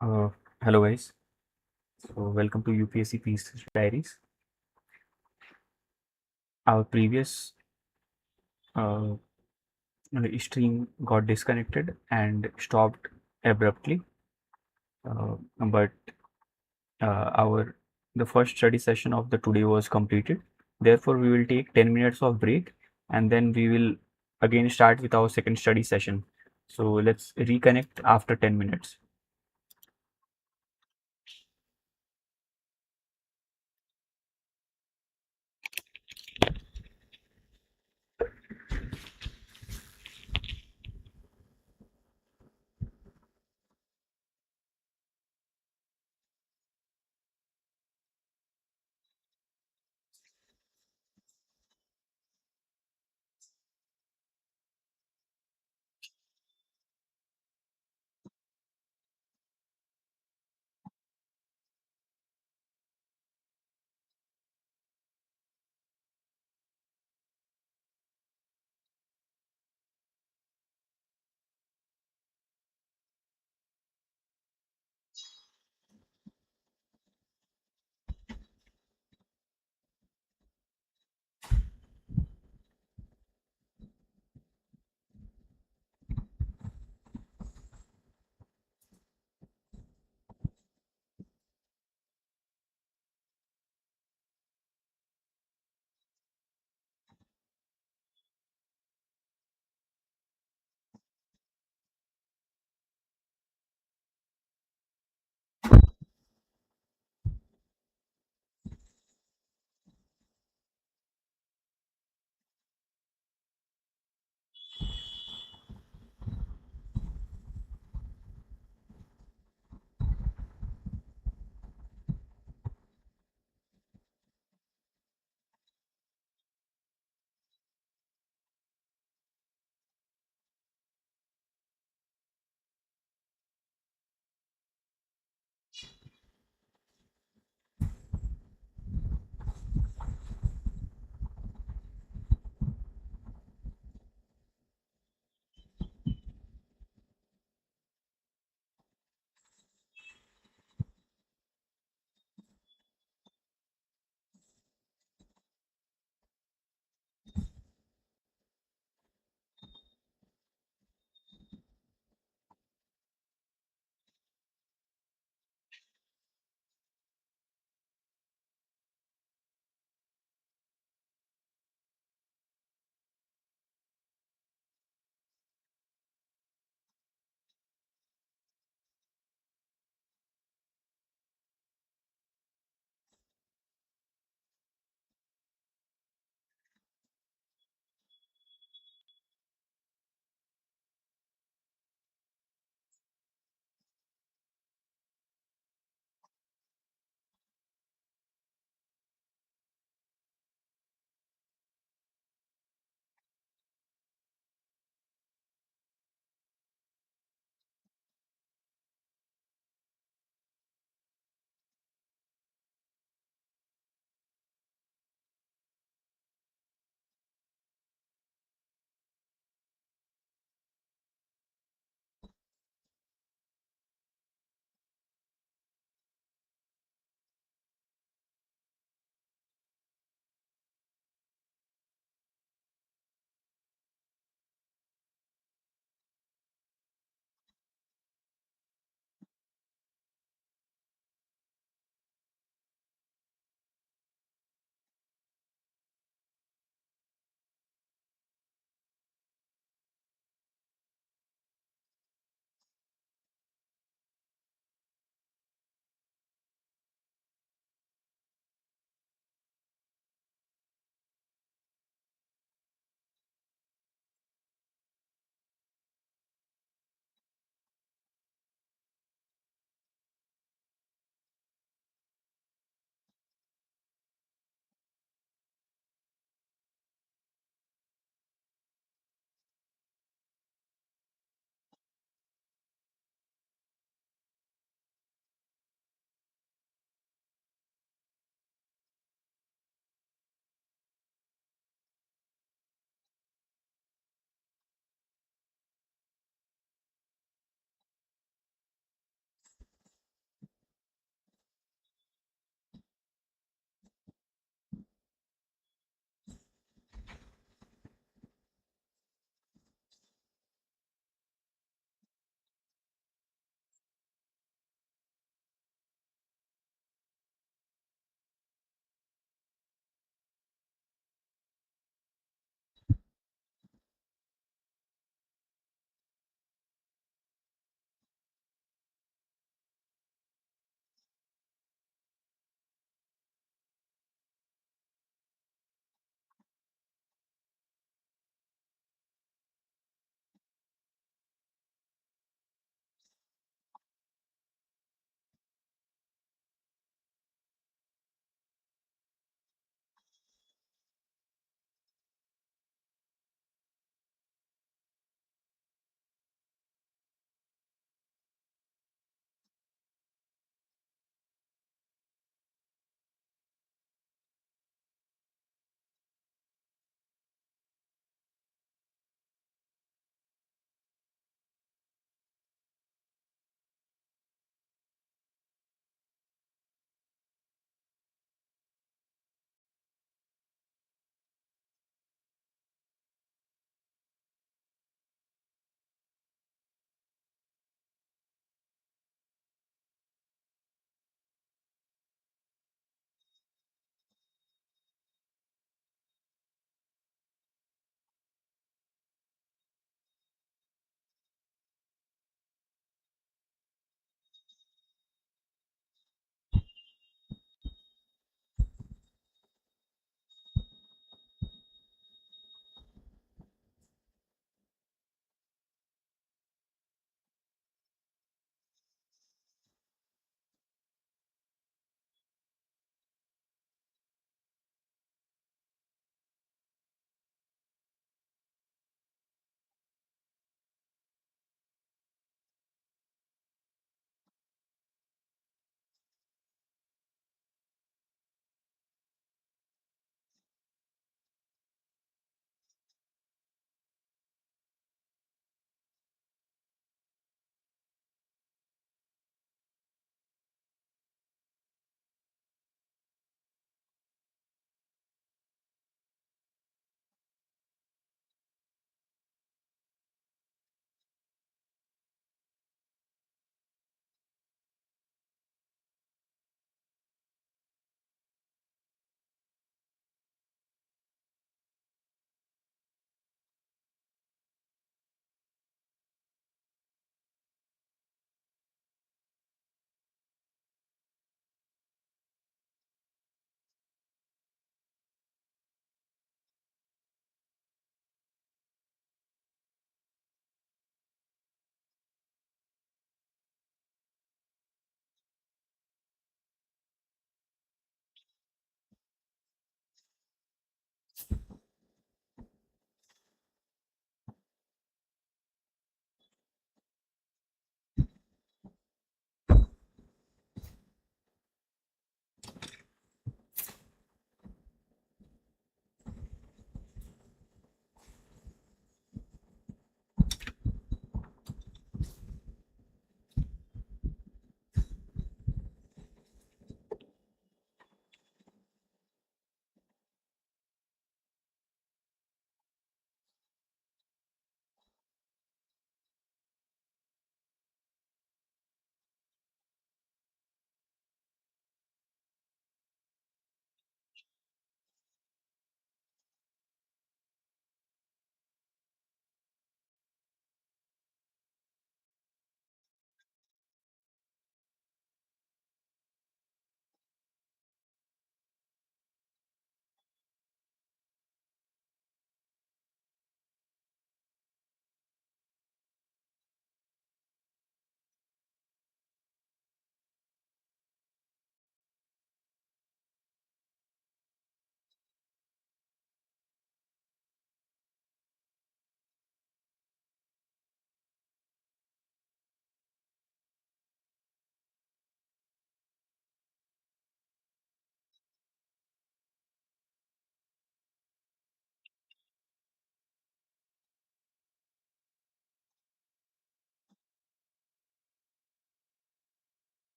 Uh, Hello guys. So welcome to UPSC PCS Diaries. Our previous uh, stream got disconnected and stopped abruptly, but our the first study session of the today was completed. Therefore, we will take 10 minutes of break and then we will again start with our second study session. So let's reconnect after 10 minutes.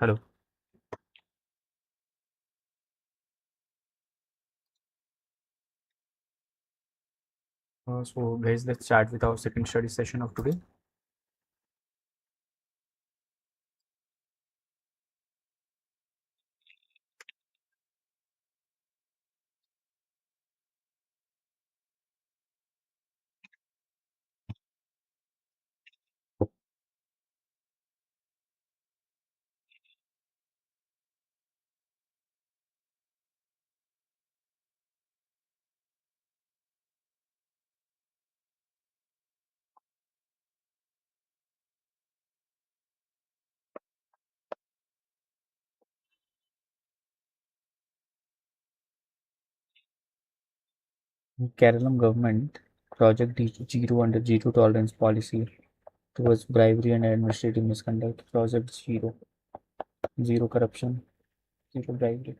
Hello. So, guys, let's start with our second study session of today. Kerala government project zero under zero tolerance policy towards bribery and administrative misconduct. Project zero, zero corruption, zero bribery.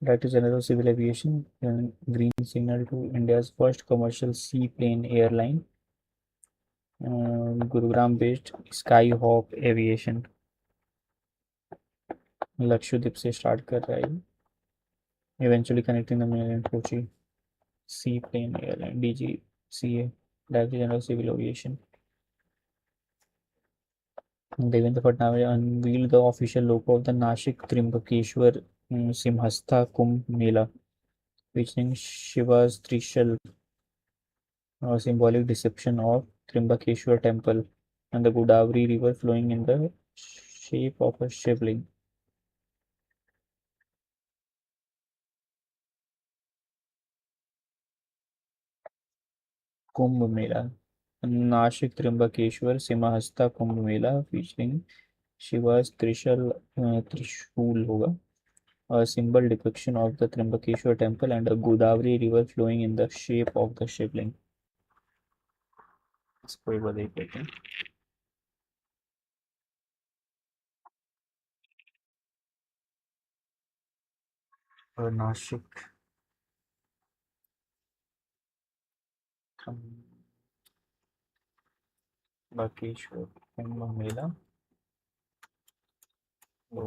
That is another civil aviation green signal to India's first commercial seaplane airline, Gurugram based Skyhawk Aviation. Lakshadweep से start कर रहा है, eventually connecting the mainland Kochi. Seaplane Airline DGCA, Director General Civil Aviation. Devendra Fadnavis unveiled the official logo of the Nashik Trimbakeshwar Simhastha Kumbh Mela, featuring Shiva's Trishul, symbolic depiction of Trimbakeshwar temple, and the Godavari river flowing in the shape of a shivling. Kumbh Mela. Nashik Trimbakeshwar Simhastha Kumbh Mela featuring Shiva's Trishul होगा, a symbol depiction of the Trimbakeshwar temple and a Godavari river flowing in the shape of the shivling. इसको एक बार देख लेते हैं. और नासिक त्र्यंबकेश्वर कुंभ मेला. वो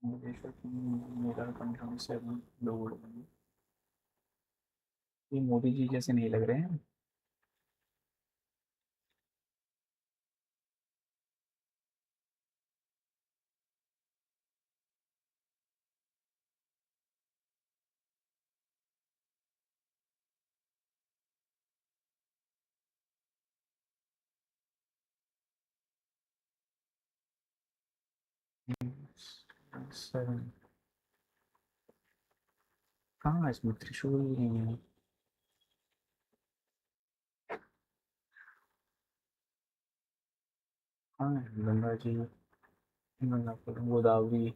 Trimbakeshwar Kumbh Mela confirm से लोग, ये मोदी जी जैसे नहीं लग रहे हैं. सेवन. कहाँ है इसमें त्रिशूल नहीं है. हाँ गंगा जी, गंगा गोदावरी,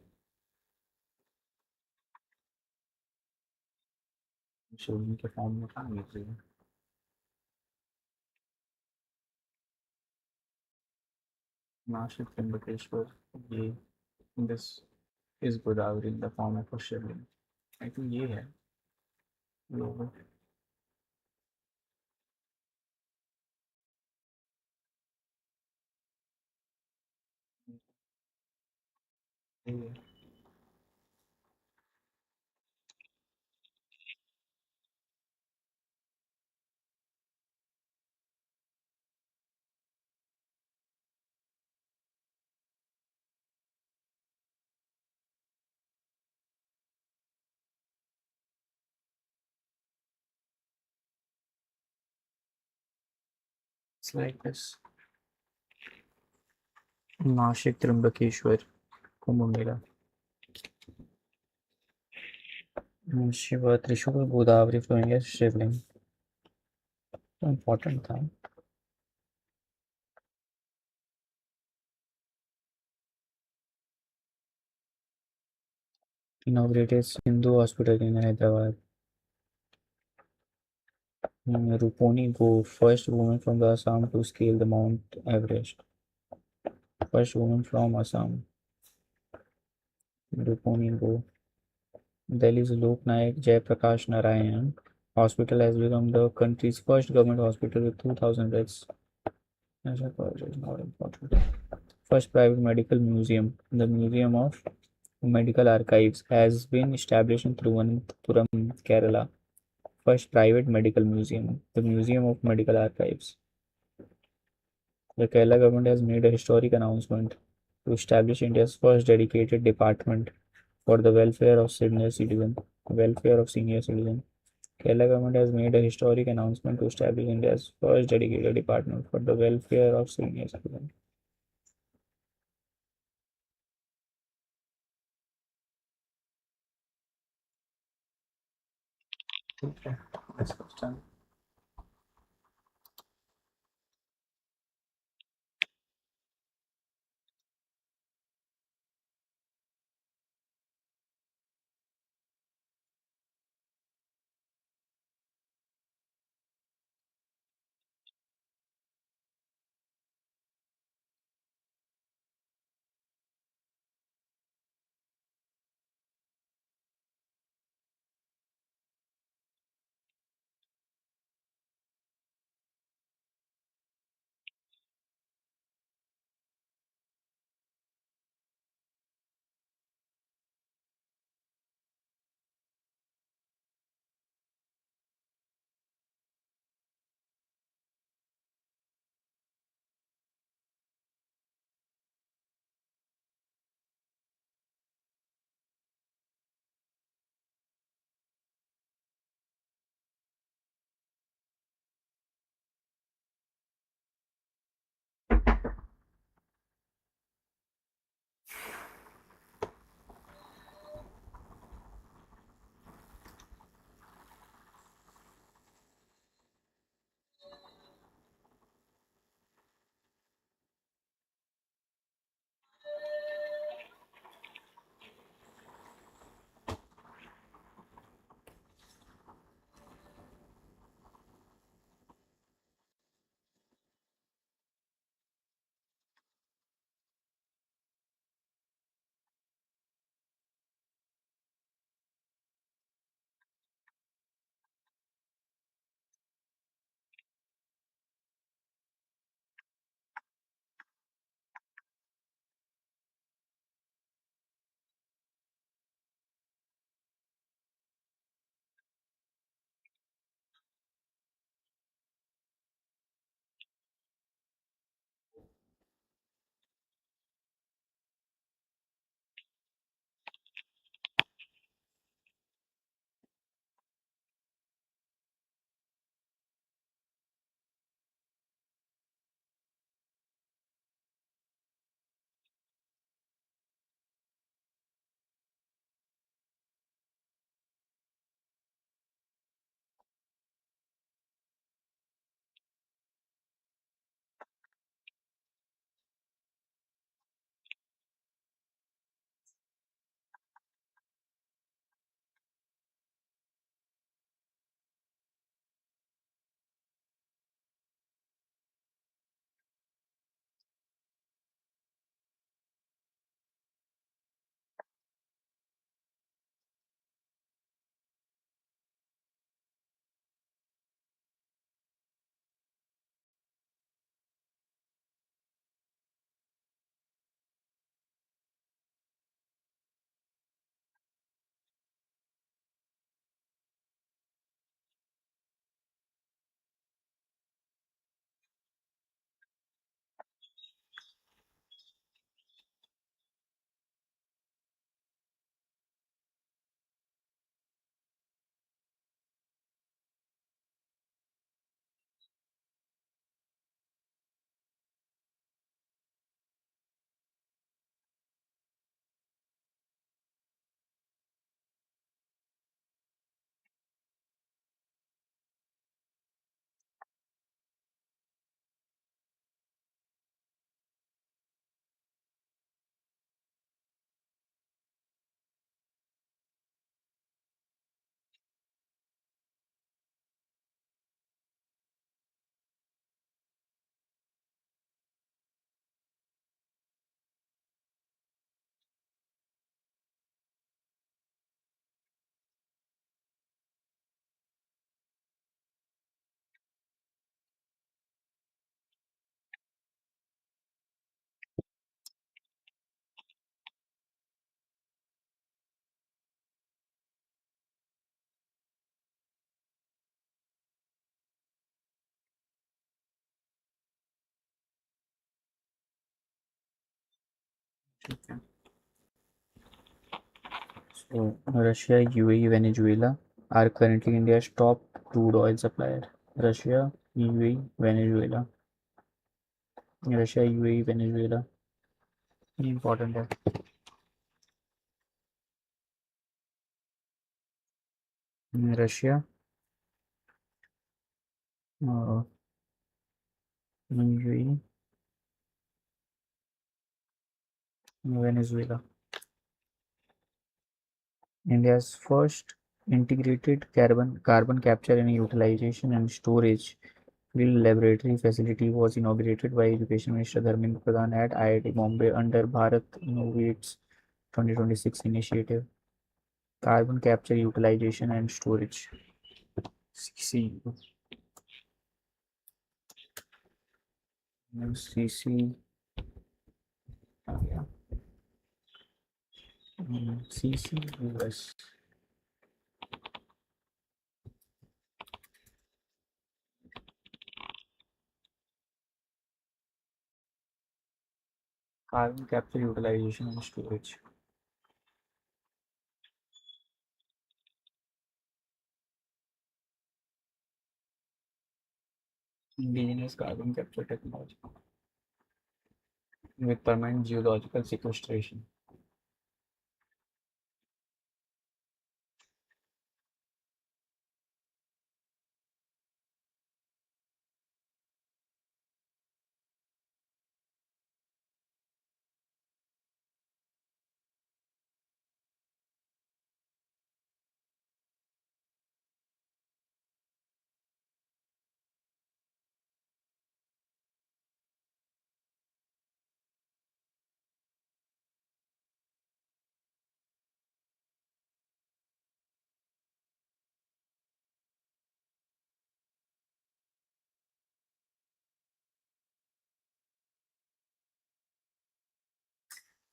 शिवलिंग के फॉर्म में कहाँ मिल रही है. नासिक त्र्यंबकेश्वर, ये this is Godavari in the form of a Shivling. I think ये है लोगो. It's like this. Nashik Trimbakeshwar Kumbh Mela. Shiv त्रिशूल गोदावरी flowing as शिवलिंग. तो इम्पोर्टेंट था. Inaugurated Sindhu Hospital in Hyderabad. Ruponi Go, first woman from the Assam to scale the Mount Everest. First woman from Assam. Ruponi Go. Delhi's Lok Nayak Jayaprakash Narayan Hospital has become the country's first government hospital with 2,000 beds. National College is not important. First private medical museum, the Museum of Medical Archives, has been established in Thiruvananthapuram, Kerala. First private medical museum, the Museum of Medical Archives. The Kerala government has made a historic announcement to establish India's first dedicated department for the welfare of senior citizen. Welfare of senior citizen. Kerala government has made a historic announcement to establish India's first dedicated department for the welfare of senior citizen. Okay, next question. ठीक है। So Russia, UAE, Venezuela are currently India's top crude oil supplier. Russia, UAE, Venezuela. Russia, UAE, Venezuela, ये important है। Russia, UAE, Venezuela. India's first integrated carbon capture and utilization and storage field laboratory facility was inaugurated by Education Minister Dharmendra Pradhan at IIT Bombay under Bharat Innovates 2026 initiative. Carbon capture, utilization and storage. CC. CC. Yeah. CCUS. Carbon capture, utilization and storage. Indigenous carbon capture technology with permanent geological sequestration.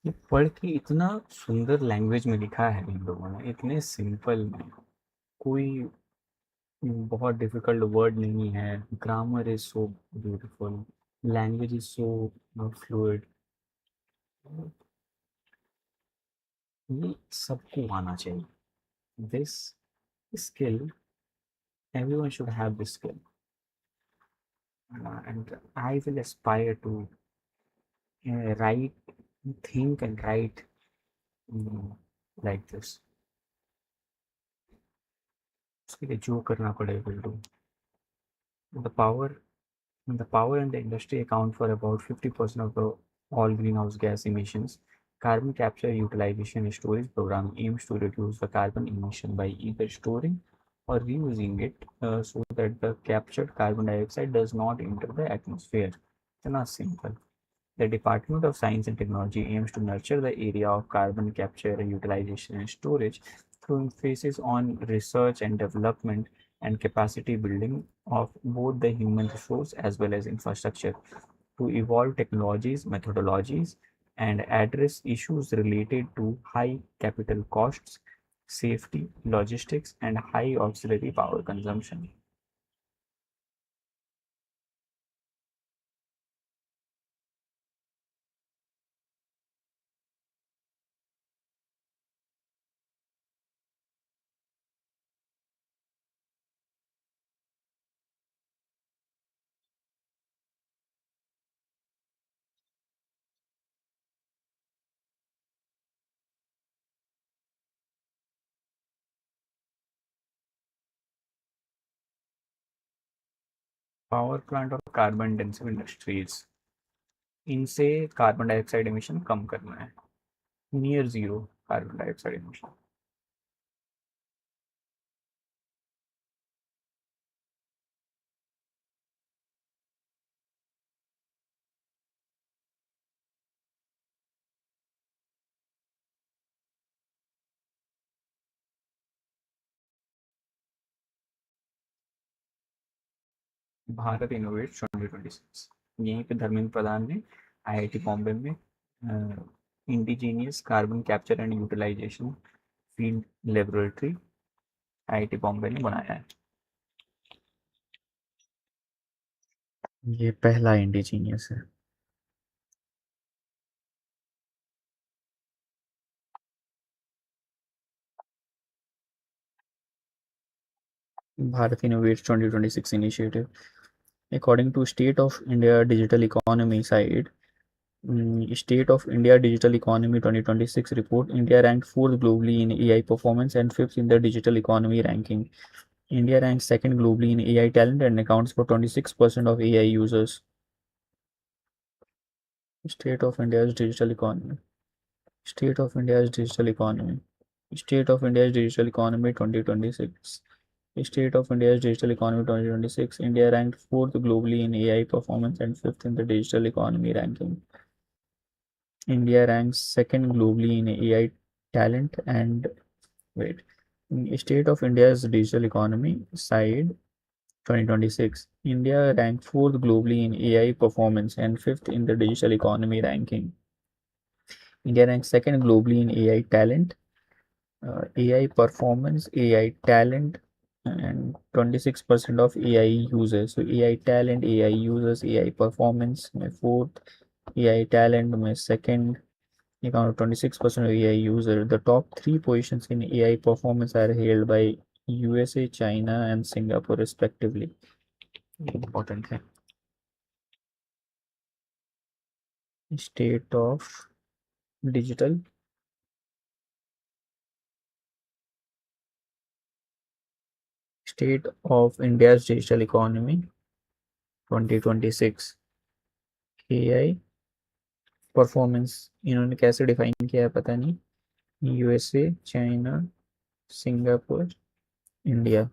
ये पढ़ के इतना सुंदर language में लिखा है इन लोगों ने, इतने सिंपल में, कोई बहुत डिफिकल्ट वर्ड नहीं है, grammar is so beautiful, language is so fluid. ये सबको आना चाहिए, this skill, everyone should have this skill, and I will aspire to write, think and write mm, like this। उसके लिए जो करना पड़े will do। the power The power and the industry account for about 50% of the all greenhouse gas emissions. Carbon capture, utilization, and storage program aims to reduce the carbon emission by either storing or reusing it so that the captured carbon dioxide does not enter the atmosphere. It's not simple. The Department of Science and Technology aims to nurture the area of carbon capture and utilization and storage through emphasis on research and development and capacity building of both the human resource as well as infrastructure to evolve technologies, methodologies, and address issues related to high capital costs, safety, logistics, and high auxiliary power consumption। Power plant और carbon intensive industries, इनसे carbon dioxide emission कम करना है, near zero carbon dioxide emission. Bharat innovates 2026, यहीं पे धर्मेंद्र प्रधान ने IIT Bombay में indigenous carbon capture and utilisation field laboratory IIT Bombay ने बनाया है। ये पहला इंडिजीनियस है। Bharat Innovates 2026 initiative. According to State of India Digital Economy side, State of India Digital Economy 2026 report, India ranked fourth globally in AI performance and fifth in the digital economy ranking. India ranks second globally in AI talent and accounts for 26% of AI users. State of India's digital economy. State of India's digital economy. State of India's digital economy 2026. State of India's digital economy 2026. India ranked fourth globally in AI performance and fifth in the digital economy ranking. India ranks second globally in AI talent and wait. State of India's digital economy side 2026. India ranked fourth globally in AI performance and fifth in the digital economy ranking. India ranks second globally in AI talent, AI performance, AI talent, and 26% of AI users. So AI talent, AI users, AI performance, my fourth, AI talent, my second, account of 26% of AI user. The top three positions in AI performance are held by USA, China, and Singapore, respectively. Important है. State of digital State of India's digital economy 2026 AI performance इन्होंने कैसे define किया है पता नहीं USA China Singapore India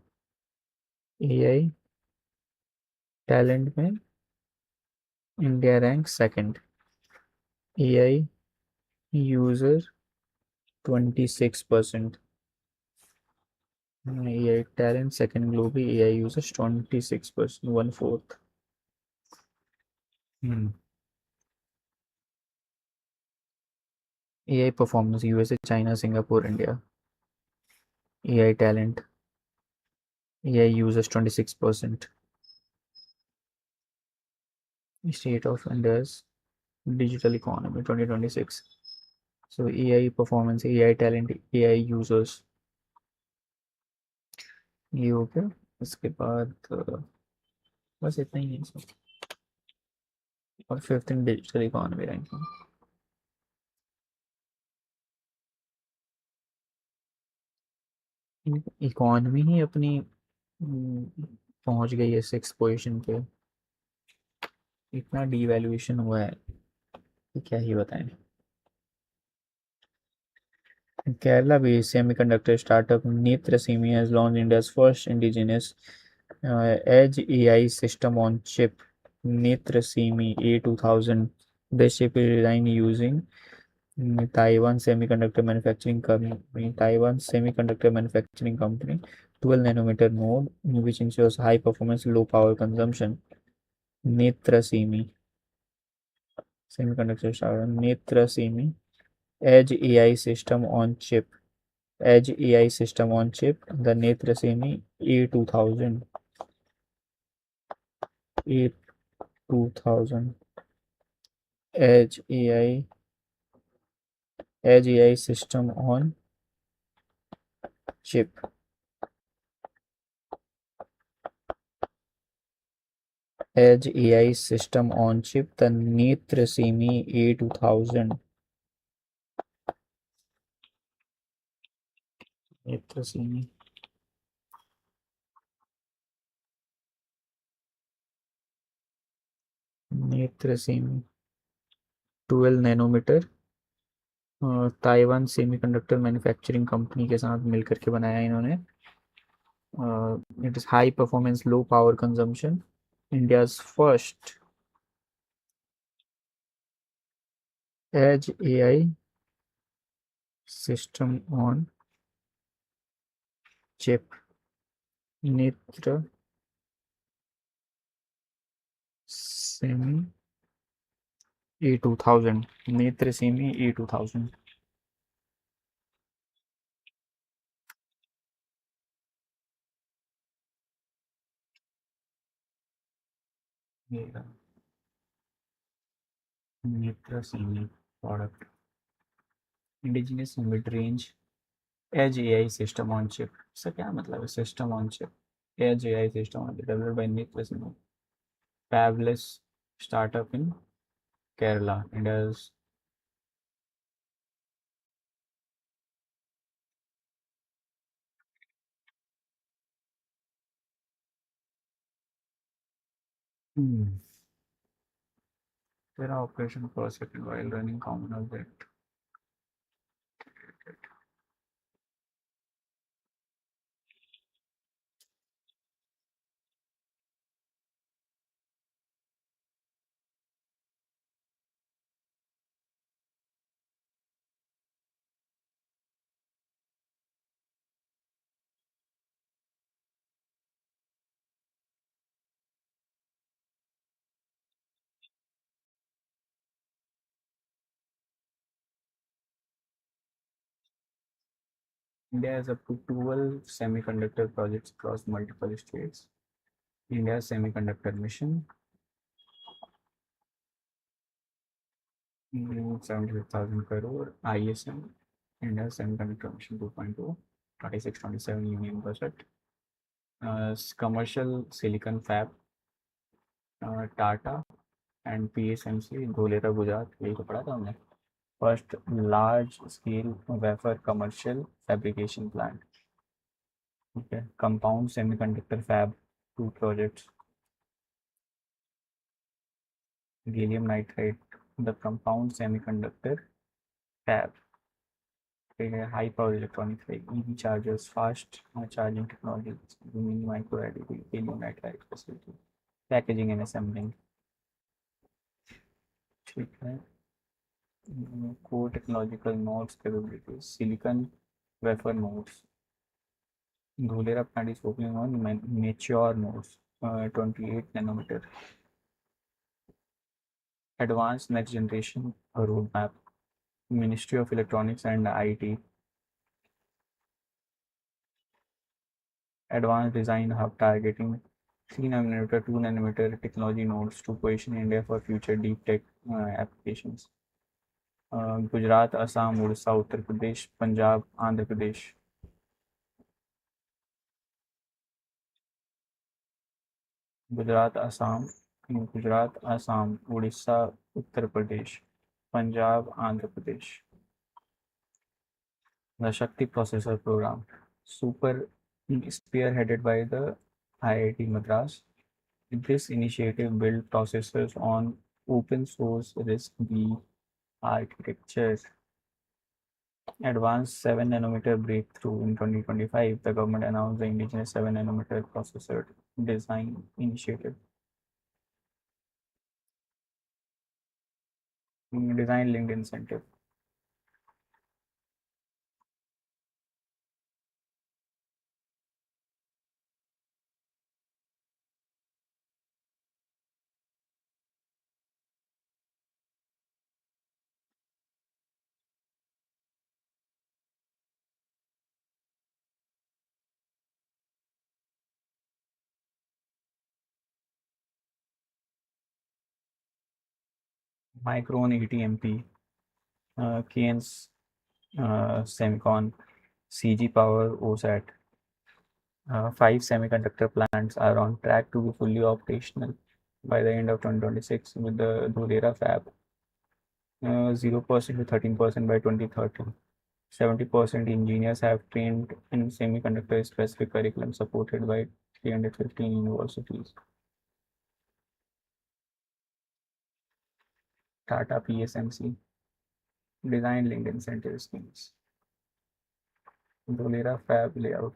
AI talent में India rank second AI user 26% AI talent second globally AI users 26% one fourth AI performance USA China Singapore India AI talent AI users 26% State of India's digital economy 2026. So AI performance, AI talent, AI users. ये हो गया इसके बाद बस इतना ही है सब और fifth in digital economy ranking economy ही अपनी पहुंच गई है सिक्स पोजीशन पे इतना डीवैल्यूएशन हुआ है कि क्या ही बताएं Kerala based semiconductor startup Netrasimi has launched India's first indigenous edge AI system on chip Netrasimi A2000. The chip is designed using Taiwan Semiconductor Manufacturing Company 12 nanometer node, which ensures high performance, low power consumption. Netrasimi Semiconductor startup Netrasimi Edge AI system on chip. Edge AI system on chip, the Netrasemi A2000. A2000 Edge AI Edge AI system on chip. Edge AI system on chip, the Netrasemi A2000. Netrasemi Netrasemi 12 nanometre Taiwan semiconductor manufacturing company के साथ मिलकर के बनाया इन्होंने it is high performance low power consumption India's first edge AI system on chip Netrasemi A2000 Netrasemi A2000 Netrasemi product indigenous mid range edge AI system on chip इसका क्या मतलब है system on chip Edge AI system developed by Nitesh, fabless startup in Kerala. India's hmm. There are operation per second while running common object. India has up to 12 semiconductor projects across multiple states. India's semiconductor mission, 75,000 crore, ISM, India's semiconductor mission 2.0, 26-27 union budget. Commercial silicon fab, Tata and PSMC, Dholera, Gujarat, यही तो पढ़ा था हमने. First large scale wafer commercial fabrication plant. Okay. Compound semiconductor fab, two projects. Gallium nitride, the compound semiconductor fab. Okay. High power electronics like EV chargers, fast charging technologies, mini micro LED, gallium nitride facility, packaging and assembling. ठीक है. Core technological nodes capabilities, silicon wafer nodes. Dholera plant is focusing on mature nodes, 28 nanometer. Advanced next generation roadmap, Ministry of Electronics and IT. Advanced design hub targeting 3 nanometer, 2 nanometer technology nodes to position India for future deep tech applications. Gujarat, Assam, Odisha, Uttar Pradesh, Punjab, Andhra Pradesh. Gujarat Assam Gujarat Assam Orissa Uttar Pradesh Punjab Andhra Pradesh the Shakti processor program super spearheaded by the IIT Madras. This initiative built processors on open source RISC-V architecture. Advanced 7 nanometer breakthrough in 2025, the government announced the indigenous 7 nanometer processor design initiative. Design linked incentive. Micron ATMP, Keynes Semicon, CG Power OSAT. Five semiconductor plants are on track to be fully operational by the end of 2026 with the Dholera fab, 0% to 13% by 2030. 70% engineers have trained in semiconductor specific curriculum supported by 315 universities. Tata PSMC, design linked incentive schemes. Dholera fab layout.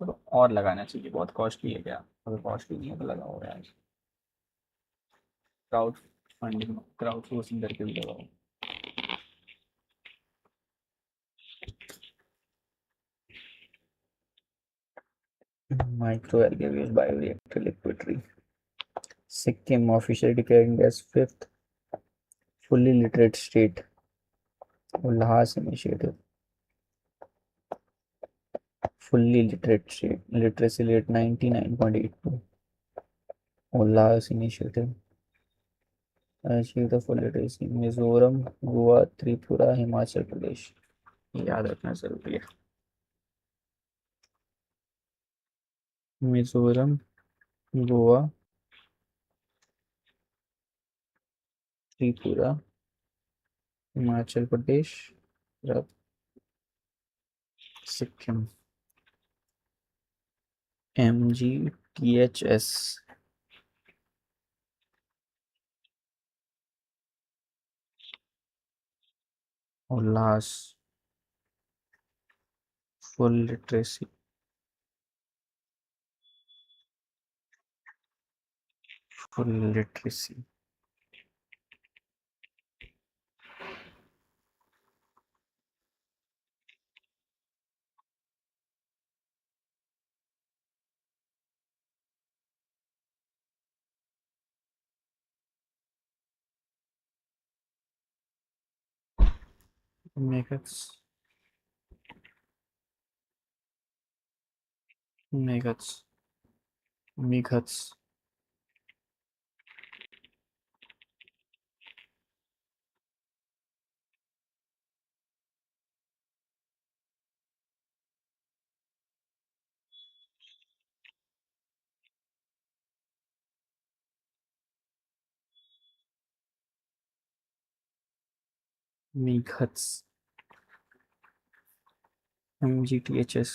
तो और लगाना चाहिए, बहुत costly है क्या? अगर costly नहीं है तो लगाओ यार। क्राउड फंडिंग, क्राउड सोर्सिंग करके भी लगाओ। Microalgae based bioreactor liquidity. Sikkim officially declaring as fifth fully literate state. Ulhas initiative. Fully literate state. Literacy rate 99.82. Ulhas initiative. Achieve the full literacy. Mizoram, Goa, Tripura, Himachal Pradesh. याद रखना जरूरी है। मिजोरम, गोवा, त्रिपुरा, हिमाचल प्रदेश, और Sikkim. MGTHS। Ullas, full literacy. Full literacy. मेघट्स, मेघट्स, मेघट्स। मेघट्स। MGTHS।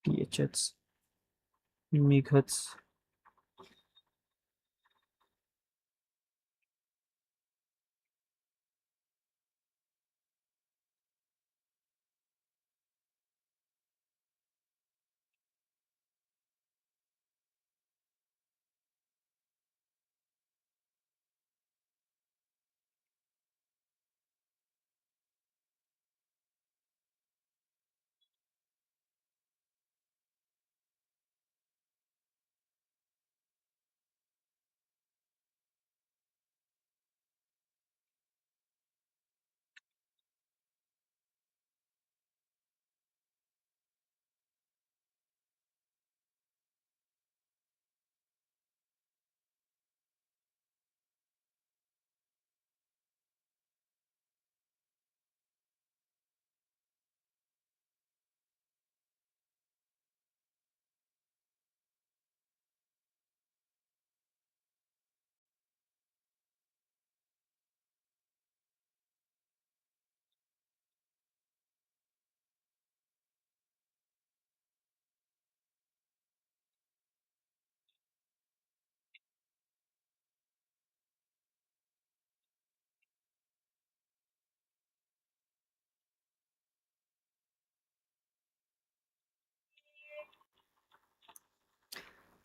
THS। मेघट्स।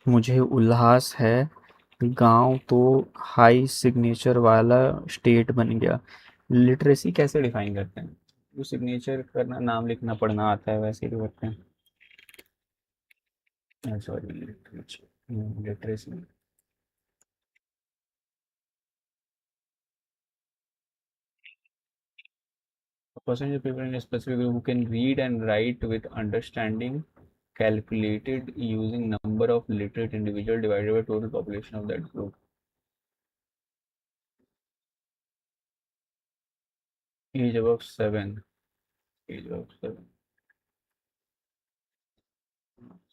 मुझे उल्लास है, गांव तो हाई सिग्नेचर वाला स्टेट बन गया। लिटरेसी कैसे डिफाइन करते हैं? जो सिग्नेचर करना, नाम लिखना पढ़ना आता है वैसे ही करते हैं। Sorry, literature, literacy. A person is people in a specific group who can read and write with understanding, calculated using number of literate individual divided by total population of that group. Age above 7. Age above 7.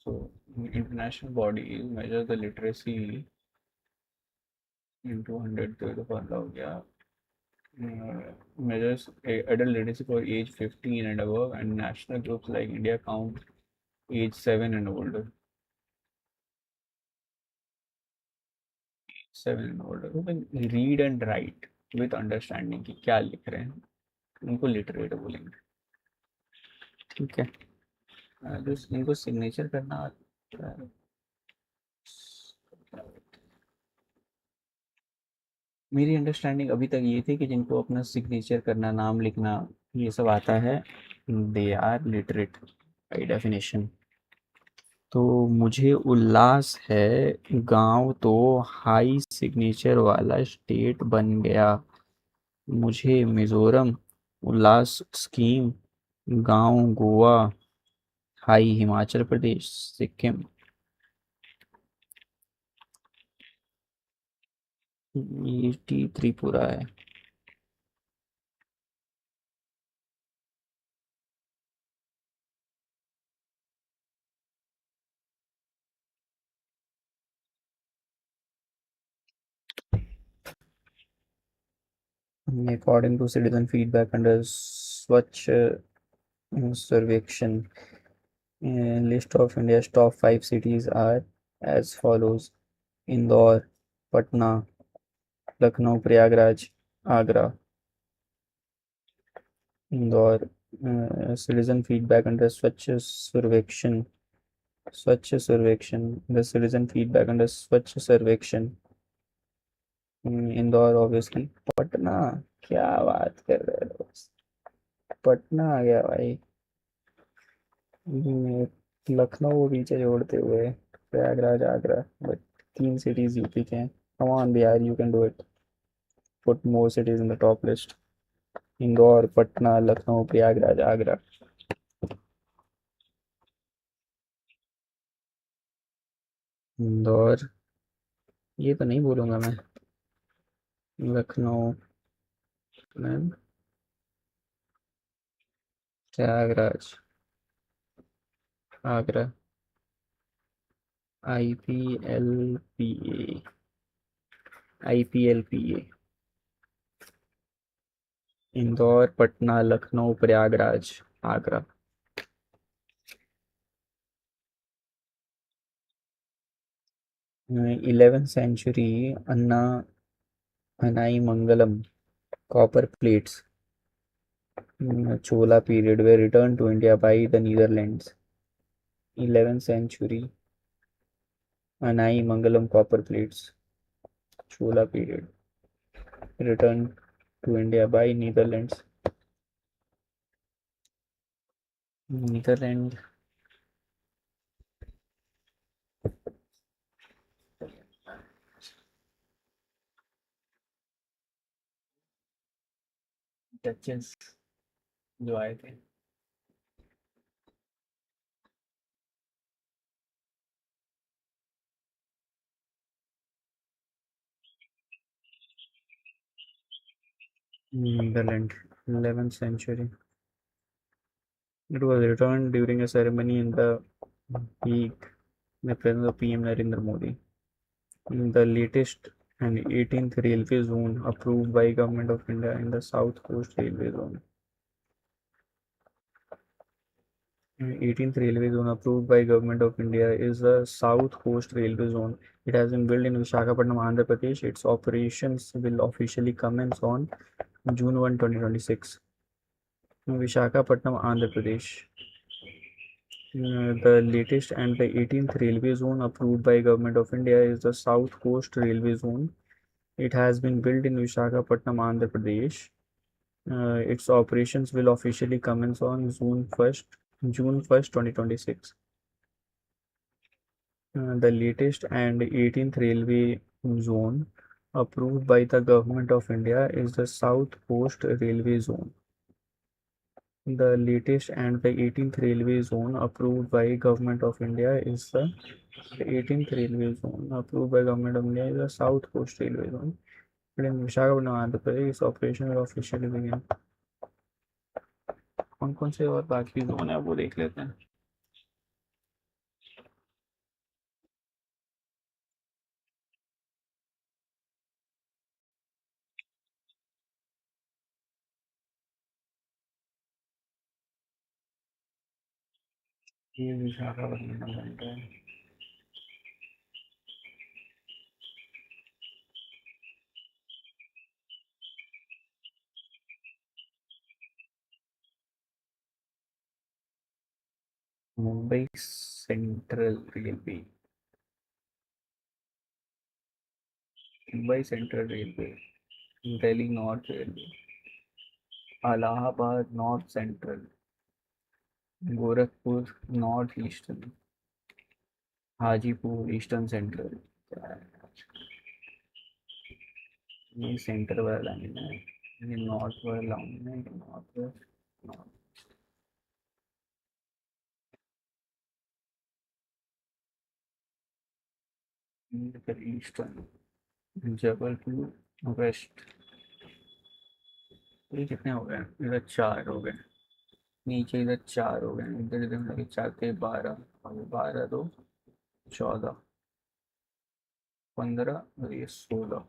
So international bodies measure the literacy into 100 to the yeah. Measures adult literacy for age 15 and above, and national groups like India count age 7 and older. 7 order, वो read and right with understanding कि क्या लिख रहे हैं, उनको literate बोलेंगे। ठीक है। जो इनको सिग्नेचर करना आता है, मेरी अंडरस्टैंडिंग अभी तक ये थी कि जिनको अपना सिग्नेचर करना, नाम लिखना, ये सब आता है, they are literate by definition. तो मुझे उल्लास है, गांव तो हाई सिग्नेचर वाला स्टेट बन गया। मुझे मिजोरम उल्लास स्कीम, गांव गोवा, हाई हिमाचल प्रदेश, सिक्किम। ईटी त्रिपुरा है। According to citizen feedback under Swachh Survekshan, list of India's top 5 cities are as follows: Indore, Patna, Lucknow, Prayagraj, Agra. Indore. Citizen feedback under Swachh Survekshan. The citizen feedback under Swachh Survekshan. Indore obviously. Patna, क्या बात कर रहे हो, पटना आ गया भाई। लखनऊ को पीछे छोड़ते हुए Prayagraj, Agra, but 3 cities UP के हैं। Come on Bihar, you can do it. Put more cities in the top list. Indore, Patna, Lucknow, Prayagraj, Agra. Indore, ये तो नहीं बोलूंगा मैं। Lucknow, ma'am, Prayagraj, Agra. IPLPA, IPLPA। Indore, Patna, Lucknow, Prayagraj, Agra. 11th century Anna अनाई Mangalam copper plates, Chola period, were returned to India by the Netherlands. 11th century Anai Mangalam copper plates, Chola period, returned to India by Netherlands. Netherlands. Duchess जो आए थे। Netherlands, 11th century. It was returned during a ceremony in the Hague in the presence of PM Narendra Modi. The latest and 18th railway zone approved by Government of India in the South Coast Railway Zone. 18th railway zone approved by Government of India is the South Coast Railway Zone. It has been built in Visakhapatnam, Andhra Pradesh. Its operations will officially commence on June 1, 2026. Visakhapatnam, Andhra Pradesh. The latest and the 18th railway zone approved by Government of India is the South Coast Railway Zone. It has been built in Visakhapatnam, Andhra Pradesh. Its operations will officially commence on June 1st, 2026. The latest and 18th railway zone approved by the Government of India is the South Coast Railway Zone. The latest and the 18th railway zone approved by Government of India is the 18th railway zone approved by Government of India is the South Coast Railway Zone. But in Visakhapatnam, Andhra Pradesh, its operation will officially begin. कौन कौन से और बाकी zone है वो देख लेते हैं। ये विशाखापट्टनम बन रहा है। Mumbai Central Railway, Mumbai Central Railway, Delhi North Railway, Allahabad North Central, Gorakhpur North Eastern, Hajipur eastern central. ये सेंटर वाला लाइन है, ये नॉर्थ वाला लाइन है, ये नॉर्थ वेस्ट, नॉर्थ फिर ईस्टर्न, जबलपुर वेस्ट। ये कितने हो गए? इधर 4 हो गए, नीचे इधर 4 हो गए, इधर इधर लगे 4 के 12, और 12 दो 14, 15 और ये 16,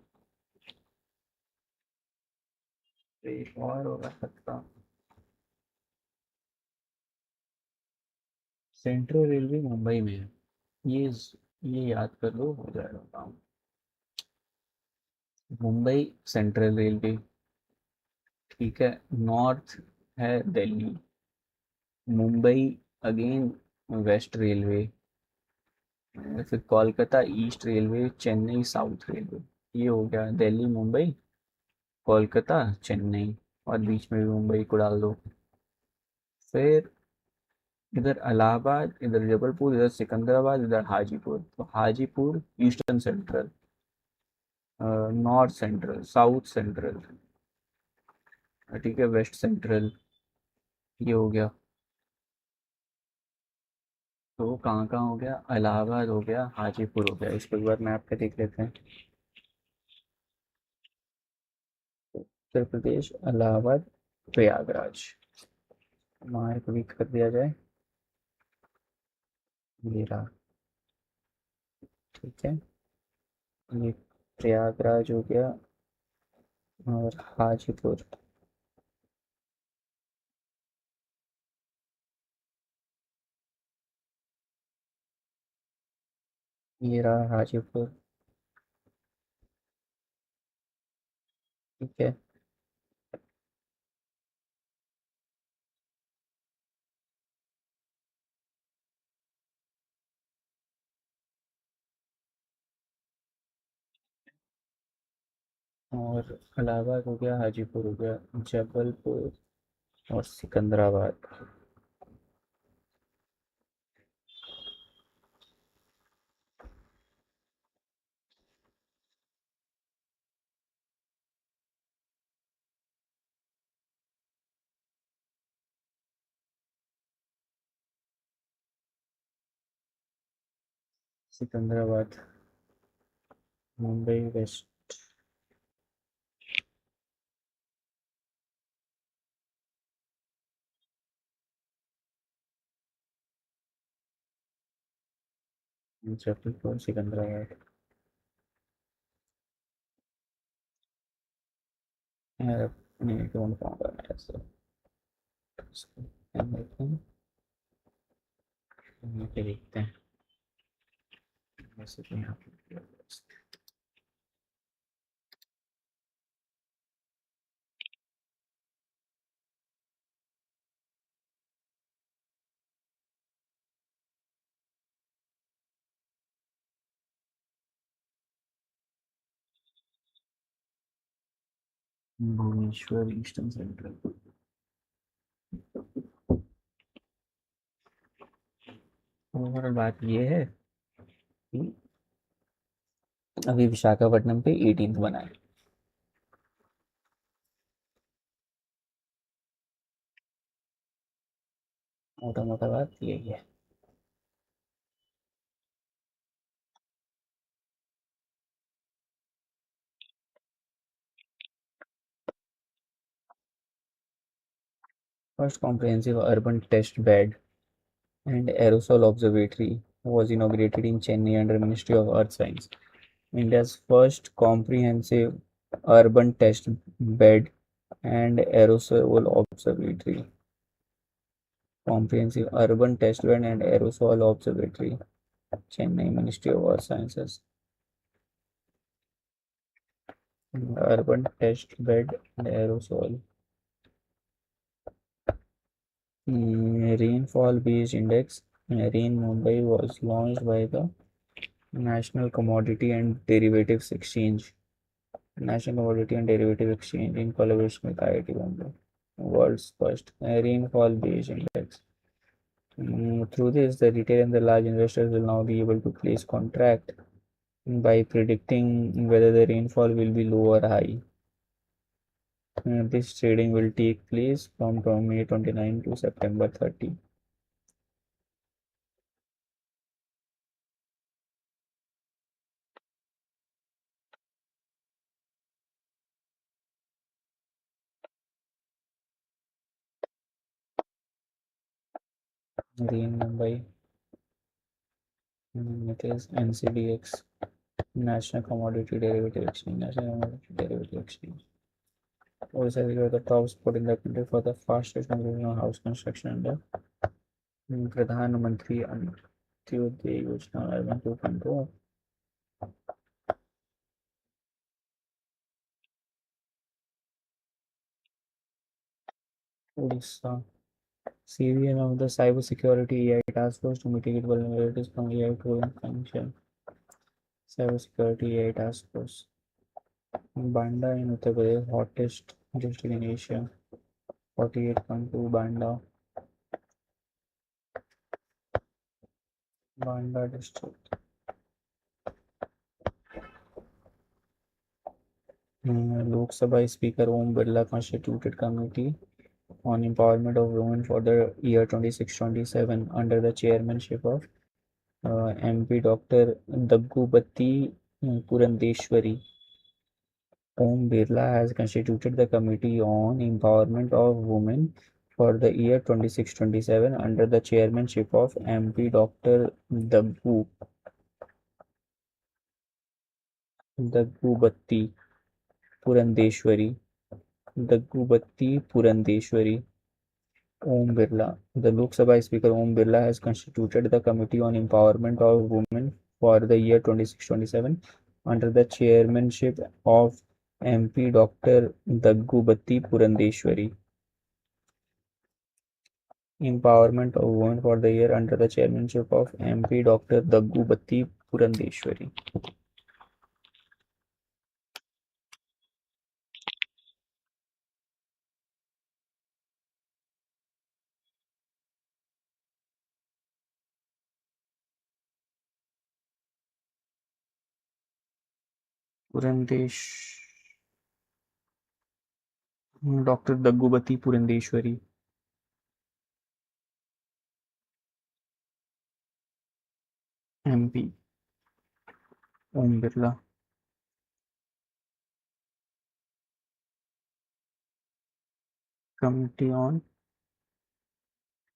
एक और होगा 17। सेंट्रल रेलवे मुंबई में है, ये ये याद कर लो, हो जाएगा काम। मुंबई सेंट्रल रेलवे, ठीक है। नॉर्थ है Delhi, Mumbai again west railway, फिर Kolkata east railway, Chennai south railway. ये हो गया दिल्ली मुंबई कोलकाता चेन्नई, और बीच में भी मुंबई को डाल दो। फिर इधर इलाहाबाद, इधर जबलपुर, इधर सिकंदराबाद, इधर हाजीपुर। तो Hajipur eastern central, north central, south central, ठीक है, वेस्ट सेंट्रल, ये हो गया। तो कहाँ कहाँ हो गया? इलाहाबाद हो गया, हाजीपुर हो गया। इसको एक बार मैप पे देख लेते हैं। उत्तर प्रदेश, इलाहाबाद, प्रयागराज, वहाँ क्लिक कर दिया जाए, ये रहा, ठीक है। ये प्रयागराज हो गया, और हाजीपुर, ये रहा हाजीपुर, ठीक है। और इलाहाबाद हो गया, हाजीपुर हो गया, जबलपुर और सिकंदराबाद। सिकंदराबाद, मुंबई वेस्ट, जबलपुर सिकंदराबाद। यार नहीं ढूंढ पाऊंगा मैं ऐसे, यहाँ देखते हैं, यहाँ पे देखते हैं, वैसे तो यहाँ पे भुवनेश्वर ईस्टर्न सेंट्रल। और बात ये है कि अभी विशाखापट्टनम पे 18th बना है। मोटा मोटा बात यही है। First comprehensive urban test bed and aerosol observatory was inaugurated in Chennai under Ministry of Earth Science. India's first comprehensive urban test bed and aerosol observatory. Comprehensive urban test bed and aerosol observatory. Chennai Ministry of Earth Sciences. Urban test bed and aerosol. Rainfall based index Rain Mumbai was launched by the National Commodity and Derivatives Exchange. National Commodity and Derivative Exchange in collaboration with IIT Bombay. World's first rainfall based index. Through this, the retail and the large investors will now be able to place contract by predicting whether the rainfall will be low or high. This trading will take place from May 29 to September 30. Rain Mumbai, it is NCDX, National Commodity Derivative Exchange. National Commodity Derivative Exchange. Odisha will be the top spot in the country for the fastest completion of house construction under Pradhan Mantri Antyodaya Yojana Urban 2.0. Odisha. CVN of the Cybersecurity AI Task Force to mitigate vulnerabilities from AI tool and financial. Cybersecurity AI Task Force. Banda in Uttar Pradesh, hottest district in Asia. 48.2 Banda. Banda district. Lok Sabha Speaker Om Birla constituted committee on empowerment of women for the year 26-27 under the chairmanship of MP Dr. Daggubati Purandeshwari. Om Birla has constituted the Committee on Empowerment of Women for the year 26-27 under the chairmanship of MP Dr. Daggubati Purandeshwari. Daggubati Purandeshwari. Om Birla. The Lok Sabha Speaker Om Birla has constituted the Committee on Empowerment of Women for the year 26-27 under the chairmanship of MP Dr. Daggubati Purandeshwari. Empowerment of Women for the year under the chairmanship of MP Dr. Daggubati Purandeshwari. Purandesh Dr. Daggubati Purandeshwari. MP Om Birla. Committee on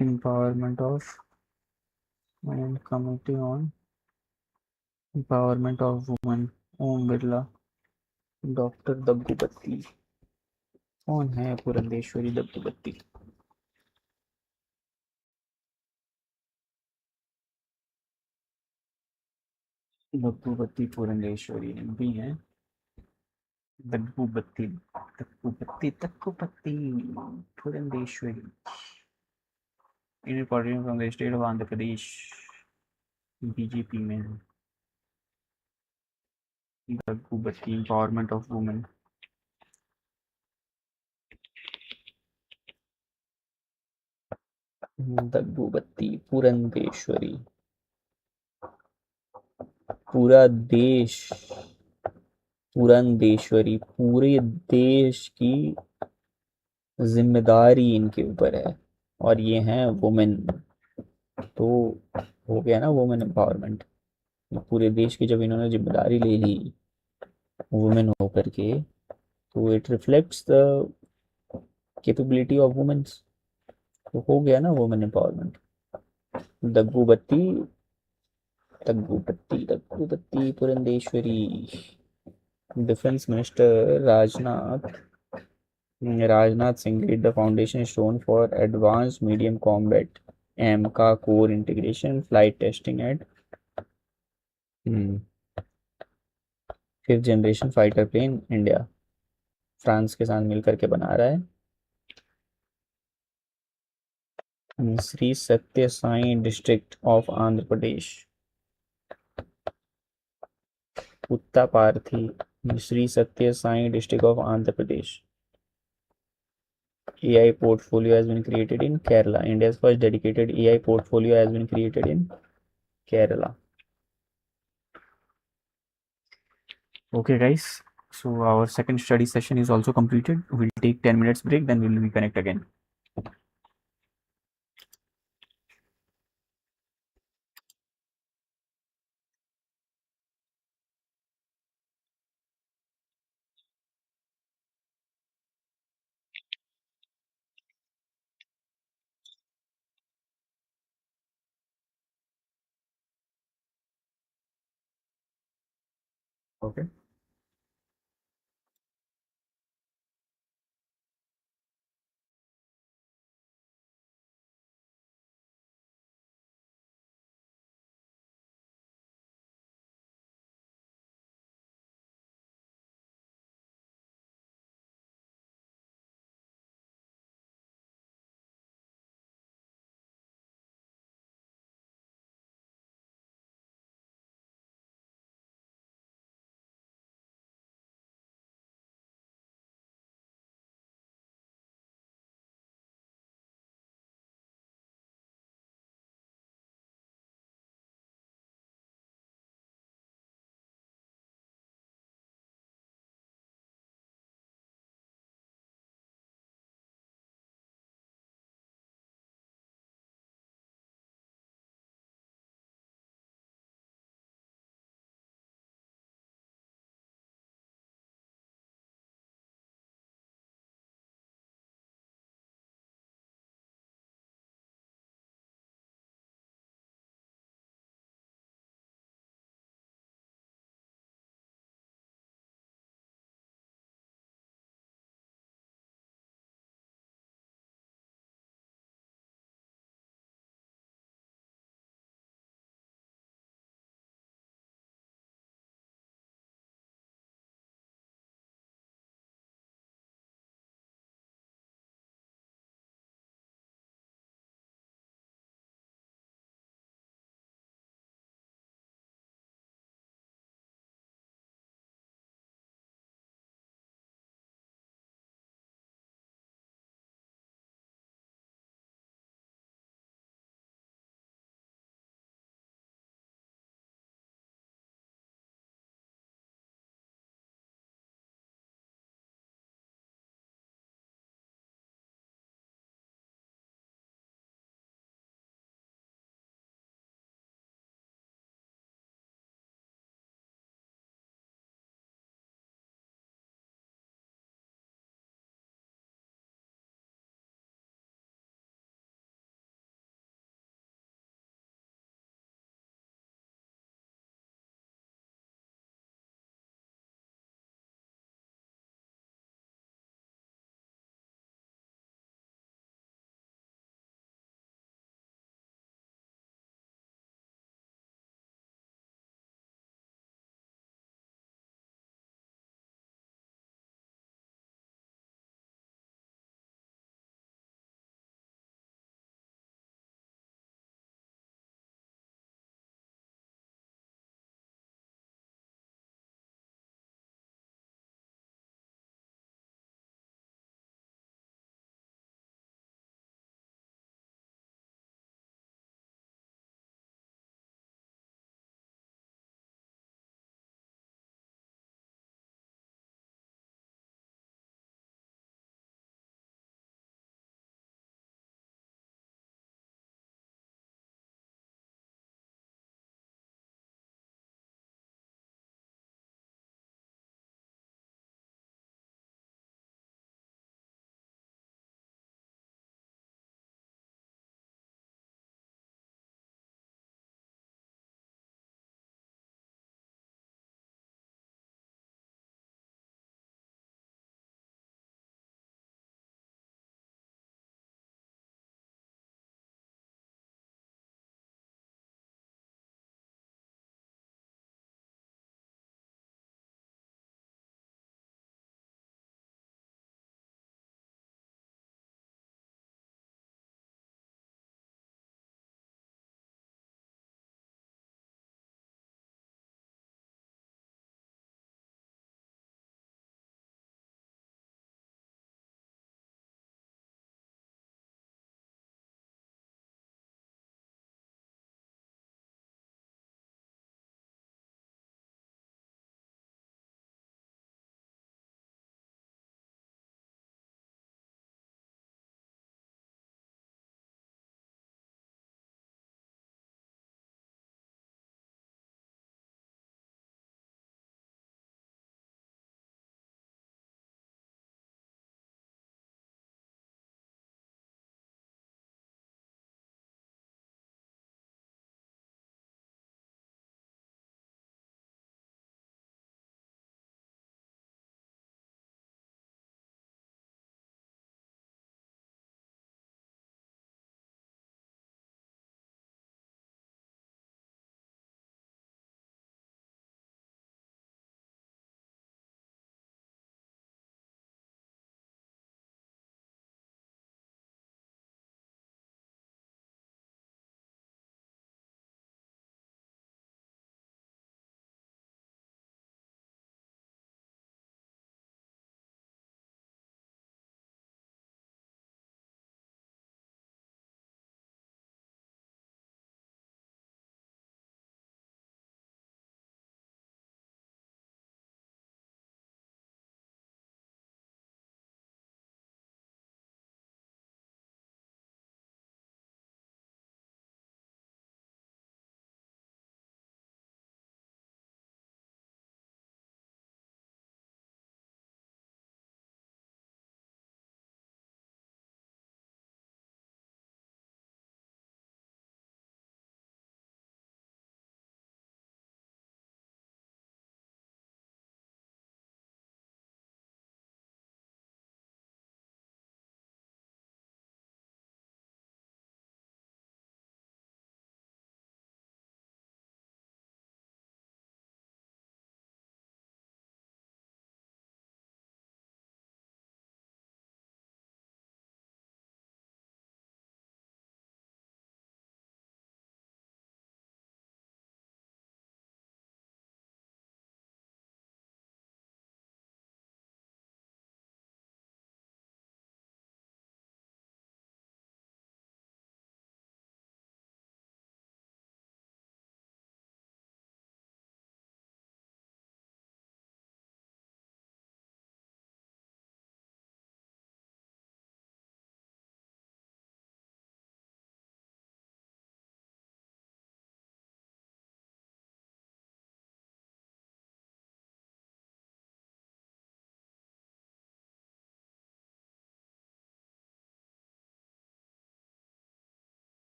Empowerment of and Committee on Empowerment of Women Om Birla. Doctor Daggubati कौन है Purandeswari Daggubati? Daggubati Purandeswari MP हैं. Daggubati Daggubati Daggubati Purandeswari in from the state of Andhra Pradesh BJP में है. Daggubati empowerment of women. Daggubati Purandeswari. पूरा देश पुरंदेश्वरी पूरे देश की जिम्मेदारी इनके ऊपर है और ये हैं वुमेन. तो हो गया ना वुमेन एम्पावरमेंट. पूरे देश की जब इन्होंने जिम्मेदारी ले ली वुमेन होकर के तो it reflects the capability of womens. तो हो गया ना women empowerment. Daggubati Daggubati Daggubati Purandeswari. Defence minister Rajnath Singh laid the foundation stone for advanced medium combat AMCA core integration flight testing at fifth generation fighter plane India France के साथ मिलकर के बना रहा है. Sri Satya Sai district of Andhra Pradesh. Puttaparthi, Sri Satya Sai district of Andhra Pradesh. AI portfolio has been created in Kerala. India's first dedicated AI portfolio has been created in Kerala. Okay, guys. So our second study session is also completed. We'll take 10 minutes break, then we'll reconnect again. Okay.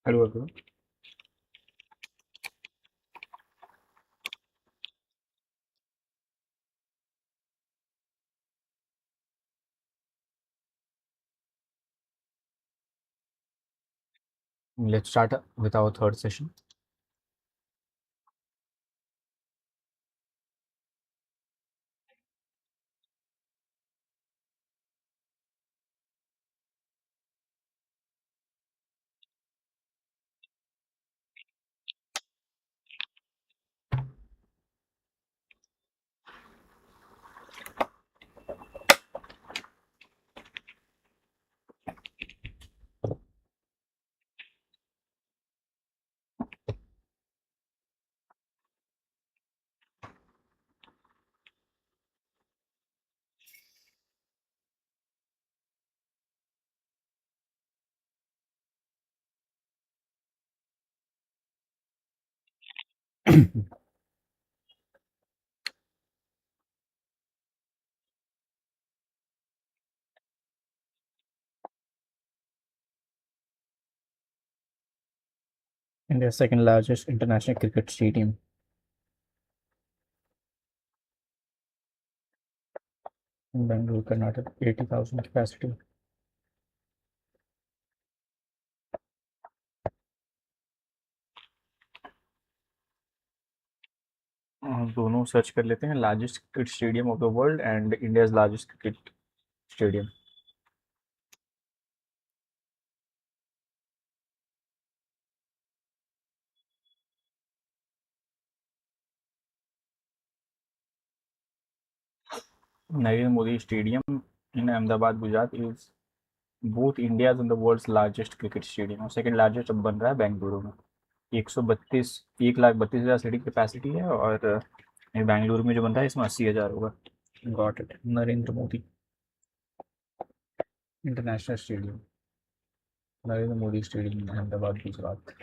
Hello everyone. Let's start with our third session. India's second largest international cricket stadium. In Bangalore, Karnataka, 80,000 capacity. दोनों search कर लेते हैं, largest cricket stadium of the world and India's largest cricket stadium. Narendra Modi stadium in Ahmedabad, Gujarat is both India's and the world's largest cricket stadium. और second largest अब बन रहा है बेंगलुरु में. 1,32,00,000 सीटिंग कैपेसिटी है, और बेंगलुरु में जो बन रहा है इसमें 80,000 होगा. Got it. Narendra Modi international stadium, Narendra Modi stadium, Ahmedabad, Gujarat.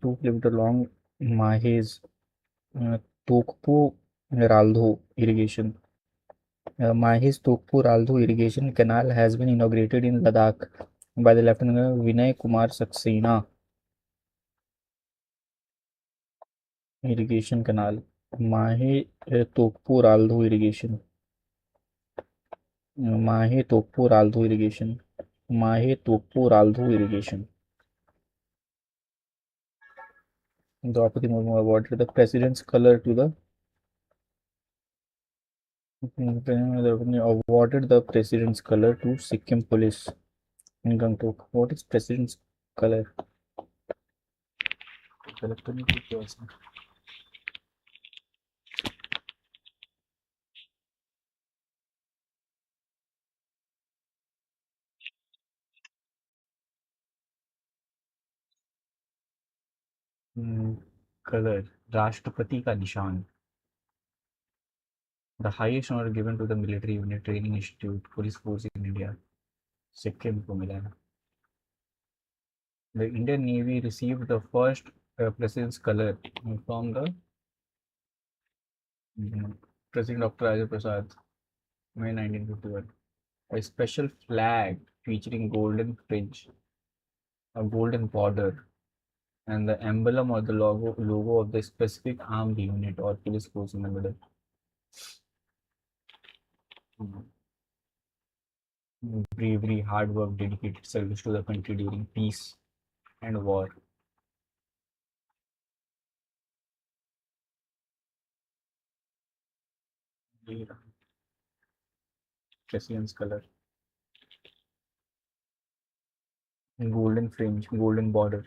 2 kilometer long Mahes Tokpo Raldo irrigation. Mahes Tokpo Raldo irrigation canal has been inaugurated in Ladakh by the Lieutenant Vinay Kumar Saxena. Irrigation canal Mahe Tokpo Raldo irrigation. Mahe Tokpo Raldo irrigation. Mahe Tokpo Raldo irrigation. Draupadi Murmu awarded the president's color to the awarded the president's color to Sikkim police in Gangtok. What is president's color? Color राष्ट्रपति का निशान. The highest honor given to the military unit training institute police force in India. Sikkim को मिला है. The Indian Navy received the first president's color from the President Dr. Rajendra Prasad, May 1951. A special flag featuring golden fringe, a golden border, and the emblem or the logo of the specific armed unit or police force in the middle. Bravery, hard work, dedicated service to the country during peace and war. President's color. Golden fringe, golden border.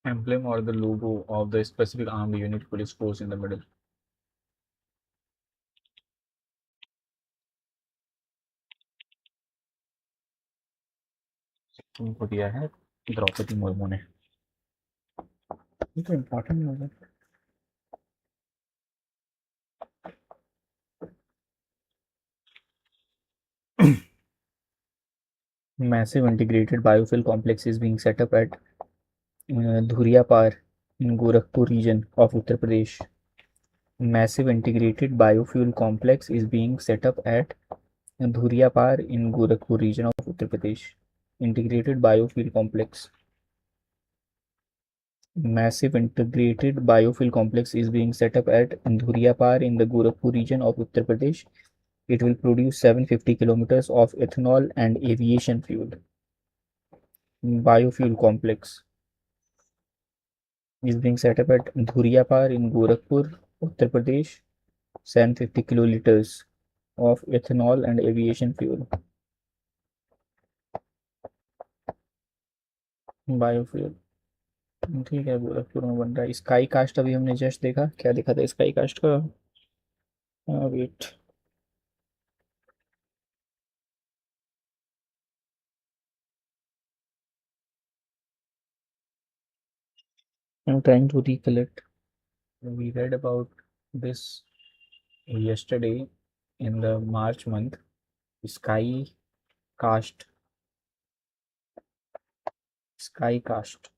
Emblem or the logo of the specific armed unit police force in the middle. तुमको दिया है द्रौपदी मुर्मू ने. ये तो important होगा. Massive integrated biofuel complex is being set up at Dhuriapar in Gorakhpur region of Uttar Pradesh. Massive integrated biofuel complex is being set up at Dhuriya Par in Gorakhpur region of Uttar Pradesh. Integrated biofuel complex. Massive integrated biofuel complex is being set up at Dhuriya Par in the Gorakhpur region of Uttar Pradesh. It will produce 750 kilometers of ethanol and aviation fuel. Biofuel complex is being set up at Dhuriya Par in Gorakhpur, Uttar Pradesh. 750 kiloliters of ethanol and aviation fuel. Biofuel ठीक है, गोरखपुर में बन रहा है। Sky cast अभी हमने just देखा, क्या देखा था स्काई कास्ट का? Wait, I'm trying to recollect. We read about this yesterday in the March month. Sky cast, sky cast,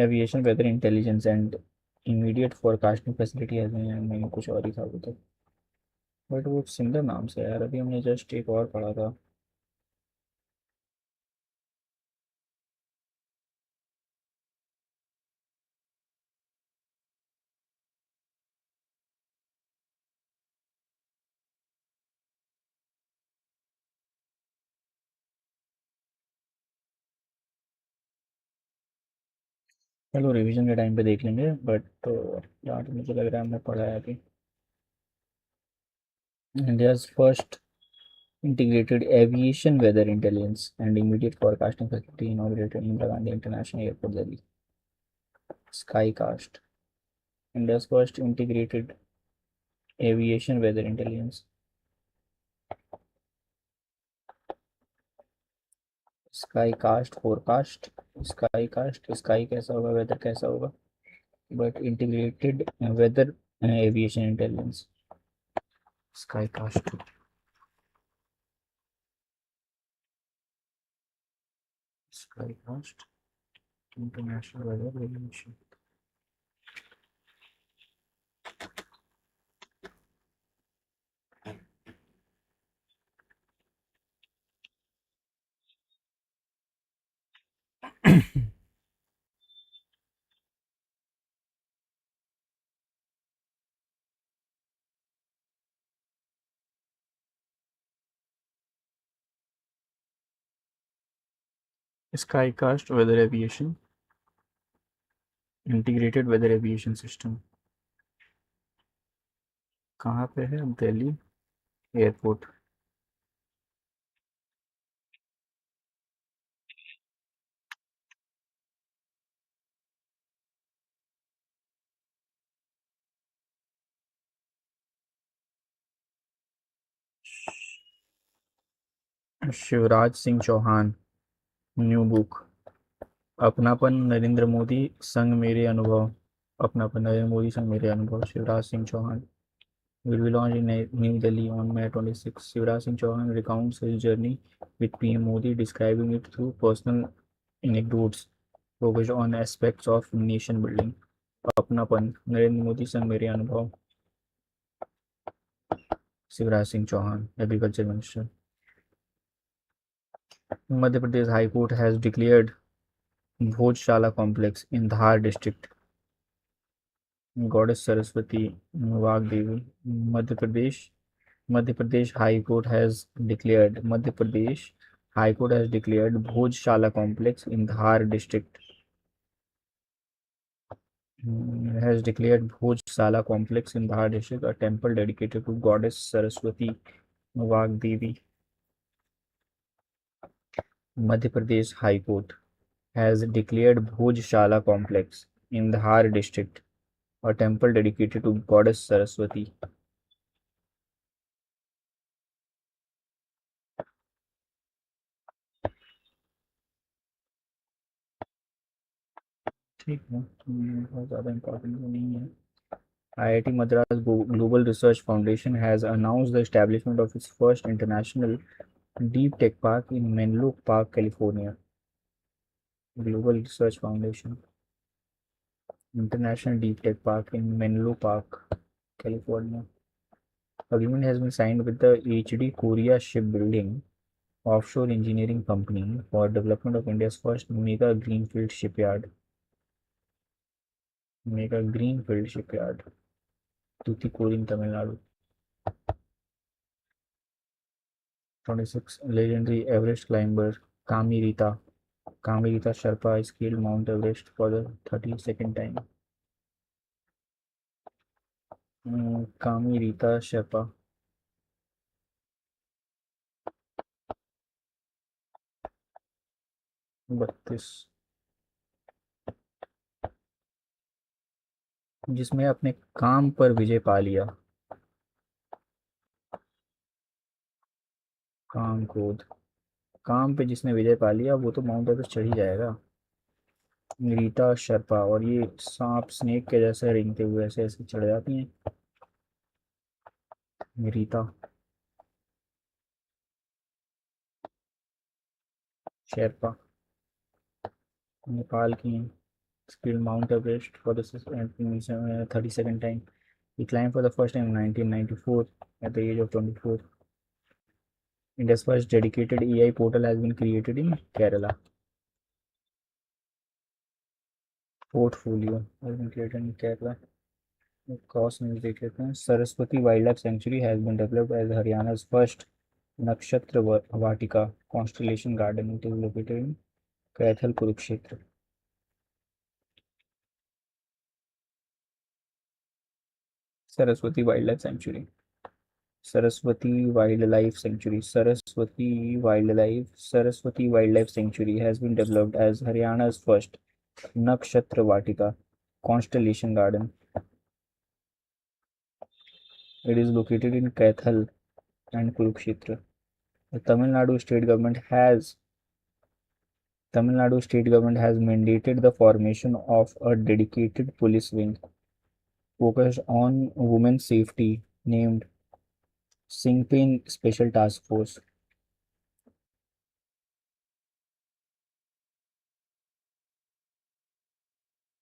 aviation weather intelligence and immediate forecasting facility है। मैंने कुछ और ही था वो तो, बट वो सिमिलर नाम से यार, अभी हमने जस्ट एक और पढ़ा था। चलो रिवीजन के टाइम पे देख लेंगे, बट तो यहाँ तो मुझे लग रहा है हमने पढ़ा है अभी। India's first integrated aviation weather intelligence and immediate forecasting facility inaugurated in Indira Gandhi International Airport, Delhi. Skycast, India's first integrated aviation weather intelligence. Skycast forecast, Skycast, sky कैसा होगा, weather कैसा होगा, but integrated weather aviation intelligence. Skycast, Skycast, international weather aviation. Skycast weather aviation, integrated weather aviation system. कहाँ पे है? Delhi airport. Shivraj Singh Chouhan, new book, Apnapan Narendra Modi Sang Mere अनुभव। अपनापन Narendra Modi Sang Mere Anubhav, Shivraj Singh Chauhan. will be launched in New Delhi on May 26. Shivraj Singh Chauhan recounts his journey with PM Modi, describing it through personal anecdotes focused on aspects of nation building. अपनापन Narendra Modi Sang Mere Anubhav, Shivraj Singh Chouhan, agriculture minister. Madhya Pradesh High Court has declared Bhojshala complex in Dhar district goddess Saraswati Vagdevi. Madhya Pradesh High Court has declared Bhojshala complex in Dhar district a temple dedicated to goddess Saraswati Vagdevi. Madhya Pradesh High Court has declared Bhojshala complex in Dhar district a temple dedicated to goddess Saraswati. ठीक है, बहुत ज़्यादा important तो नहीं है। IIT Madras Global Research Foundation has announced the establishment of its first international deep tech park in Menlo Park, California. Global Research Foundation, International Deep Tech Park in Menlo Park, California. Agreement has been signed with the HD Korea Shipbuilding Offshore Engineering Company for development of India's first mega greenfield shipyard. Mega greenfield shipyard. Tuticorin, Tamil Nadu. 26. Legendary Everest climber Kami Rita. Kami Rita Sherpa scaled Mount Everest for the 32nd time. Kami Rita Sherpa. 32, जिसमें अपने काम पर विजय पा लिया। काम क्रोध, काम पे जिसने विजय पा लिया वो तो माउंट एवरेस्ट चढ़ ही जाएगा। रीता शर्पा, और ये सांप स्नेक के जैसे रेंगते हुए ऐसे ऐसे चढ़ जाती हैं। रीता शेरपा नेपाल की हैं। Scaled Mount Everest for the 32nd time. He climbed for the first time in 1994 at the age of 24. India's first dedicated AI portal has been created in Kerala. Portfolio has been created in Kerala. Cross news देख लेते हैं। Saraswati Wildlife Sanctuary has been developed as Haryana's first Nakshatra Vatika constellation garden. It is located in Kaithal, Kurukshetra. Saraswati Wildlife Sanctuary. Saraswati Wildlife Sanctuary. Saraswati Wildlife Sanctuary has been developed as Haryana's first Nakshatra Vatika constellation garden. It is located in Kaithal and Kurukshetra. The Tamil Nadu state government has mandated the formation of a dedicated police wing focused on women's safety named Singpain Special Task Force.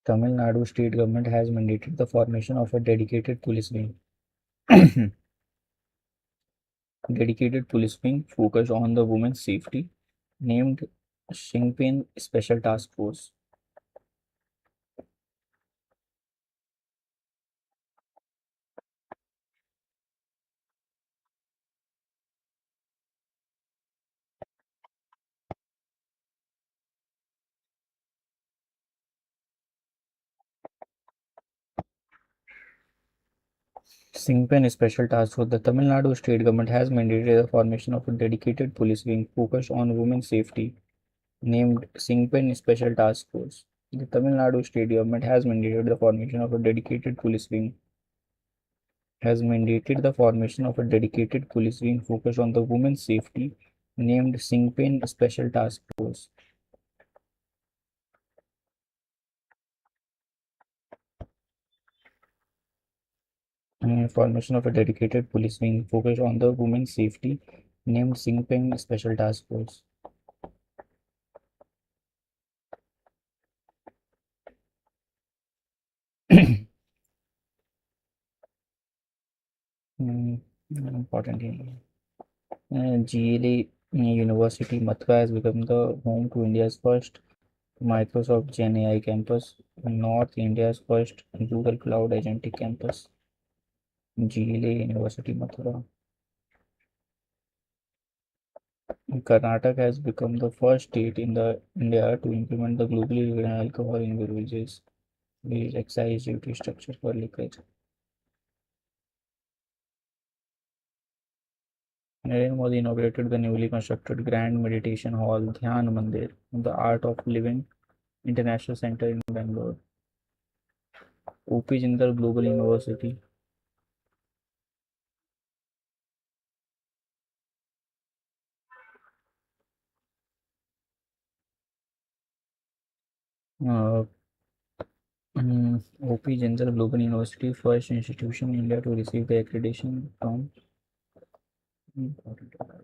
Tamil Nadu state government has mandated the formation of a dedicated police wing focused on the women's safety named Singpain Special Task Force. Singpen Special Task Force. The Tamil Nadu state government has mandated the formation of a dedicated police wing focused on women's safety named Singpen Special Task Force. The Tamil Nadu state government has mandated the formation of a dedicated police wing focused on the women's safety named Singpen Special Task Force. Formation of a dedicated police wing focused on the women's safety named Singpeng Special Task Force. Important. GLA University Mathura has become the home to India's first Microsoft Gen AI campus, North India's first Google Cloud Agentic campus. GLA University Mathura. Karnataka has become the first state in the India to implement the globally recognized alcohol in beverages with excise duty structure for liquor. Narendra Modi inaugurated the newly constructed Grand Meditation Hall Dhyan Mandir, the Art of Living International Center in Bangalore. OP Jindal Global University. Uh, OP Jindal Global University, first institution in India to receive the accreditation from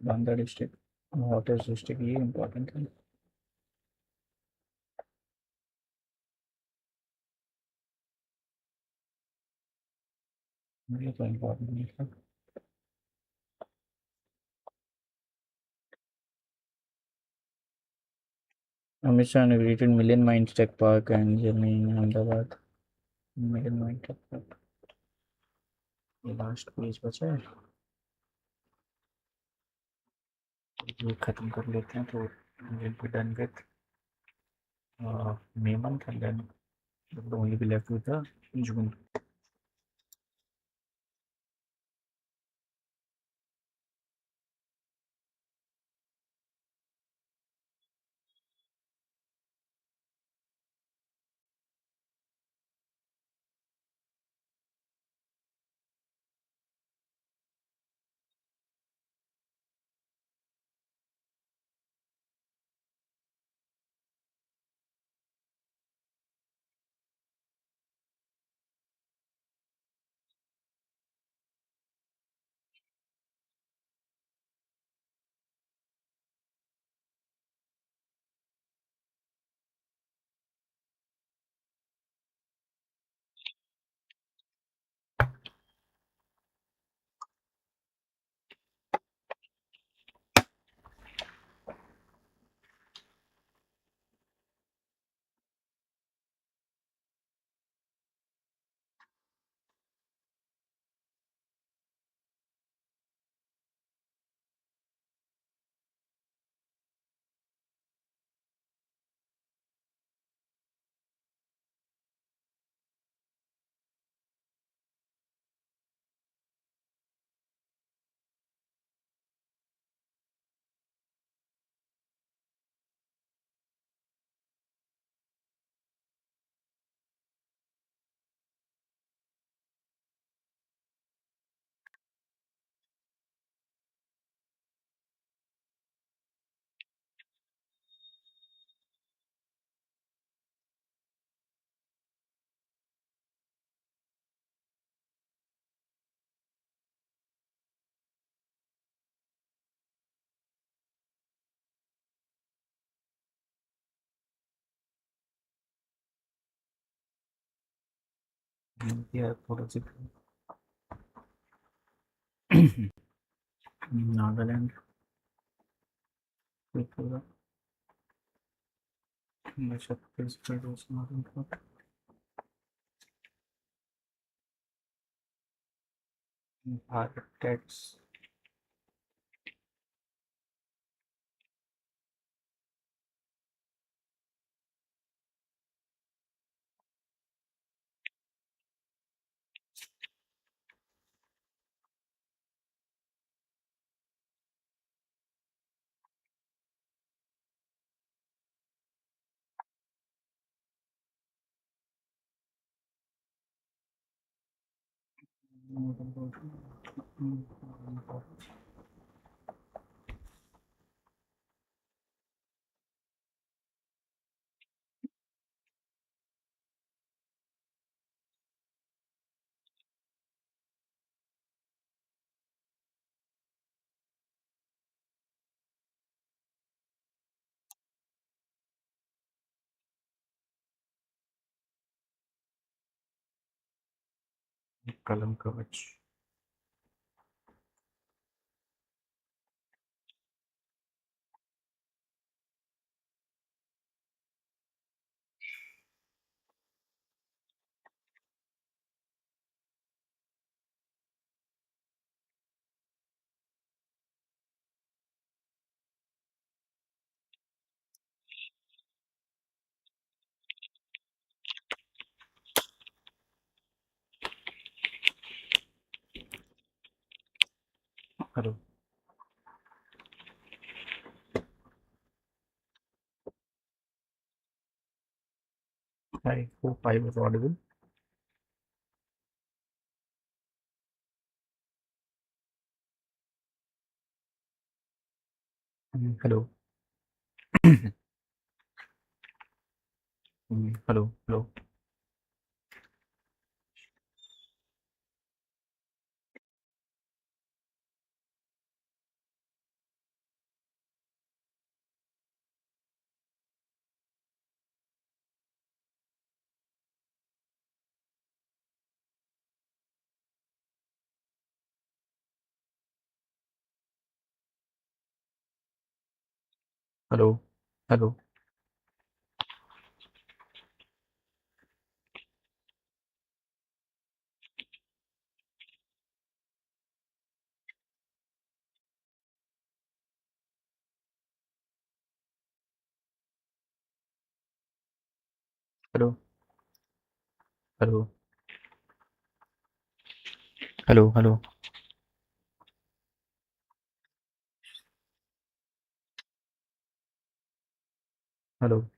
Banda district. Hottest district, ये important है. ये तो important नहीं था. Amit Shah inaugurated Million Minds Tech Park and Germany in Ahmedabad. Million Mind Tech Park. ये last page बचा है, ये खत्म कर लेते हैं तो we'll be done with May month and then we'll only be left with the June. Yeah, थोड़ा Nagaland, Tripura, Chhattisgarh was not included. Bharat tax. Kalam Kavach. Hello. I hope I was audible. Hello. Hello. Hello. Hello. Hello. Hello, hello, hello, hello, hello,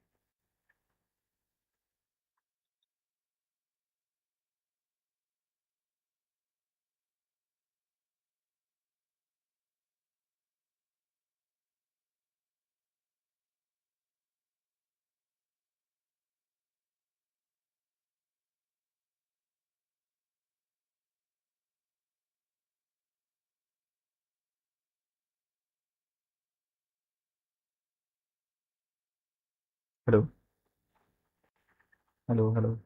hello, hello, hello.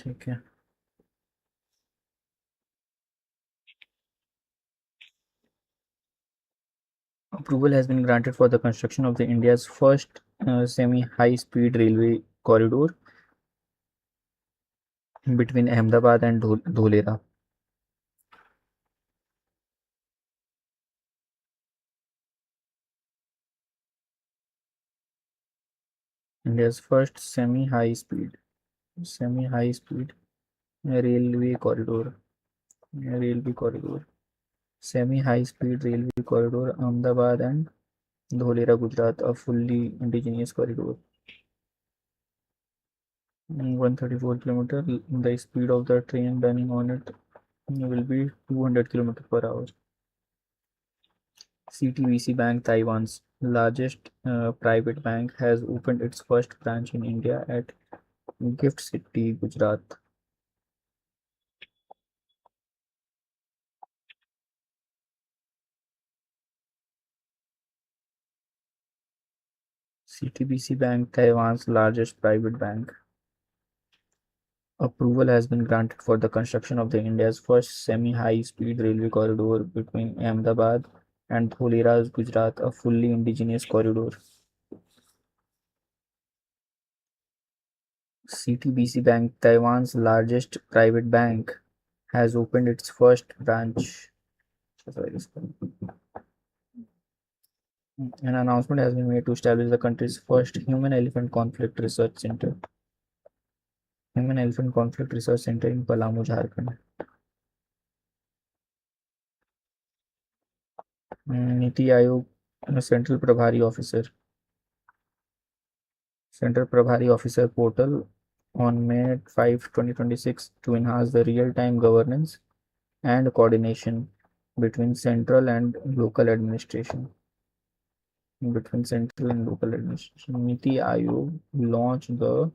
ठीक है. Approval has been granted for the construction of the India's first semi-high speed railway corridor between Ahmedabad and Dholera. India's first semi-high speed railway corridor. Railway corridor. Semi-high speed railway corridor, Ahmedabad and Dholera, Gujarat, a fully indigenous corridor. 134 kilometer. The speed of the train running on it will be 200 kilometer per hour. CTBC Bank, Taiwan's largest private bank, has opened its first branch in India at Gift City, Gujarat. CTBC Bank, Taiwan's largest private bank. Approval has been granted for the construction of the India's first semi-high speed railway corridor between Ahmedabad and Dholera, Gujarat, a fully indigenous corridor. CTBC Bank, Taiwan's largest private bank, has opened its first branch. An announcement has been made to establish the country's first human elephant conflict research center. Human elephant conflict research center in Palamu, Jharkhand. Niti Aayog Central Prabhari Officer. Central Prabhari Officer portal on May 5, 2026 to enhance the real-time governance and coordination between central and local administration. Niti Aayog launched the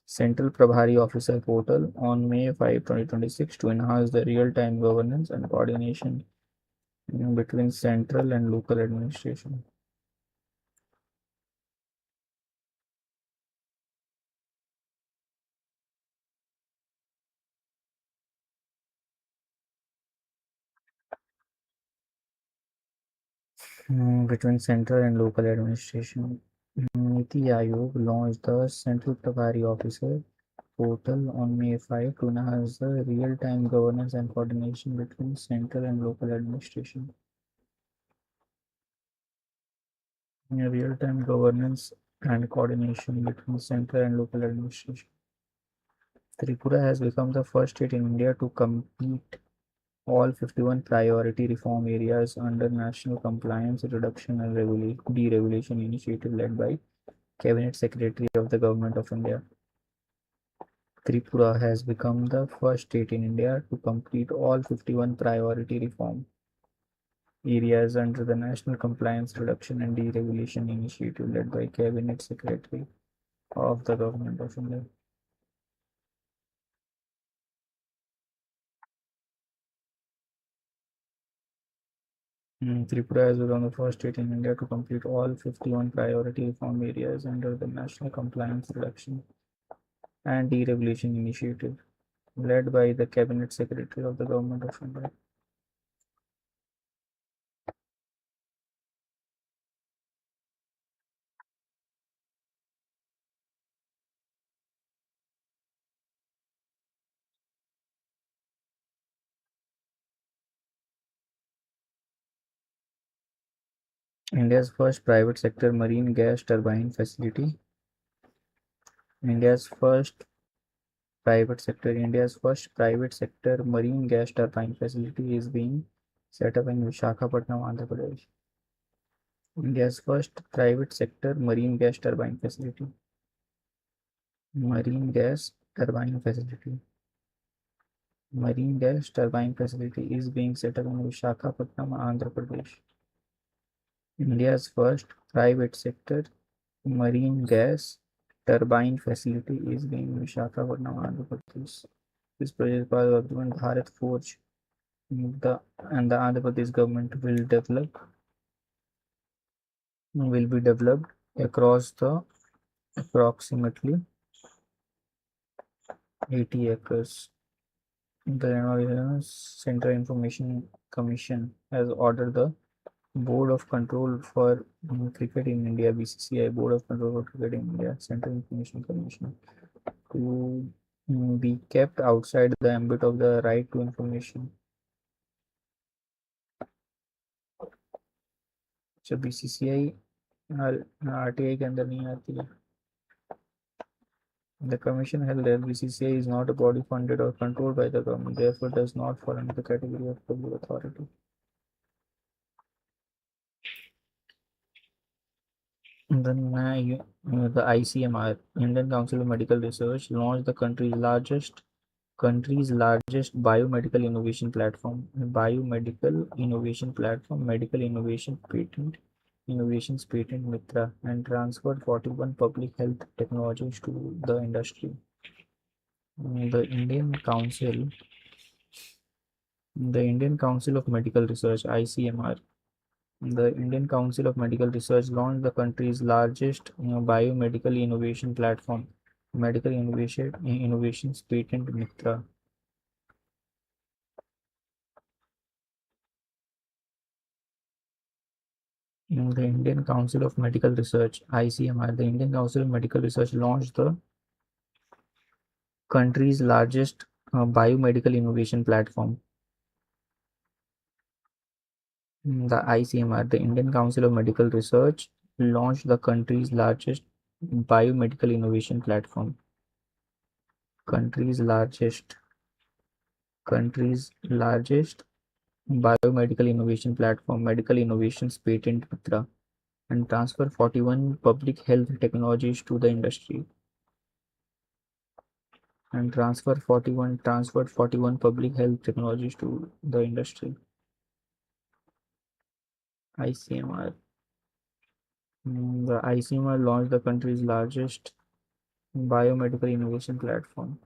Central Prabhari Officer portal on May 5, 2026 to enhance the real-time governance and coordination between central and local administration. Between central and local administration. Niti Aayog launched the Central Prabhari Officer portal on May 5 to enhance the real-time governance and coordination between central and local administration. Real-time governance and coordination between central and local administration. Tripura has become the first state in India to complete all 51 priority reform areas under National Compliance Reduction and Deregulation Initiative led by Cabinet Secretary of the Government of India. Tripura has become the first state in India to complete all 51 priority reform areas under the National Compliance Reduction and Deregulation Initiative led by Cabinet Secretary of the Government of India. Tripura has become the first state in India to complete all 51 priority reform areas under the National Compliance Reduction and Deregulation Initiative led by the Cabinet Secretary of the Government of India. India's first private sector marine gas turbine facility. India's first India's first private sector marine gas turbine facility is being set up in Visakhapatnam, Andhra Pradesh. India's first private sector marine gas turbine facility. Marine gas turbine facility. Marine gas turbine facility is being set up in Visakhapatnam, Andhra Pradesh. India's first private sector marine gas turbine facility is being Visakhapatnam, Andhra Pradesh. This project is part of Agreement Bharat Forge. The and the Andhra Pradesh government will be developed across the approximately 80 acres. The Central Information Commission has ordered the Board of Control for Cricket in India (BCCI) Board of Control for Cricket in India Central Information Commission to be kept outside the ambit of the right to information. So BCCI RTI के अंदर नहीं आती है. The commission held that BCCI is not a body funded or controlled by the government, therefore does not fall under the category of public authority. Then the ICMR, Indian Council of Medical Research, launched the country's largest biomedical innovation platform, Medical Innovations Patent Mitra, and transferred 41 public health technologies to the industry. The Indian Council of Medical Research (ICMR), the Indian Council of Medical Research launched the country's largest biomedical innovation platform, Medical Innovations Patent Mitra. The Indian Council of Medical Research (ICMR), the Indian Council of Medical Research launched the country's largest biomedical innovation platform. The ICMR, the Indian Council of Medical Research, launched the country's largest biomedical innovation platform. Country's largest biomedical innovation platform, Medical Innovations Patent Mitra, and transfer 41 public health technologies to the industry. Transferred 41 public health technologies to the industry. ICMR. The ICMR launched the country's largest biomedical innovation platform,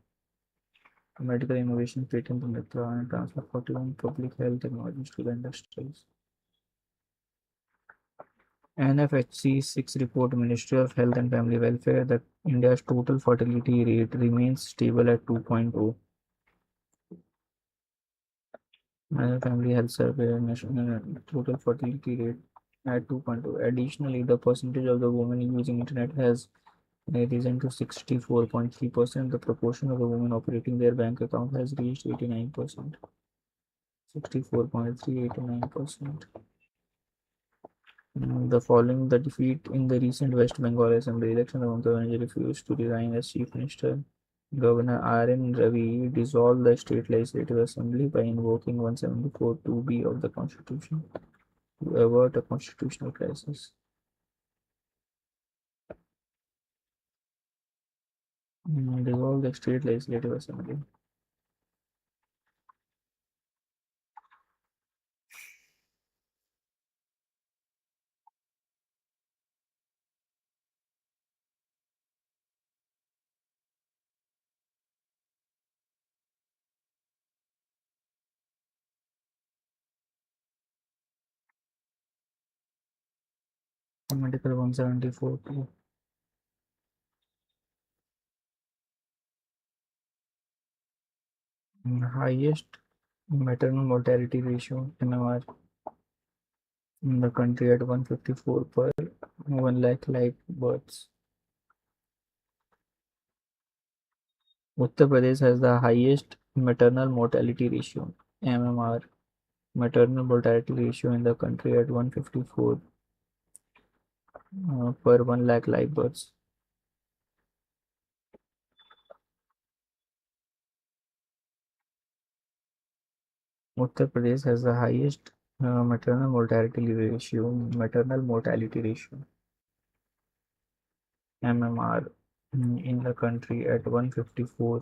Medical Innovation Patent Mitra, and transfer 41 public health technologies to the industries. NFHC 6 report, Ministry of Health and Family Welfare, that India's total fertility rate remains stable at 2.0. Family Health Survey, national total fertility rate at 2.0. Additionally, the percentage of the women using internet has risen to 64.3%. The proportion of the women operating their bank account has reached 89%. 64.3, 89%. Following the defeat in the recent West Bengal Assembly election, the Mamata Banerjee refused to resign as Chief Minister. Governor R.N. Ravi dissolved the State Legislative Assembly by invoking 174 2B of the Constitution to avert a constitutional crisis. Dissolve the State Legislative Assembly. Article 174 2. Highest maternal mortality ratio MMR in the country at 154 per 1 lakh live births. Uttar Pradesh has the highest maternal mortality ratio MMR, maternal mortality ratio in the country at 154 per 1 lakh live births. Uttar Pradesh has the highest maternal mortality ratio (MMR) in the country at 154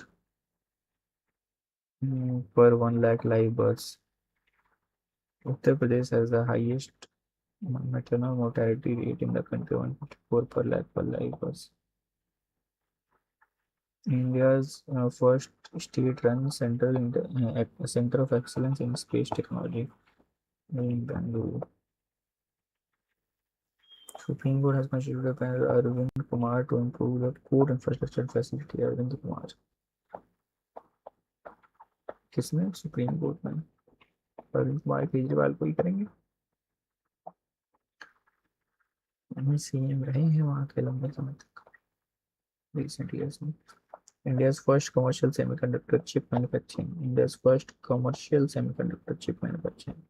per 1 lakh live births. Uttar Pradesh has the highest maternal mortality rate in the country, 154 per lakh per live births. India's first state-run Center of Excellence in Space Technology in Bangalore. Supreme Court has constituted a panel Arvind Kumar to improve the court infrastructure and facility. Arvind Kumar किसने supreme court में अरविंद कुमार केजरीवाल को ही करेंगे CM रहे हैं वहाँ के लंबे समय तक recent years में India's first commercial semiconductor chip manufacturing. India's first commercial semiconductor chip manufacturing.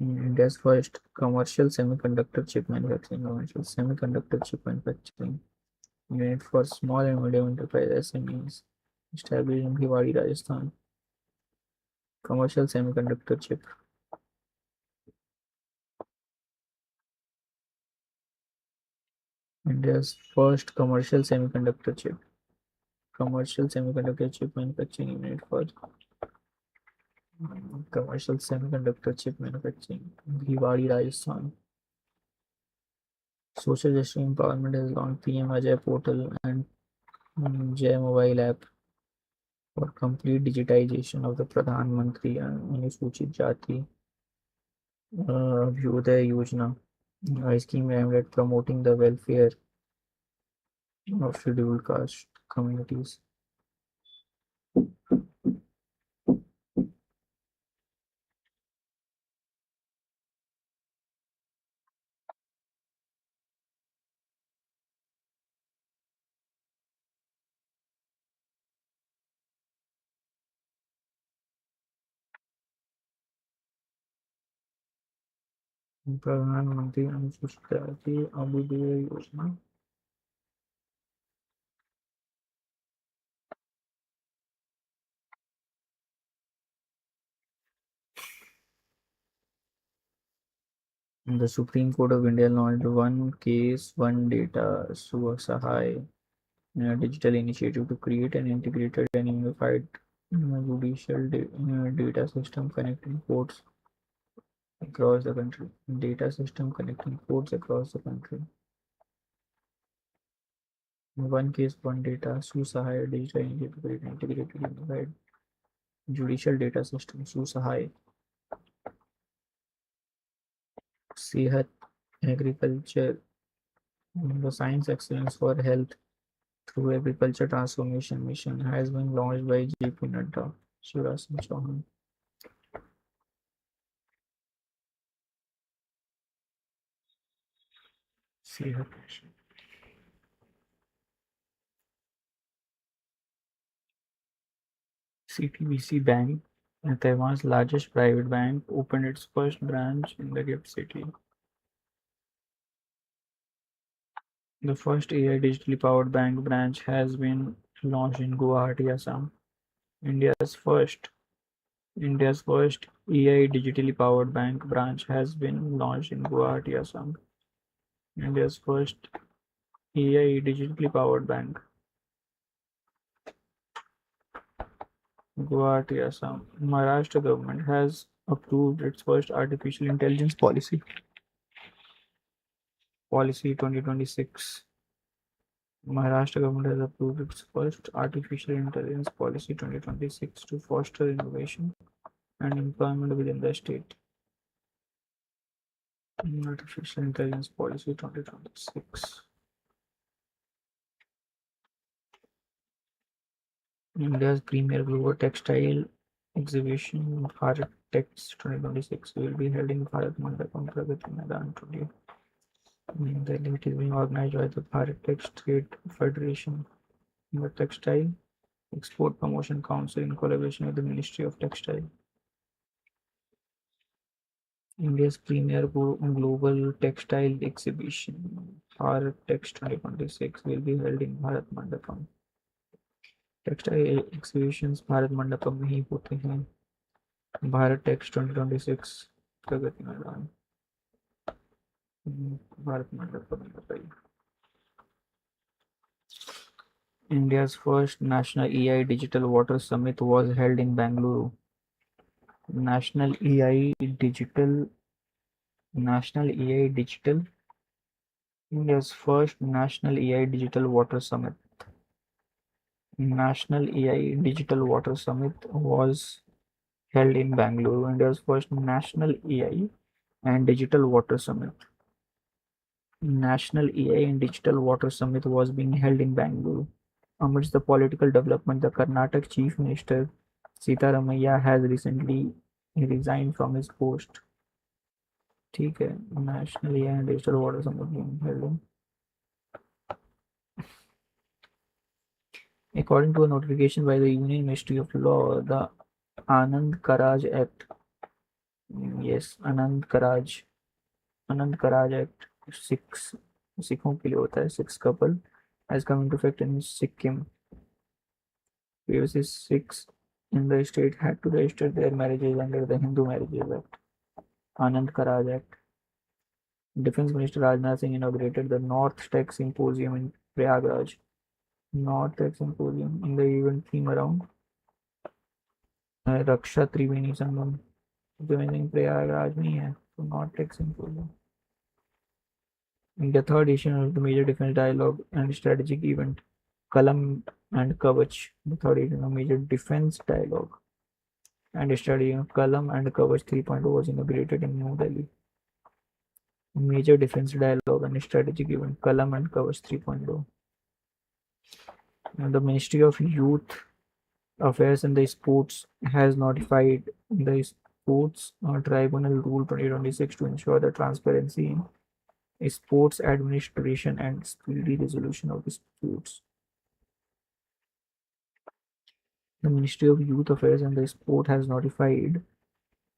India's first commercial semiconductor chip manufacturing. Commercial semiconductor chip manufacturing unit for small and medium enterprise SMEs established in Bhiwadi, Rajasthan. Commercial semiconductor chip. India's first commercial semiconductor chip. Commercial semiconductor chip manufacturing unit for commercial semiconductor chip manufacturing. Bhiwadi, Rajasthan. Social justice empowerment has launched PM Ajay portal and Jai mobile app for complete digitization of the Pradhan Mantri Anusuchit Jati Vyodaya Yojana, a scheme aimed at promoting the welfare of scheduled caste communities. Pradhan Mantri Anusuchit Jati Abhyudaya Yojana. The Supreme Court of India launched One Case, One Data Suasahai, a digital initiative to create an integrated and unified judicial data system connecting courts across the country. Data system connecting courts across the country. One case, one data. Susahai digital integrated unified judicial data system. Susahai. Sehat agriculture. The science excellence for health through agriculture transformation mission has been launched by JP Nadda. Shivraj Singh Chauhan. Sehat. CTBC Bank, Taiwan's largest private bank, opened its first branch in the gift city. The first AI digitally powered bank branch has been launched in Guwahati, Assam. India's first India's first AI digitally powered bank branch has been launched in Guwahati, Assam. India's first AI digitally powered bank. Guwahati, Assam. Maharashtra government has approved its first artificial intelligence policy 2026. Maharashtra government has approved its first artificial intelligence policy 2026 to foster innovation and employment within the state. Artificial intelligence policy 2026. India's premier global textile exhibition Bharat Tex 2026 will be held in Bharat Mandapam Pragati Maidan today. Delhi, it is being organized by the Bharat Tex Trade Federation, the Textile Export Promotion Council in collaboration with the Ministry of Textile. India's premier global textile exhibition, Bharat Text 2026, will be held in Bharat Mandapam. Textile exhibitions Bharat Mandapam में ही होते हैं। Bharat takes 2026 Pragati Maidan, Bharat Mandapam में बताइए। India's first national EI Digital Water Summit was held in Bangalore. National EI Digital National EI Digital India's first National EI Digital Water Summit. National EI Digital Water Summit was held in Bangalore. India's first National EI and Digital Water Summit. National EI and Digital Water Summit was being held in Bangalore. Amidst the political development, the Karnataka Chief Minister Sitaramaiah has recently resigned from his post. ठीक है, National EI and Digital Water Summit being held in. According to a notification by the Union Ministry of Law, the Anand Karaj Act, yes, Anand Karaj Act, सिखों के लिए होता है, 6 couple has come into effect in Sikkim. Previously, Sikhs in the state had to register their marriages under the Hindu Marriages Act, Anand Karaj Act. Defense Minister Rajnath Singh inaugurated the North Tech Symposium in Prayagraj. North Tech Symposium in the event theme around Raksha Triveni Sangam. Triveni Prayagraj में है, तो North Tech Symposium. In the third edition of the major defense dialogue and strategic event, Kalam and Kavach, the third edition of major defense dialogue and strategy of Kalam and Kavach 3.0 was inaugurated in New Delhi. Major defense dialogue and strategic event, Kalam and Kavach 3.0. The Ministry of Youth Affairs and the Sports has notified the Sports Tribunal Rule 2026 to ensure the transparency in sports administration and speedy resolution of disputes. The Ministry of Youth Affairs and the Sport has notified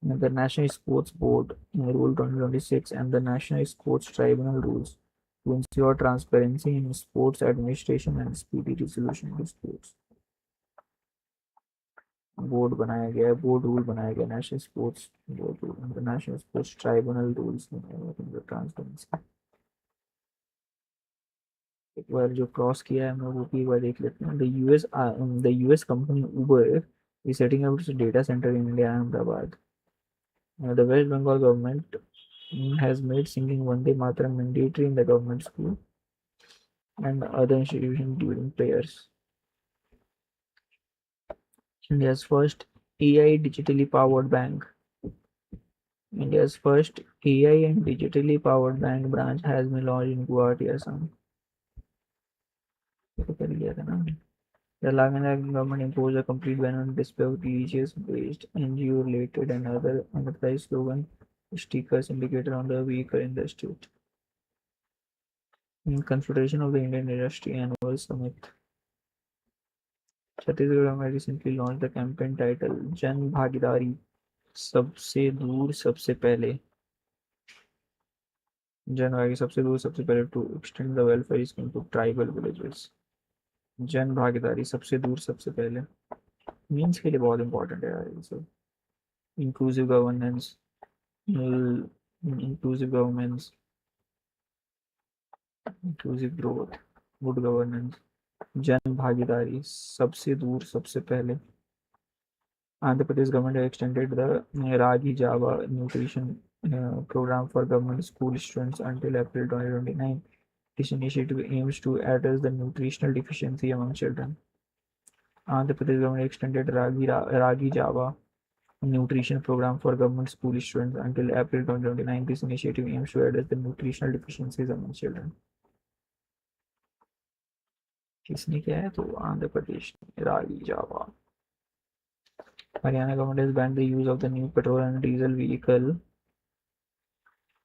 the National Sports Board Rule 2026 and the National Sports Tribunal rules to ensure transparency in sports administration and speedy resolution of disputes. Board बनाया गया है, board rule बनाया गया, national sports board rule, national sports tribunal rules transparency. एक बार जो cross किया है मैं वो भी एक बार देख लेते हैं। The US company Uber is setting up its data center in India, Ahmedabad. The West Bengal government has made singing Vande Mataram mandatory in the government school and other institutions during prayers. India's first AI digitally powered bank. India's first AI and digitally powered bank branch has been launched in Guwahati, Assam. The Telangana government imposed a complete ban on display of religious-based, NGO-related and other unauthorized slogan stickers indicated on the vehicle in the state. In consideration of the Indian Industry Annual Summit, Chhattisgarh government recently launched the campaign titled Jan Bhagidari, सबसे दूर सबसे पहले, जनभागी सबसे दूर सबसे पहले to extend the welfare scheme to tribal villages. जन भागीदारी सबसे दूर सबसे पहले मीन्स के लिए बहुत इंपॉर्टेंट है यार ये सब। Inclusive governance, inclusive governance, inclusive growth, good governance, जन भागीदारी सबसे दूर सबसे पहले। Andhra Pradesh government has extended the Ragi Java nutrition program for government school students until April 2029. This initiative aims to address the nutritional deficiency among children. Andhra Pradesh government extended Ragi Java nutrition program for government school students until April 2029. This initiative aims to address the nutritional deficiencies among children. किसने किया है? तो आंध्र प्रदेश रागी जावा। Haryana government has banned the use of the new petrol and diesel vehicle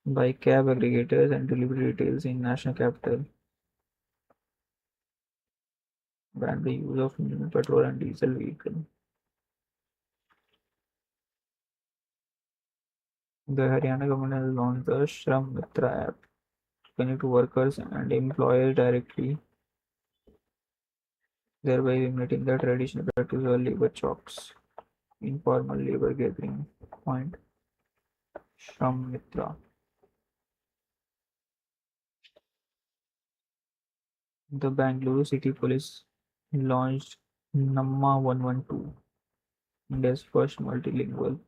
by cab aggregators and delivery retailers in national capital. Banned the use of new petrol and diesel vehicle. The Haryana government has launched the Shram Mitra app to connect workers and employers directly, thereby eliminating the traditional practice of labor chocks, informal labor gathering point. Shram Mitra. The Bangalore City Police launched Namma 112, India's first multilingual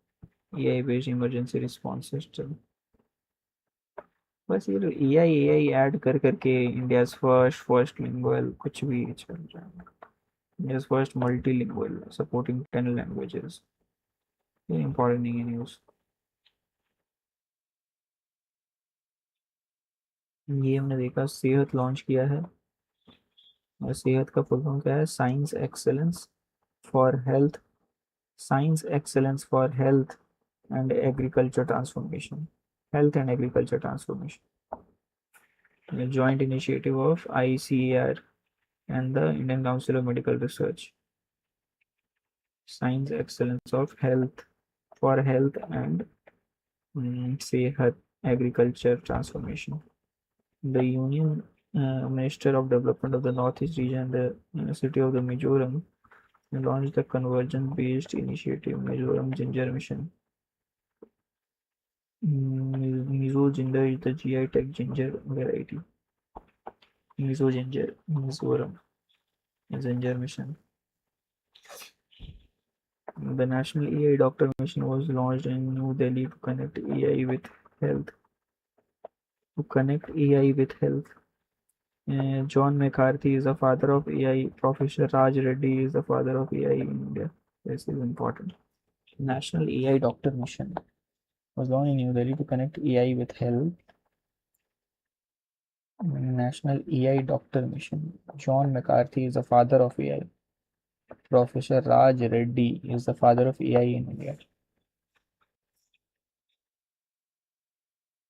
AI-based emergency response system. बस ये AI add कर करके India's first lingual कुछ भी चल रहा है. India's first multilingual supporting 10 languages. ये इंपॉर्टेंट नहीं है न्यूज़. ये हमने देखा सेहत लॉन्च किया है. और सेहत का फुल फॉर्म क्या है? Science excellence for health and agriculture transformation. Health and agriculture transformation. A joint initiative of ICAR and the Indian Council of Medical Research. Science excellence of health for health and Sehat agriculture transformation. The Union Minister of Development of the Northeast region, the City of the Mizoram, launched the convergence-based initiative Mizoram Ginger Mission. Mizo ginger is the GI tech ginger variety. Mizo ginger, Mizoram Ginger Mission. The National AI Doctor Mission was launched in New Delhi to connect AI with health. John McCarthy is the father of AI. Professor Raj Reddy is the father of AI in India. This is important. National AI Doctor Mission was launched in New Delhi to connect AI with health. National AI Doctor Mission. John McCarthy is the father of AI. Professor Raj Reddy is the father of AI in India.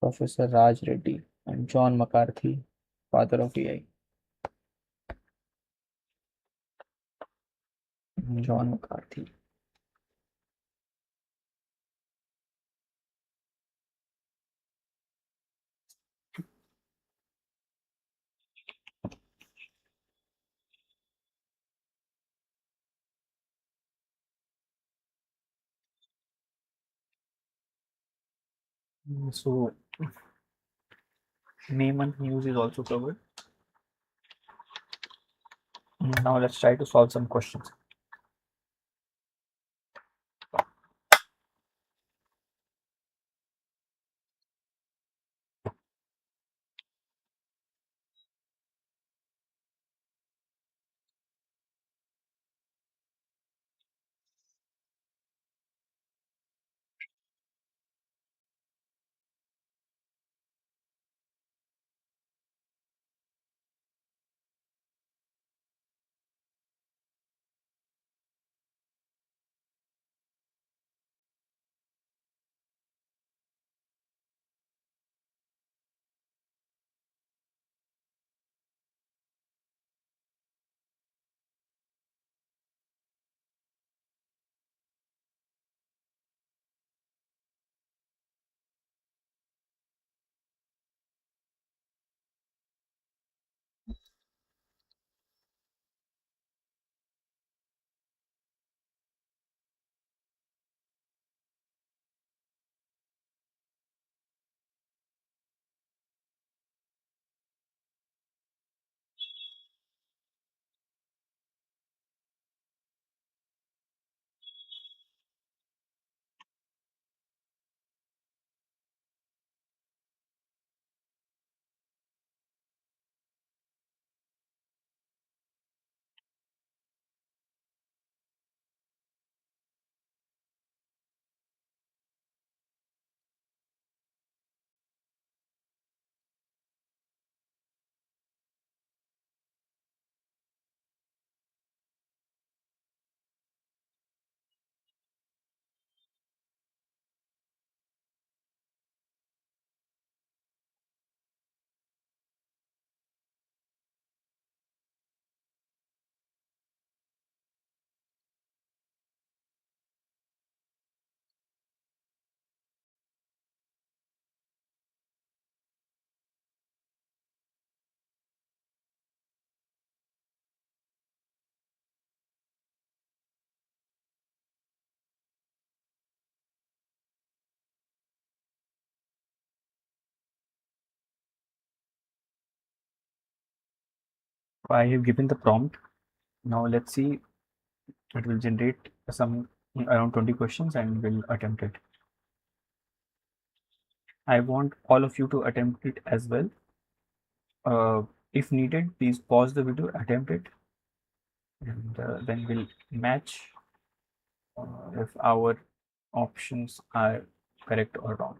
Professor Raj Reddy and John McCarthy, father of AI. John McCarthy. So, May month news is also covered. Now let's try to solve some questions. I have given the prompt. Now let's see. It will generate some around 20 questions and we'll attempt it. I want all of you to attempt it as well. If needed, please pause the video, attempt it, and then we'll match if our options are correct or wrong.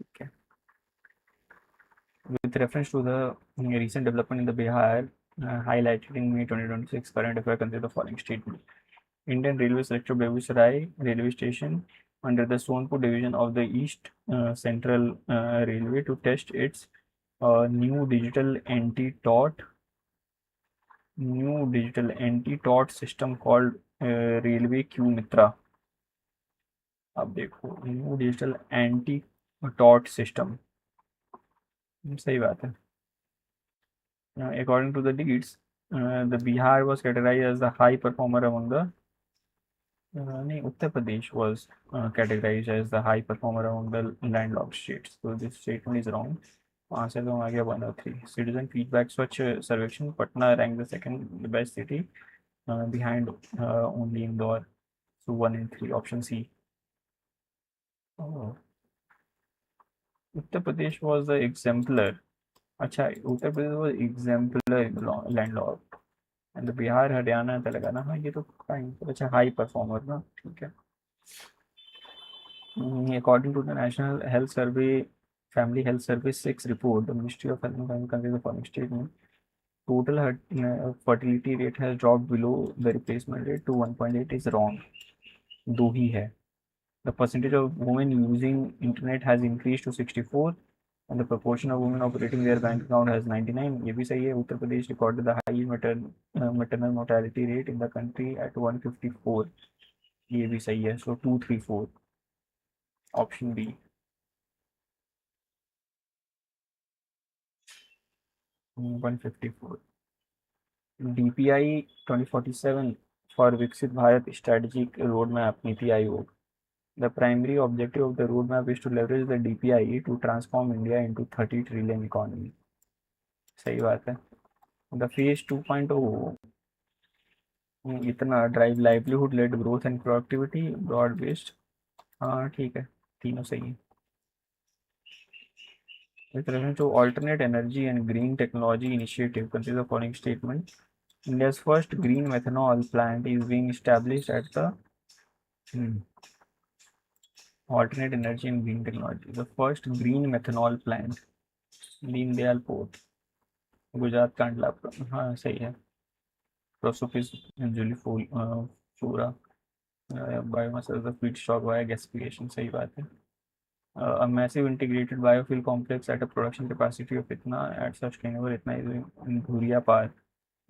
Okay. With reference to the recent development in the Bihar, highlighted in May 2026 current affair, consider the following statement. Indian Railway selected Begusarai railway station under the Sonpur division of the East Central Railway to test its new digital anti-tot system called Railway Q Mitra. अब देखो new digital anti taught system, सही बात है. According to the deeds, the Bihar was categorized as the high performer among the नहीं, Uttar Pradesh was categorized as the high performer among the landlocked states. So this statement is wrong. Answer तो आ गया 1 और 3. Citizen feedback Swachh सर्वेक्षण, Patna ranked the second best city behind only Indore. So 1 and 3, option C. Oh. Uttar Pradesh was the exemplar. अच्छा, Uttar Pradesh was exemplar landlocked. And the Bihar, Haryana, Telangana, हाँ ये तो अच्छा high performer ना, ठीक है. According to the National Health Survey, Family Health Service 6 report, the Ministry of Health and Family contains the following statement. Total fertility rate has dropped below the replacement rate to 1.8 is wrong. दो ही है. The percentage of women using internet has increased to 64 and the proportion of women operating their bank account has 99. ये भी सही है. Uttar Pradesh recorded the highest maternal mortality rate in the country at 154. ये भी सही है. So 2, 3, 4. Option B. 154. DPI 2047 for Viksit Bharat Strategic Roadmap Niti Aayog. The primary objective of the roadmap is to leverage the DPI to transform India into 30 trillion economy. सही बात है. The phase 2.0 इतना drive livelihood led growth and productivity broad based. हाँ ठीक है, तीनों सही है. With reference to alternate energy and green technology initiative, consider the following statement. India's first green methanol plant is being established at the alternate energy and green technology. The first green methanol plant, Deendayal Port, Gujarat Kandla. हाँ सही है. Prosopis flora, biomass as the feedstock via gasification. सही बात है. A massive integrated biofuel complex at a production capacity of इतना at sustainable इतना in Dhuriya Park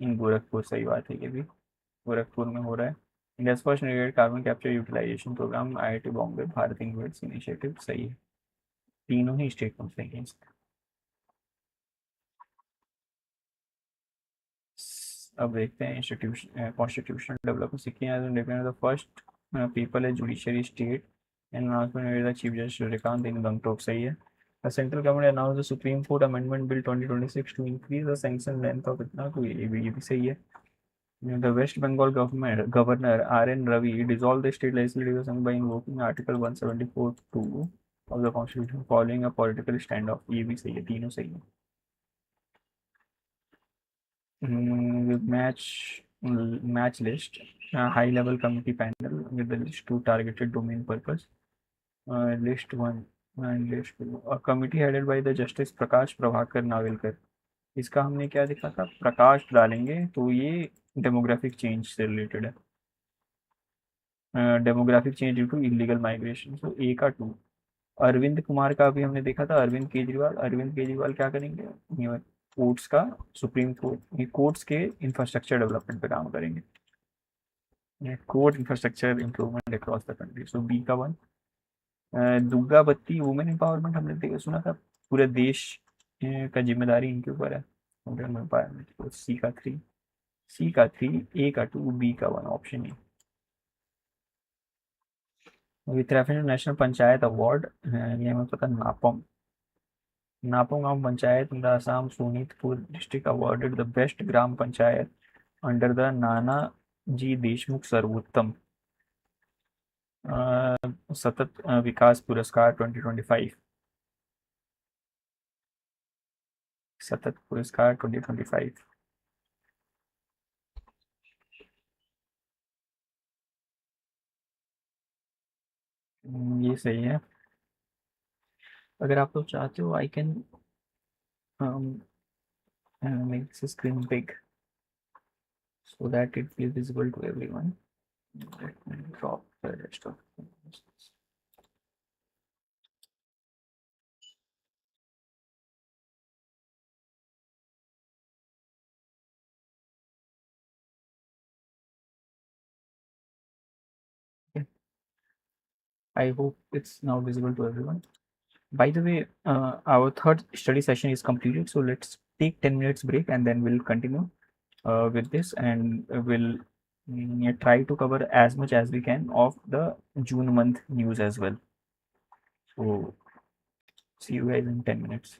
in Gorakhpur. सही बात है, ये भी गोरखपुर में हो रहा है. India's first integrated carbon capture utilization programme IIT Bombay Bharat invents initiative. सही है, तीनों ही स्टेटमेंट सही हैं. अब देखते हैं institution constitutional development. Sikkim as independent the first people a judiciary state and announcement made the chief justice Shrikant in Gangtok. सही है. The central government announced the Supreme Court Amendment Bill 2026 to increase the sanction length of इतना, तो ये भी सही है. The West Bengal Governor R.N. Ravi dissolved the state legislative assembly by invoking Article 174(2) of the Constitution following a political standoff. ये भी सही है, तीनों सही है. Match list, high level committee panel with the list to targeted domain purpose. List 1 and list 2. A committee headed by the Justice प्रकाश प्रभाकर नावलकर. इसका हमने क्या देखा था, प्रकाश डालेंगे तो ये डेमोग्राफिक चेंज से रिलेटेड है. Demographic change due to illegal migration. So A का 2. अरविंद कुमार का भी हमने देखा था, अरविंद केजरीवाल क्या करेंगे, कोर्ट्स का, सुप्रीम कोर्ट कोर्ट्स के इंफ्रास्ट्रक्चर डेवलपमेंट पे काम करेंगे. Court infrastructure improvement across the country. So B का 1. दुग्गा बत्ती वुमेन एम्पावरमेंट हमने सुना था, पूरे देश का जिम्मेदारी इनके ऊपर है. सी का 3, ए का 2, बी का 1, option A. With reference to national panchayat award, ये हमें पता नापम Napongam Panchayat in the Assam Sonitpur district awarded the best Gram Panchayat under the Nana Ji Deshmukh Sarvottam सतत विकास पुरस्कार 2025 सतत पुरस्कार 2025 ये सही है। अगर आप लोग चाहते हो I can make this screen big so that it will visible to everyone. Let me drop the rest of the okay. I hope it's now visible to everyone. By the way, our third study session is completed, so let's take 10 minutes break and then we'll continue with this, and we'll try to cover as much as we can of the June month news as well. So see you guys in 10 minutes.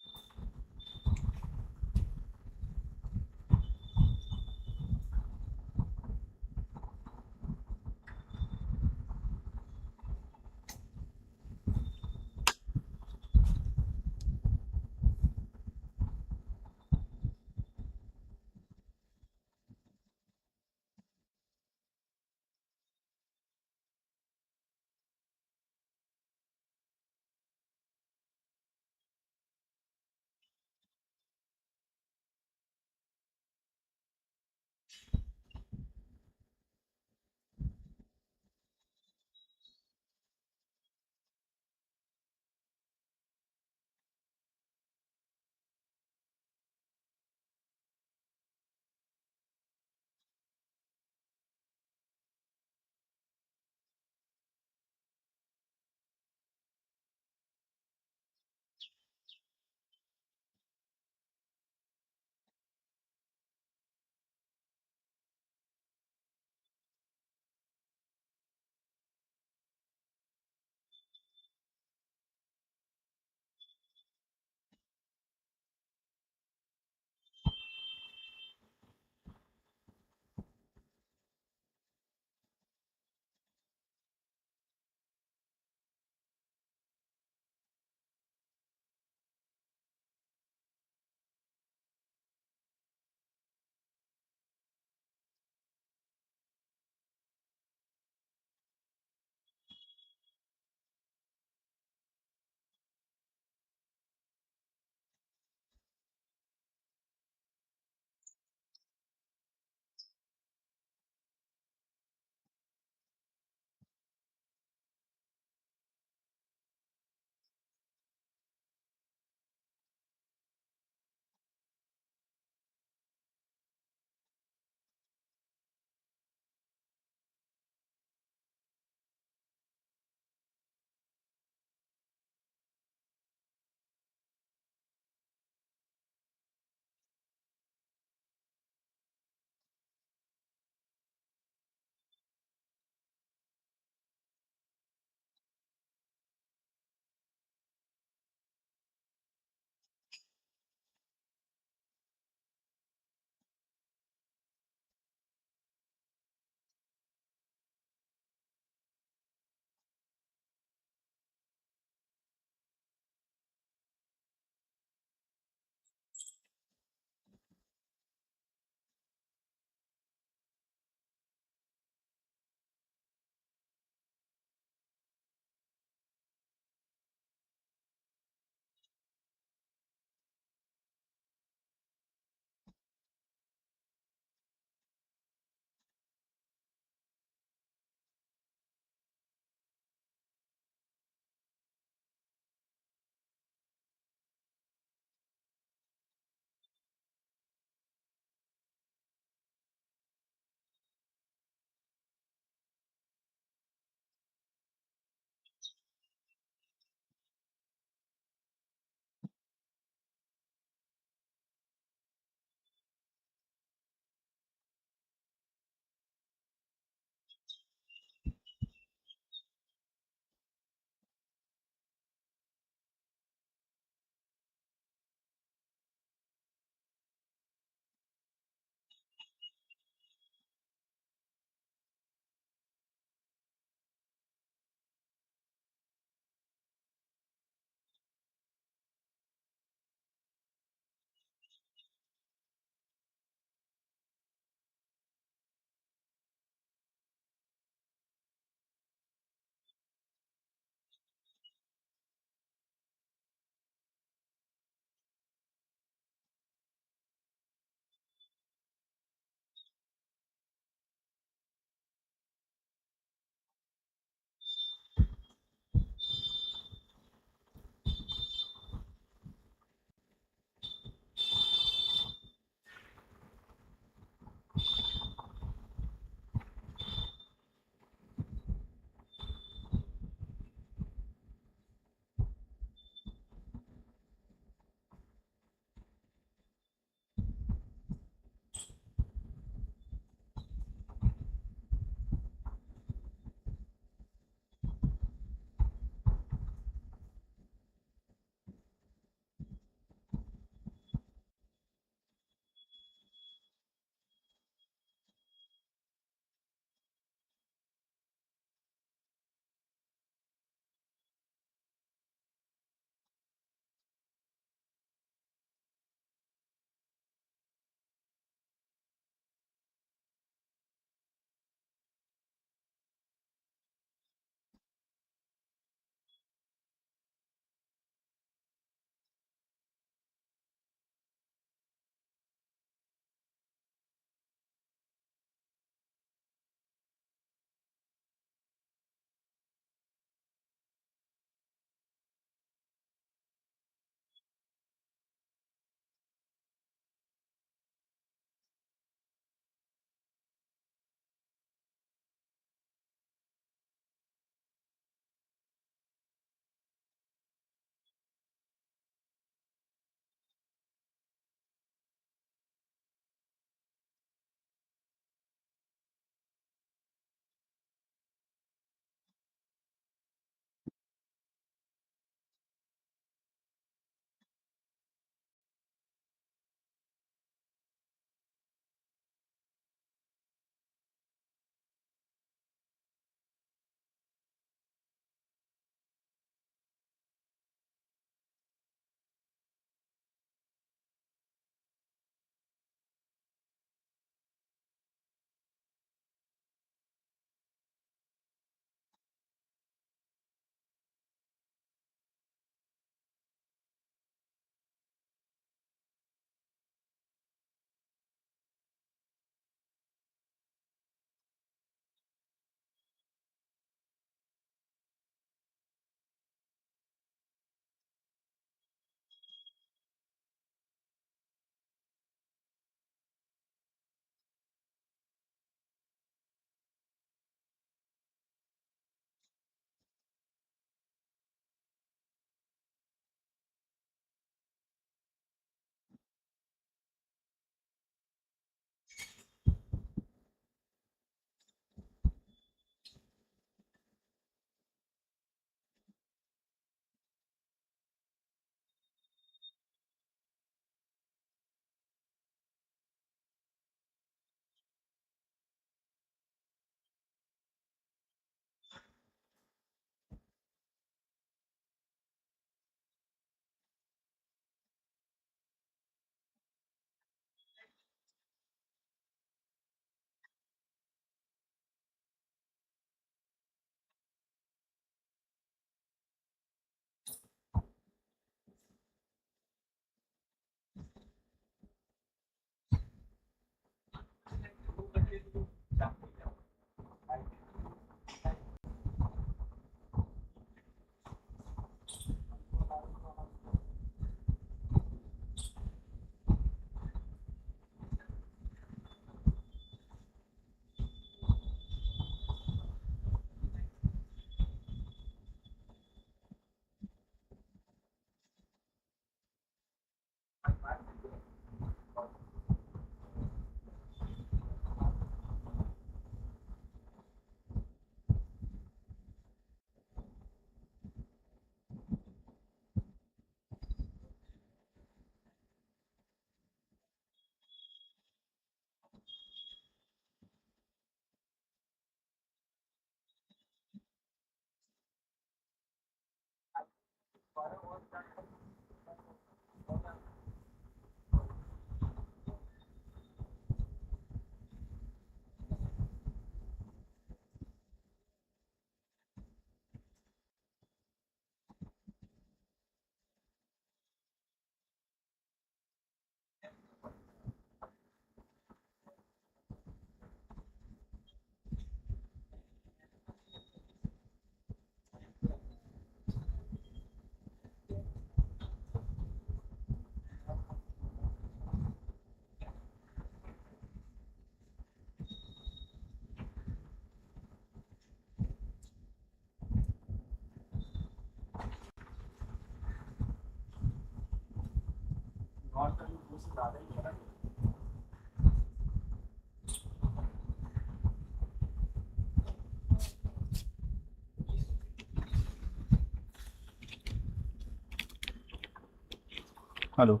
Hello.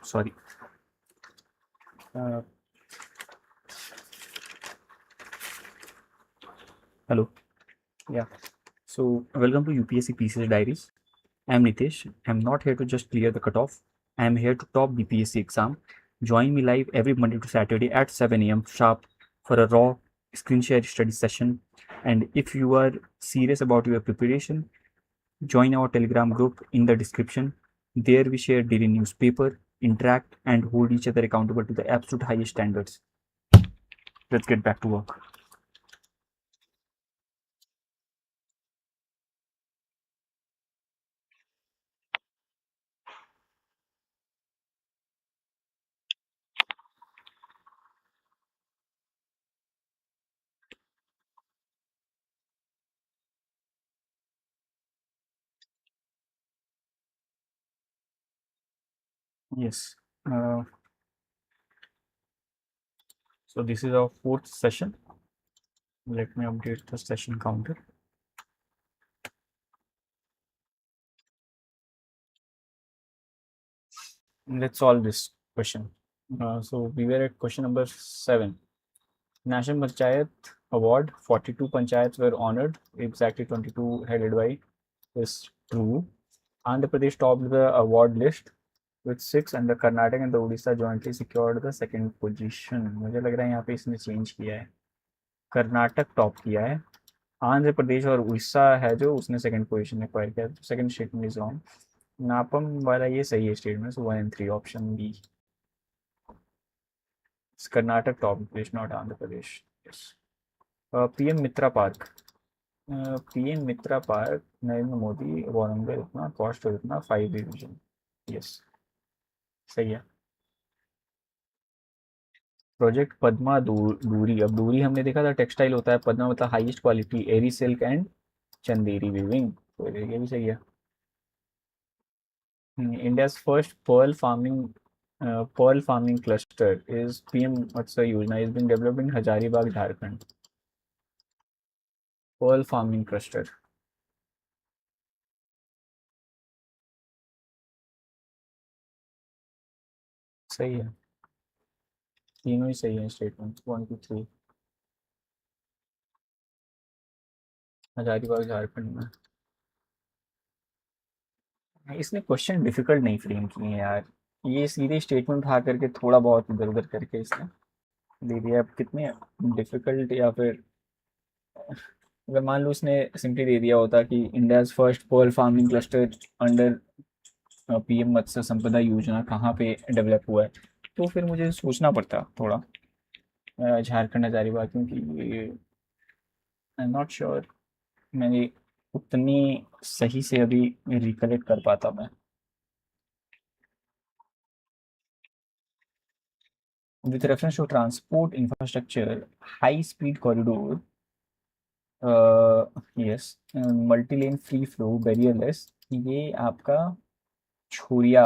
Sorry. Uh, Hello. Yeah. So, welcome to UPSC PCS Diaries. I'm Nitesh. I'm not here to just clear the cutoff. I'm here to top BPSC exam. Join me live every Monday to Saturday at 7 a.m. sharp for a raw screen share study session. And if you are serious about your preparation, join our Telegram group in the description. There we share daily newspaper, interact, and hold each other accountable to the absolute highest standards. Let's get back to work. Yes. Uh, so this is our fourth session. Let me update the session counter. Let's solve this question. So we were at question number 7. National Panchayat Award, 42 panchayats were honored, exactly 22 headed by is true. Andhra Pradesh topped the award list with 6 and the Karnataka and the Odisha jointly secured the second position. मुझे लग रहा है यहाँ पे इसने change किया है, Karnataka top किया है, आंध्र प्रदेश और उड़ीसा है जो उसने सेकंड पोजीशन एक्वायर किया, सेकंड स्टेटमेंट इज रॉन्ग. नापम वाला ये सही है statement, so 1 and 3 option B. Karnataka top Pradesh not Andhra Pradesh. Yes. PM Mitra park, PM Mitra park Narendra Modi Warangal इतना कॉस्ट इतना 5 डिवीजन. यस, सही है. प्रोजेक्ट पद्मा दूरी, अब दूरी हमने देखा था टेक्सटाइल होता है, पद्मा मतलब highest quality Eri silk and Chanderi weaving, तो ये भी सही है. India's first pearl farming cluster is PM Matsya Yojana is being developed in Hazaribagh, Jharkhand. Pearl farming cluster. सही है, तीनों ही सही है स्टेटमेंट 1 2 3. हजारीबाग झारखंड में. इसने क्वेश्चन डिफिकल्ट नहीं फ्रेम किए हैं यार, ये सीधे स्टेटमेंट उठा करके थोड़ा बहुत इधर उधर करके इसने दे दिया. अब कितने डिफिकल्ट, या फिर अगर मान लो उसने सिंपली दे दिया होता कि India first pearl farming cluster under PM Matsya Sampada Yojana कहाँ पे डेवलप हुआ है, तो फिर मुझे सोचना पड़ता थोड़ा. झारखंड हजारीबाग, क्योंकि आई एम नॉट श्योर मैंने उतनी सही से अभी रिकलेक्ट कर पाता मैं. With reference to transport infrastructure, high speed corridor, yes, multi-lane free flow, barrierless, ये आपका छोरिया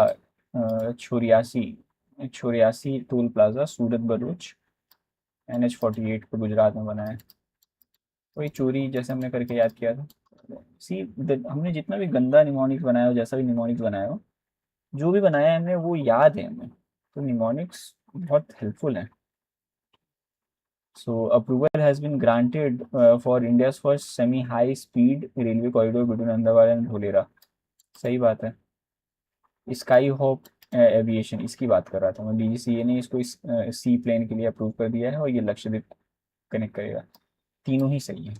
छोरियासी छोरियासी टोल प्लाजा सूरत बरूच NH 48 पे गुजरात में बना है. वही चोरी जैसे हमने करके याद किया था. सी हमने जितना भी गंदा निमोनिक्स बनाया हो, जैसा भी निमोनिक्स बनाया हो, जो भी बनाया है हमने वो याद है हमें, तो निमोनिक्स बहुत हेल्पफुल है. So approval has been granted for India's first semi-high speed railway corridor between Ahmedabad and Dholera. सही बात है। स्काई होप एविएशन, इसकी बात कर रहा था मैं। डीजीसीए ने इसको इस सी प्लेन के लिए अप्रूव कर दिया है, और ये लक्षद्वीप कनेक्ट करेगा। तीनों ही सही है।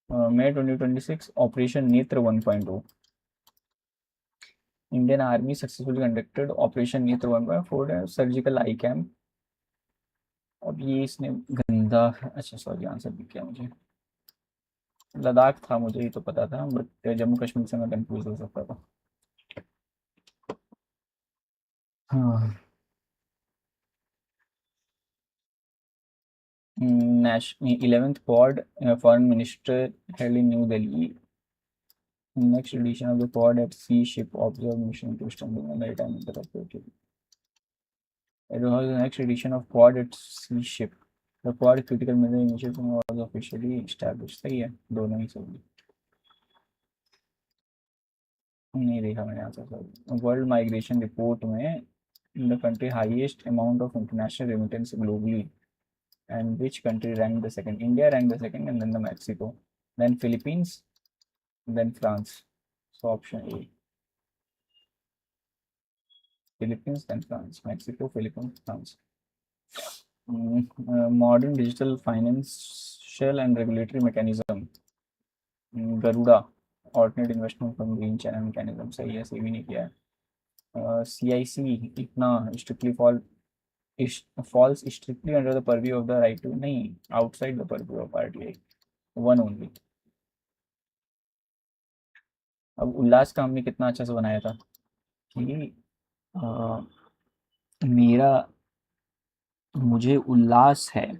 मई 2026 ऑपरेशन नेत्र 1.0। Indian army successfully conducted operation नेत्र 1.4 सर्जिकल आई कैम्प। अब ये इसने गंदा, अच्छा सॉरी आंसर भी किया मुझे। लद्दाख था, मुझे ही तो पता था, बट जम्मू कश्मीर से मैं कंफ्यूज हो सकता था। हाँ। National 11th quad foreign minister held in new Delhi. Next edition of the Quad at Sea Ship Observe mission to strengthen the maritime interoperability. It was the next edition of Quad at Sea Ship. The Quad critical mineral initiative was officially established. सही है, दोनों ही सही है। नहीं देखा मैंने answer sir. World migration report में the country highest amount of international remittance globally, and which country ranked the second? India ranked the second, and then the Mexico, then Philippines, then France. So option A, Philippines, then France. Mexico, Philippines, France. Modern digital financial and regulatory mechanism, Garuda alternate investment fund green channel mechanism. सही है, सही भी नहीं किया है। CIC इतना strictly falls strictly under the purview of the right to, नहीं, outside the purview of RTI, one only. अब उल्लास का हमने कितना अच्छा से बनाया था कि मेरा, मुझे उल्लास है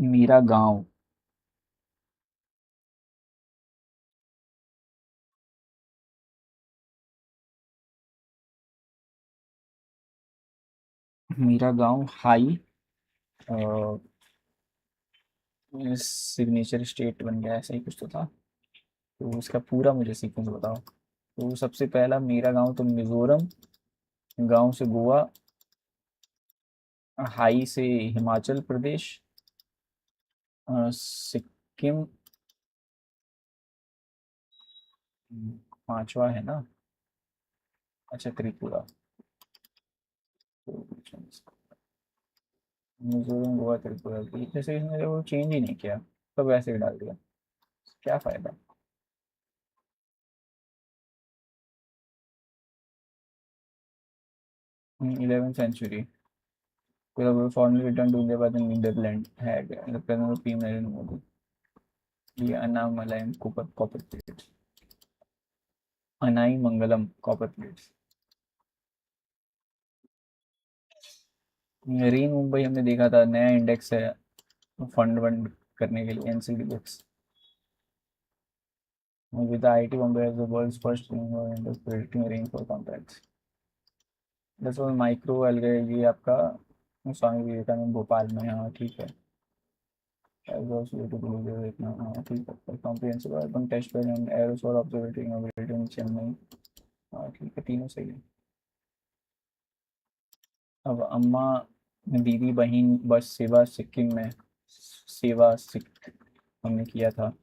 मेरा गांव। मेरा गांव हाई सिग्नेचर स्टेट बन गया, ऐसा ही कुछ तो था। तो उसका पूरा मुझे सीक्वेंस बताओ। तो सबसे पहला मेरा गांव तो मिजोरम, गांव से गोवा, हाई से हिमाचल प्रदेश, सिक्किम, पांचवा है ना, अच्छा त्रिपुरा। तो मिजोरम गोवा त्रिपुरा, जैसे इसने वो चेंज ही नहीं किया, तो वैसे ही डाल दिया, क्या फायदा। 11th century, formally returned to India by the Netherlands, had the present PM Narendra Modi. ये अनामलयम कॉपर प्लेट्स, अनाई मंगलम कॉपर प्लेट्स। रीन मुंबई हमने देखा था, नया इंडेक्स है फंड वंड करने के लिए, NCDX। with the IT Bombay as the world's first index predicting rainfall contracts. This was micro algae, ये आपका स्वामी विवेकानंद भोपाल में, हाँ ठीक है। As was beautifully written, हाँ ठीक है। Comprehensive urban test bed and aerosol observatory inaugurated in Chennai, हाँ ठीक है, तीनों सही है। अब अम्मा दीदी बहन बस सेवा सिक्किम में, सेवा सिक हमने किया था।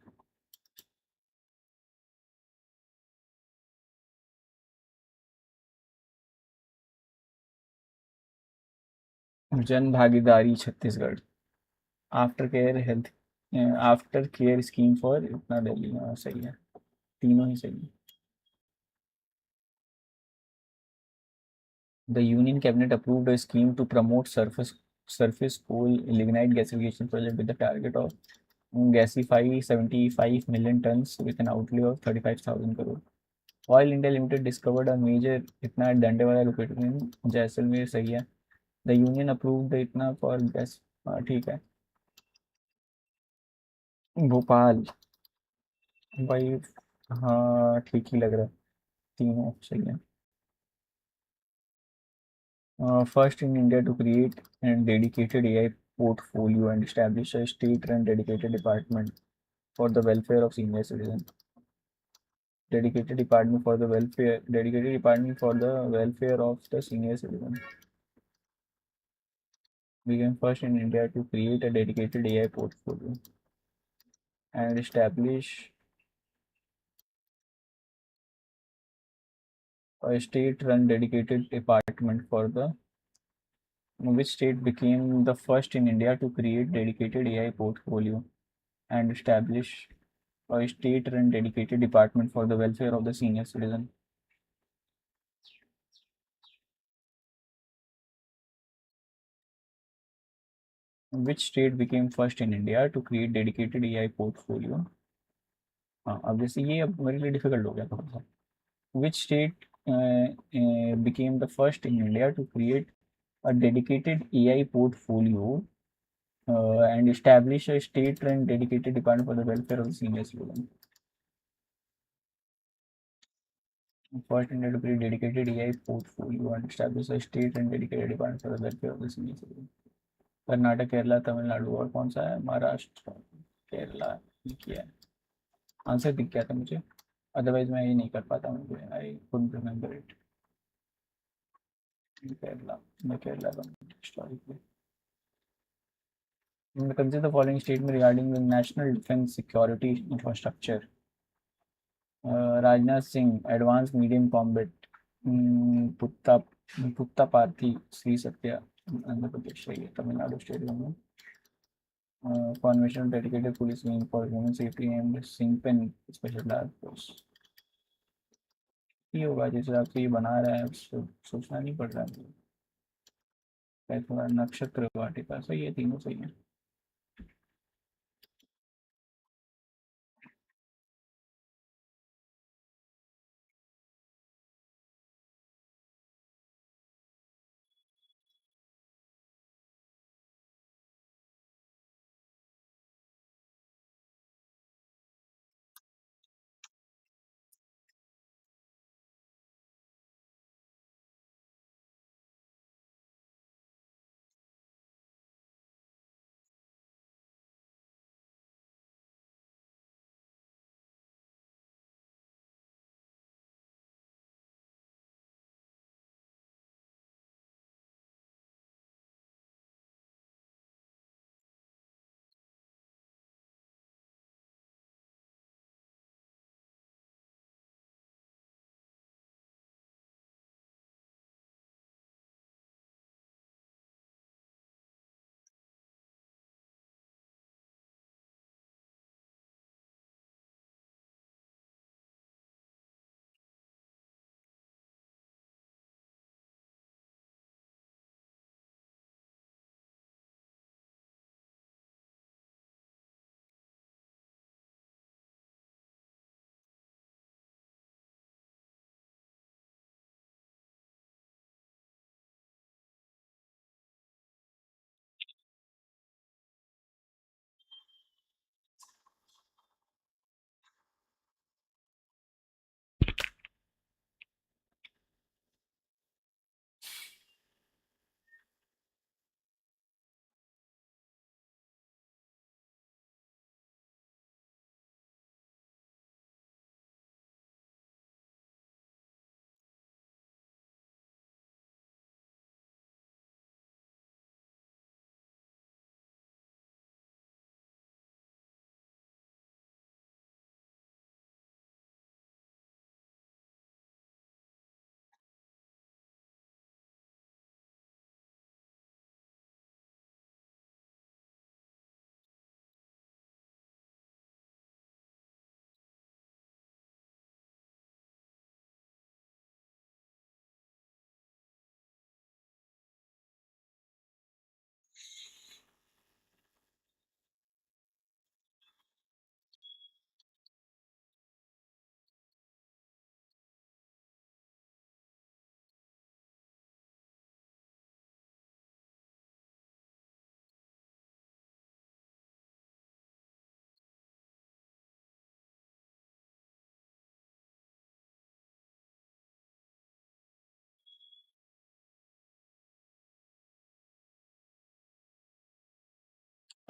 Jan Bhagidari Chhattisgarh, after care health, after care scheme for इतना दिल्ली, हाँ सही है, तीनों ही सही है। The union cabinet approved a scheme to promote surface coal lignite gasification project with the target of gasify 75 million tons with an outlay of 35,000 crore. Oil India limited discovered a major इतना डंडे वाला located in Jaisalmer, सही है। The union approved इतना for gas, हाँ ठीक है। भोपाल, भाई हाँ ठीक ही लग रहा है, तीनों सही है। First in India to create and dedicated AI portfolio and establish a state-run dedicated department for the welfare of senior citizen. Dedicated department for the welfare of the senior citizen. Became first in India to create a dedicated AI portfolio and establish A state-run dedicated department for the which state became the first in India to create dedicated AI portfolio and establish a state-run dedicated department for the welfare of the senior citizen? Which state became first in India to create dedicated AI portfolio? हाँ अब जैसे ये अब मेरे लिए difficult हो गया थोड़ा सा. Which state became the first in India to create a dedicated AI portfolio and establish a state-run dedicated department for the welfare of the senior citizen? First India to create dedicated AI portfolio and establish a state-run dedicated department for the welfare of the senior citizen. Karnataka, Kerala, Tamil Nadu और कौन सा है? महाराष्ट्र, केरला. किया है. Answer दिख गया था मुझे, अदरवाइज मैं ये नहीं कर पाता. मुझे I couldn't remember it. Kerala, मैं केरला का historically. Consider the following statement regarding the national defense security infrastructure. Rajnath Singh, advanced medium combat. Putta Puttaparthi, Sri Satya, Andhra Pradesh, Tamil Nadu state government. Formation of dedicated police wing for human safety and Singpen special task force. ये होगा जिस हिसाब से ये बना रहा है, सोचना नहीं पड़ रहा है. थोड़ा नक्षत्र वाटिका सही है, तीनों सही है.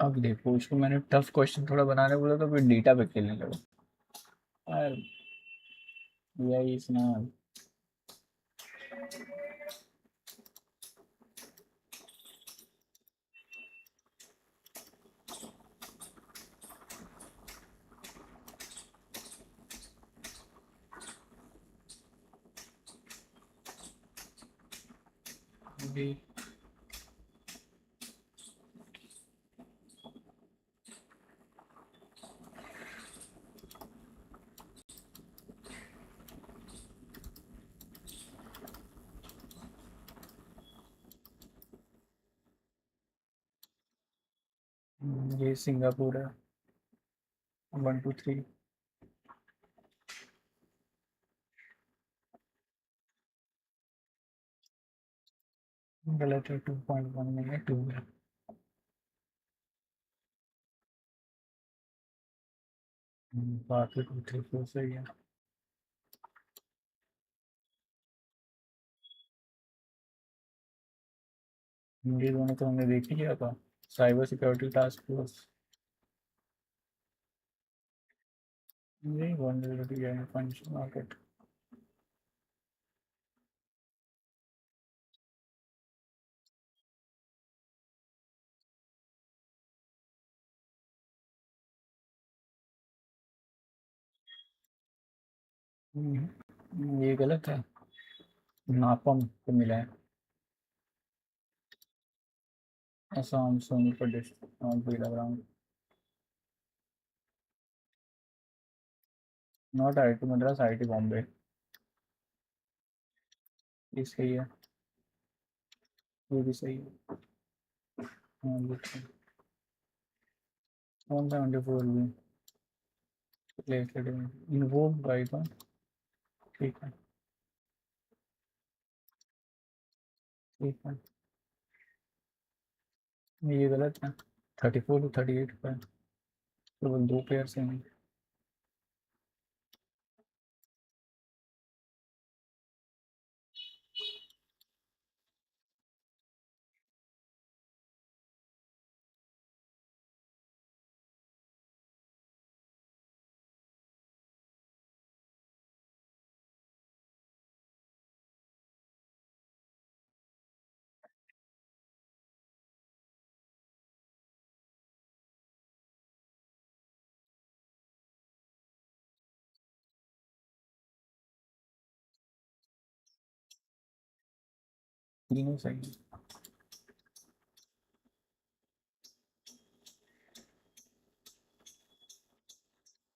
अब देखो, उसको मैंने टफ क्वेश्चन थोड़ा बनाने बोला तो फिर डेटा पे खेलने लगा यार. यही इसना भी ये सिंगापुर है 1 2 3 गलत है 2.1 नहीं है 2 है बाकी 2 3 4 सही है ये दोनों तो हमने देख ही लिया था साइबर सिक्योरिटी टास्क फोर्स ये वनरेबिलिटी एंड फंक्शन मार्केट ये गलत है नापम को मिला है असम सोनीपत डिस्ट्रिक्ट नॉट बेलाग्राम not IIT Madras IIT Bombay ये सही है ये भी सही है हाँ ये तो 174 भी रिलेटेड इन्वोक बाई का ठीक है ठीक है ये गलत है 34 to 38 का है केवल 2 पेयर से नहीं तीनों सही है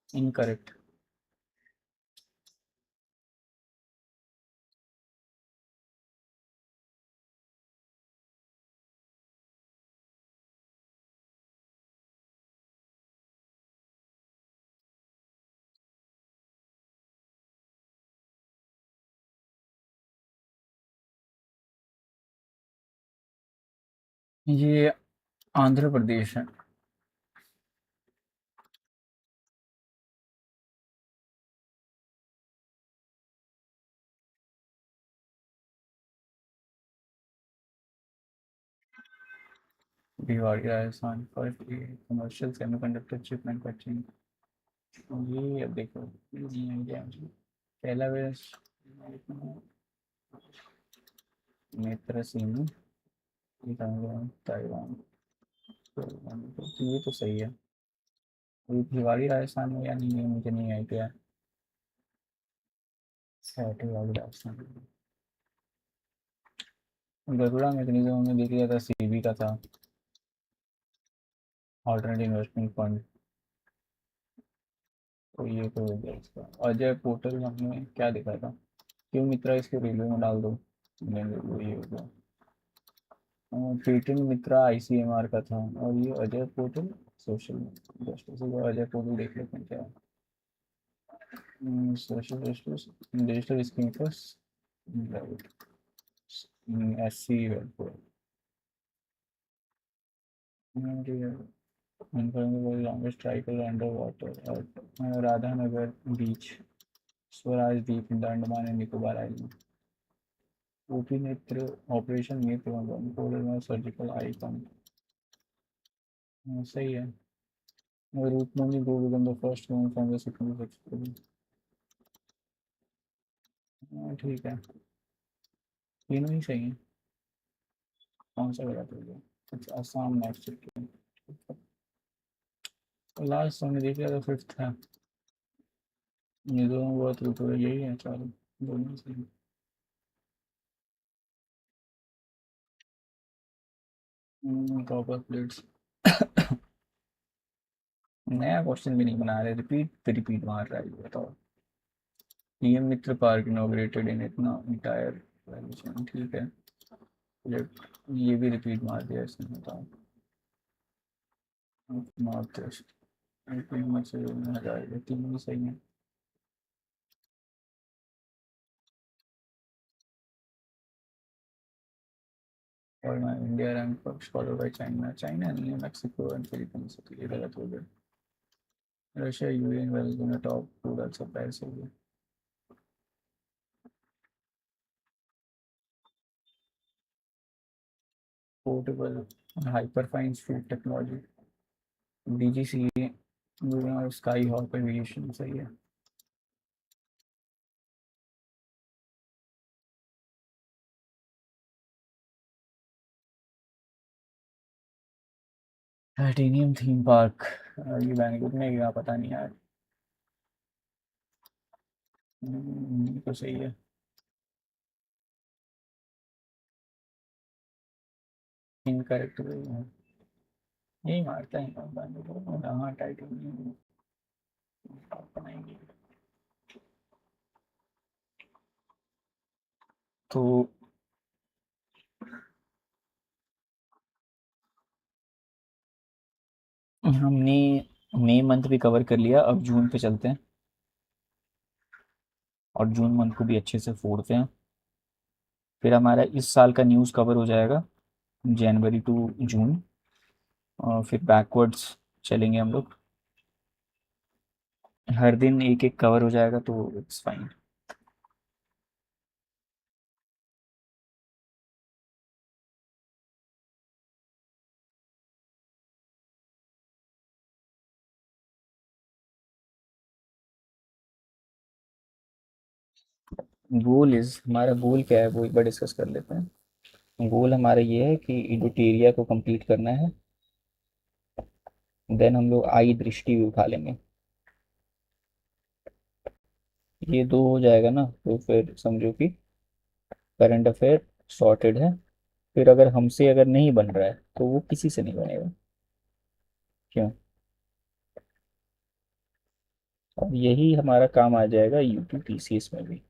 इनकरेक्ट ये आंध्र प्रदेश है Bhiwadi Rajasthan first commercial semiconductor chip manufacturing ये अब देखो ये नहीं आइडिया मुझे पहला वेस नेत्र सिंह ताइवान तो ये तो सही है ये भिवाड़ी राजस्थान में या नहीं है मुझे नहीं आइडिया भिवाड़ी राजस्थान गरुड़ा मैकेनिज्म हमने देख लिया था सीबी का था ऑल्टरनेटिव इन्वेस्टमेंट फंड तो ये तो हो गया इसका अजय पोर्टल हमने क्या देखा था क्यों मित्रा इसको रेलवे में डाल दो ये हो गया पेटेंट मित्रा आईसीएमआर का था और ये Ajay portal social justice Ajay portal देख लेते हैं क्या सोशल जस्टिस डिजिटल स्कीम पर SC welfare longest tricolour under water Radhanagar beach Swaraj Dweep in the Andaman and Nicobar island OP Netra operation Netra surgical eye pump सही है रूट में go with the first one from the second ठीक है तीनों ही सही है कौन सा गलत हो गया अच्छा आसाम नेक्स्ट लास्ट हमने देख लिया था फिफ्थ है ये दोनों बहुत रूट हो यही है चारों दोनों सही कॉपर प्लेट्स। नया क्वेश्चन भी नहीं बना रहे, रिपीट रिपीट मार रहा है, ये बताओ। पीएम मित्र पार्क इनॉग्रेटेड इन इतना इंटायर वैल्यूशन, ठीक है। ये भी रिपीट मार दिया इसने, बताओ। नॉर्थ ईस्ट, तीन भी सही है। और मैं India rank first followed by China, China नहीं है, मैक्सिको एंड फिलीपींस, तो ये गलत हो गया। Russia UN well top two supply से गया। Portable hyperfine food technology, DGC और स्काई हॉप एविएशन, सही है। टाइटेनियम थीम पार्क, ये बैंगलोर में गया, पता नहीं यार। तो सही है। इनकरेक्ट यही मारता है बैंगलोर में, हाँ टाइटेनियम बनाएंगे। तो हमने मई मंथ भी कवर कर लिया, अब जून पे चलते हैं, और जून मंथ को भी अच्छे से फोड़ते हैं। फिर हमारा इस साल का न्यूज़ कवर हो जाएगा, जनवरी टू जून, और फिर बैकवर्ड्स चलेंगे हम लोग, हर दिन एक एक कवर हो जाएगा, तो इट्स फाइन। गोल इज, हमारा गोल क्या है वो एक बार डिस्कस कर लेते हैं। गोल हमारा ये है कि इडोटेरिया को कंप्लीट करना है, देन हम लोग आई दृष्टि भी उठा लेंगे। ये दो हो जाएगा ना, तो फिर समझो कि करंट अफेयर सॉर्टेड है। फिर अगर हमसे अगर नहीं बन रहा है तो वो किसी से नहीं बनेगा। क्यों? अब यही हमारा काम आ जाएगा यूपी पीसीएस में भी।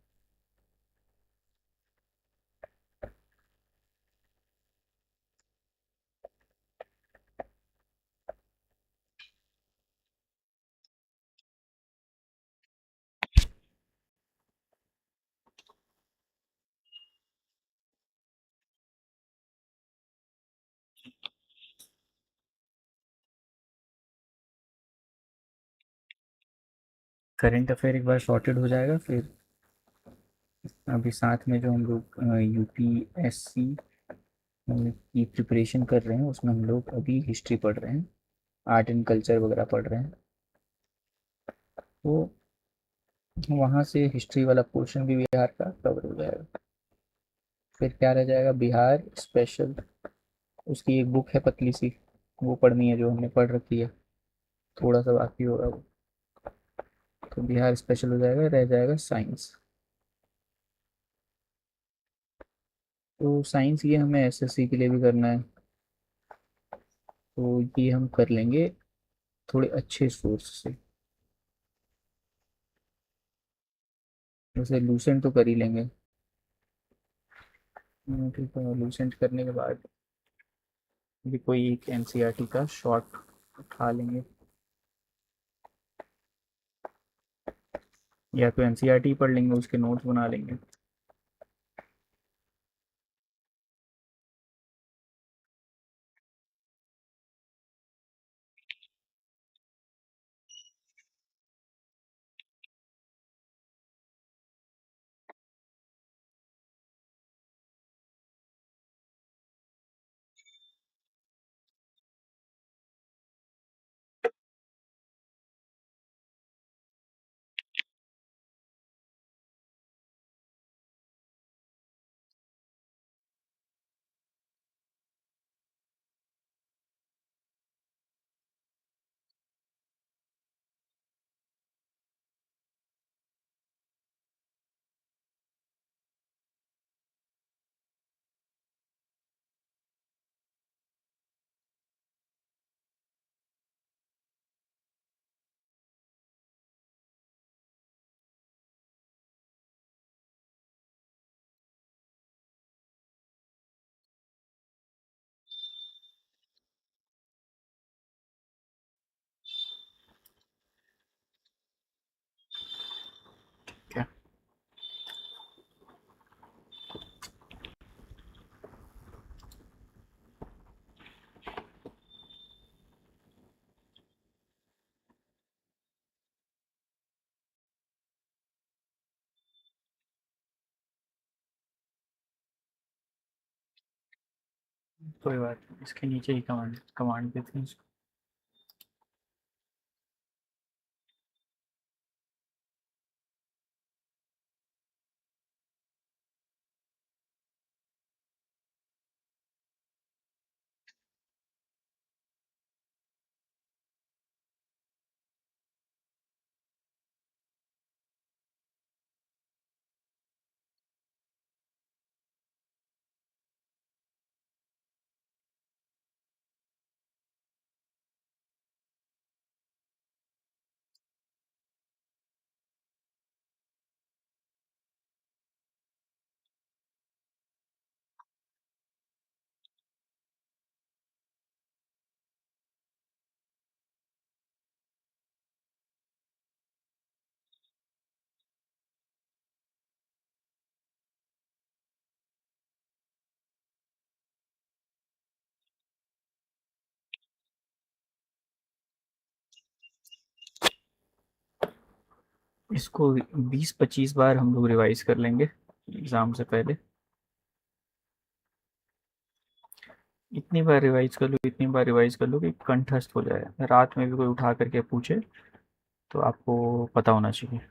करंट अफेयर एक बार सॉर्टेड हो जाएगा, फिर अभी साथ में जो हम लोग यूपीएससी की प्रिपरेशन कर रहे हैं, उसमें हम लोग अभी हिस्ट्री पढ़ रहे हैं, आर्ट एंड कल्चर वगैरह पढ़ रहे हैं। तो वहाँ से हिस्ट्री वाला पोर्शन भी बिहार का कवर हो जाएगा। फिर क्या रह जाएगा, बिहार स्पेशल, उसकी एक बुक है पतली सी, वो पढ़नी है, जो हमने पढ़ रखी है, थोड़ा सा बाकी होगा वो। तो बिहार स्पेशल हो जाएगा, रह जाएगा साइंस। तो साइंस ये हमें एसएससी के लिए भी करना है, तो ये हम कर लेंगे थोड़े अच्छे सोर्स से। जैसे लूसेंट तो कर ही लेंगे। ठीक है, लूसेंट करने के बाद भी कोई एक एनसीईआरटी का शॉर्ट उठा लेंगे, या तो एनसीईआरटी पढ़ लेंगे, उसके नोट्स बना लेंगे। कोई बात नहीं, इसके नीचे ही कमांड कमांड देते हैं इसको। इसको 20-25 बार हम लोग रिवाइज कर लेंगे एग्जाम से पहले। इतनी बार रिवाइज कर लो, इतनी बार रिवाइज कर लो कि कंठस्थ हो जाए, रात में भी कोई उठा करके पूछे तो आपको पता होना चाहिए।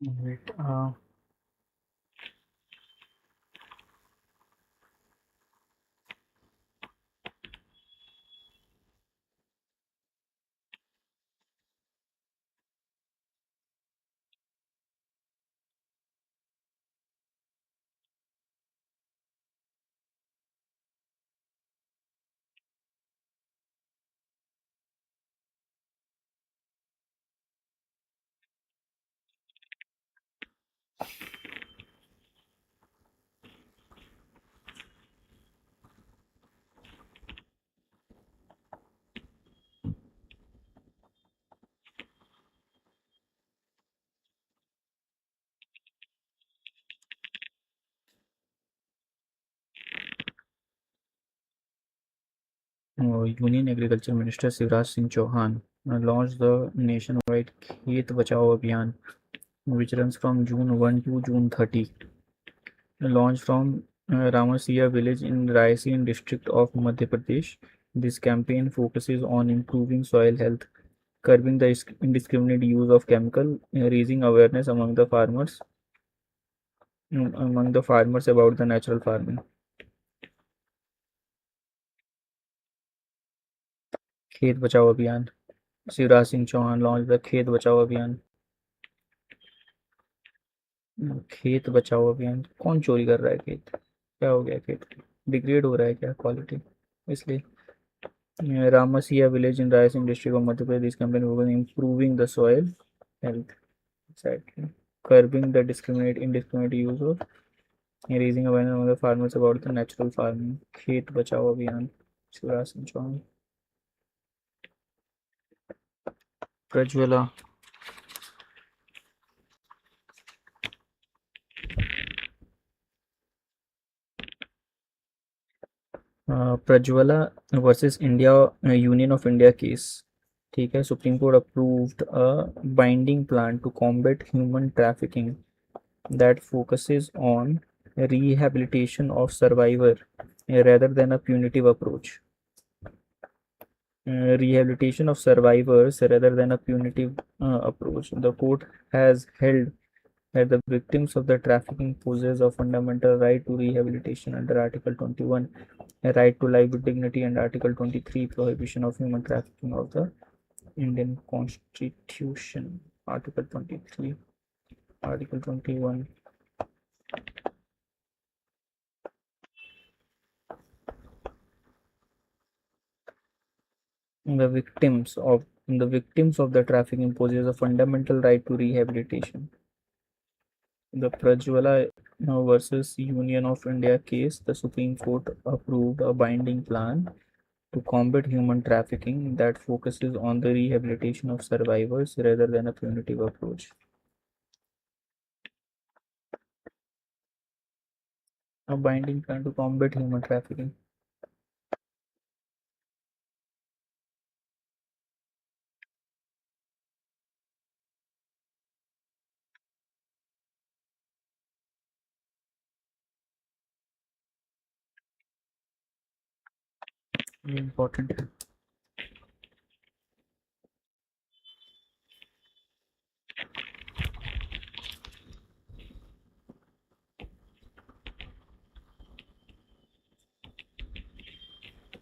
Wait, union agriculture minister Shivraj Singh Chouhan launch the nationwide Khet Bachao अभियान which runs from June 1 to June 30. Launched from Ramasiya village in Raisen district of Madhya Pradesh. This campaign focuses on improving soil health, curbing the indiscriminate use of chemical, raising awareness among the farmers about the natural farming. Khet Bachao Abhiyan, Shivraj Singh Chouhan launch the खेत बचाओ अभियान। खेत बचाओ अभियान, कौन चोरी कर रहा है खेत? क्या हो गया खेत? डिग्रेड हो रहा है क्या क्वालिटी? इसलिए Ramsiya village in Raisen district of Madhya Pradesh company working improving the soil health, exactly, curbing the indiscriminate use of, raising awareness among the farmers about the natural farming, Khet Bachao Abhiyan, Shivraj Singh Chouhan. Prajwala, Prajwala versus India, union of India case. ठीक है, supreme court approved a binding plan to combat human trafficking that focuses on rehabilitation of survivor rather than a punitive approach. Rehabilitation of survivors rather than a punitive approach. The court has held that the victims of the trafficking possess a fundamental right to rehabilitation under Article 21, a right to life with dignity, and Article 23, prohibition of human trafficking of the Indian Constitution. Article 23, Article 21. The victims of the trafficking possess a fundamental right to rehabilitation. The Prajwala versus Union of India case, the Supreme Court approved a binding plan to combat human trafficking that focuses on the rehabilitation of survivors rather than a punitive approach. A binding plan to combat human trafficking. Very important.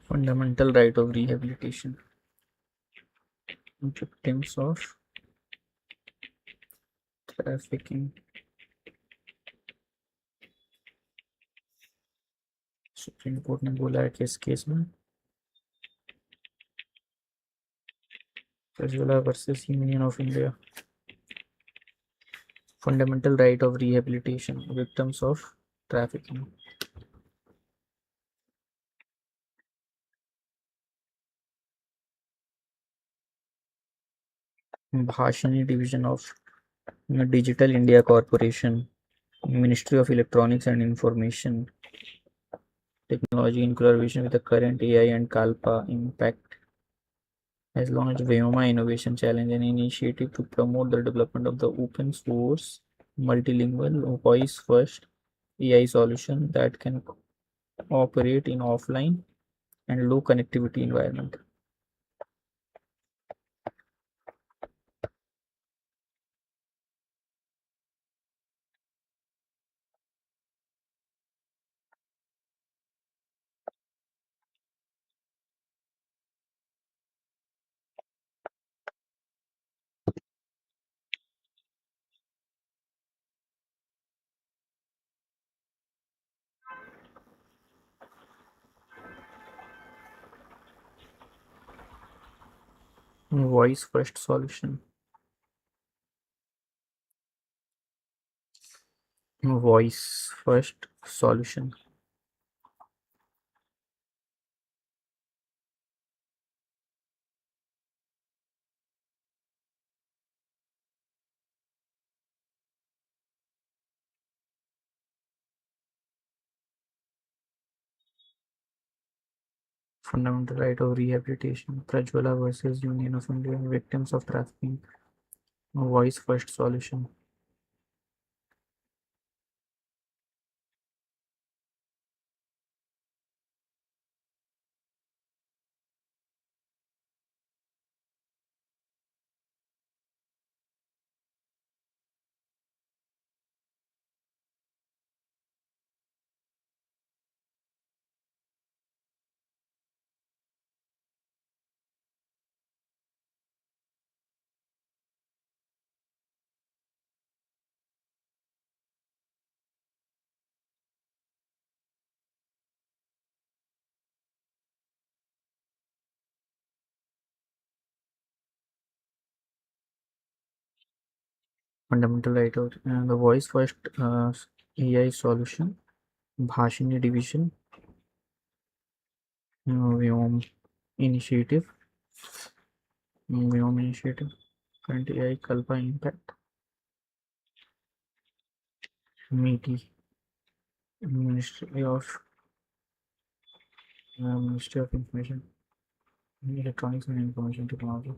Fundamental right of rehabilitation. Victims of trafficking. Supreme court ने बोला है कि इस case में Prajwala versus union of India, fundamental right of rehabilitation, victims of trafficking. Bhashani division of Digital India Corporation, Ministry of Electronics and Information Technology in collaboration with the current AI and Kalpa Impact has launched Vyoma Innovation Challenge, an initiative to promote the development of the open source multilingual voice first AI solution that can operate in offline and low connectivity environment. Voice first solution. Voice first solution. Fundamental right of rehabilitation. Prajwala versus Union of India, victims of trafficking. Voice first solution. fundamental right of the voice first AI solution, Bhashini division, Vyom initiative, Vyom initiative, current AI Kalpa impact, MITI, Ministry of Information, Electronics and Information Technology.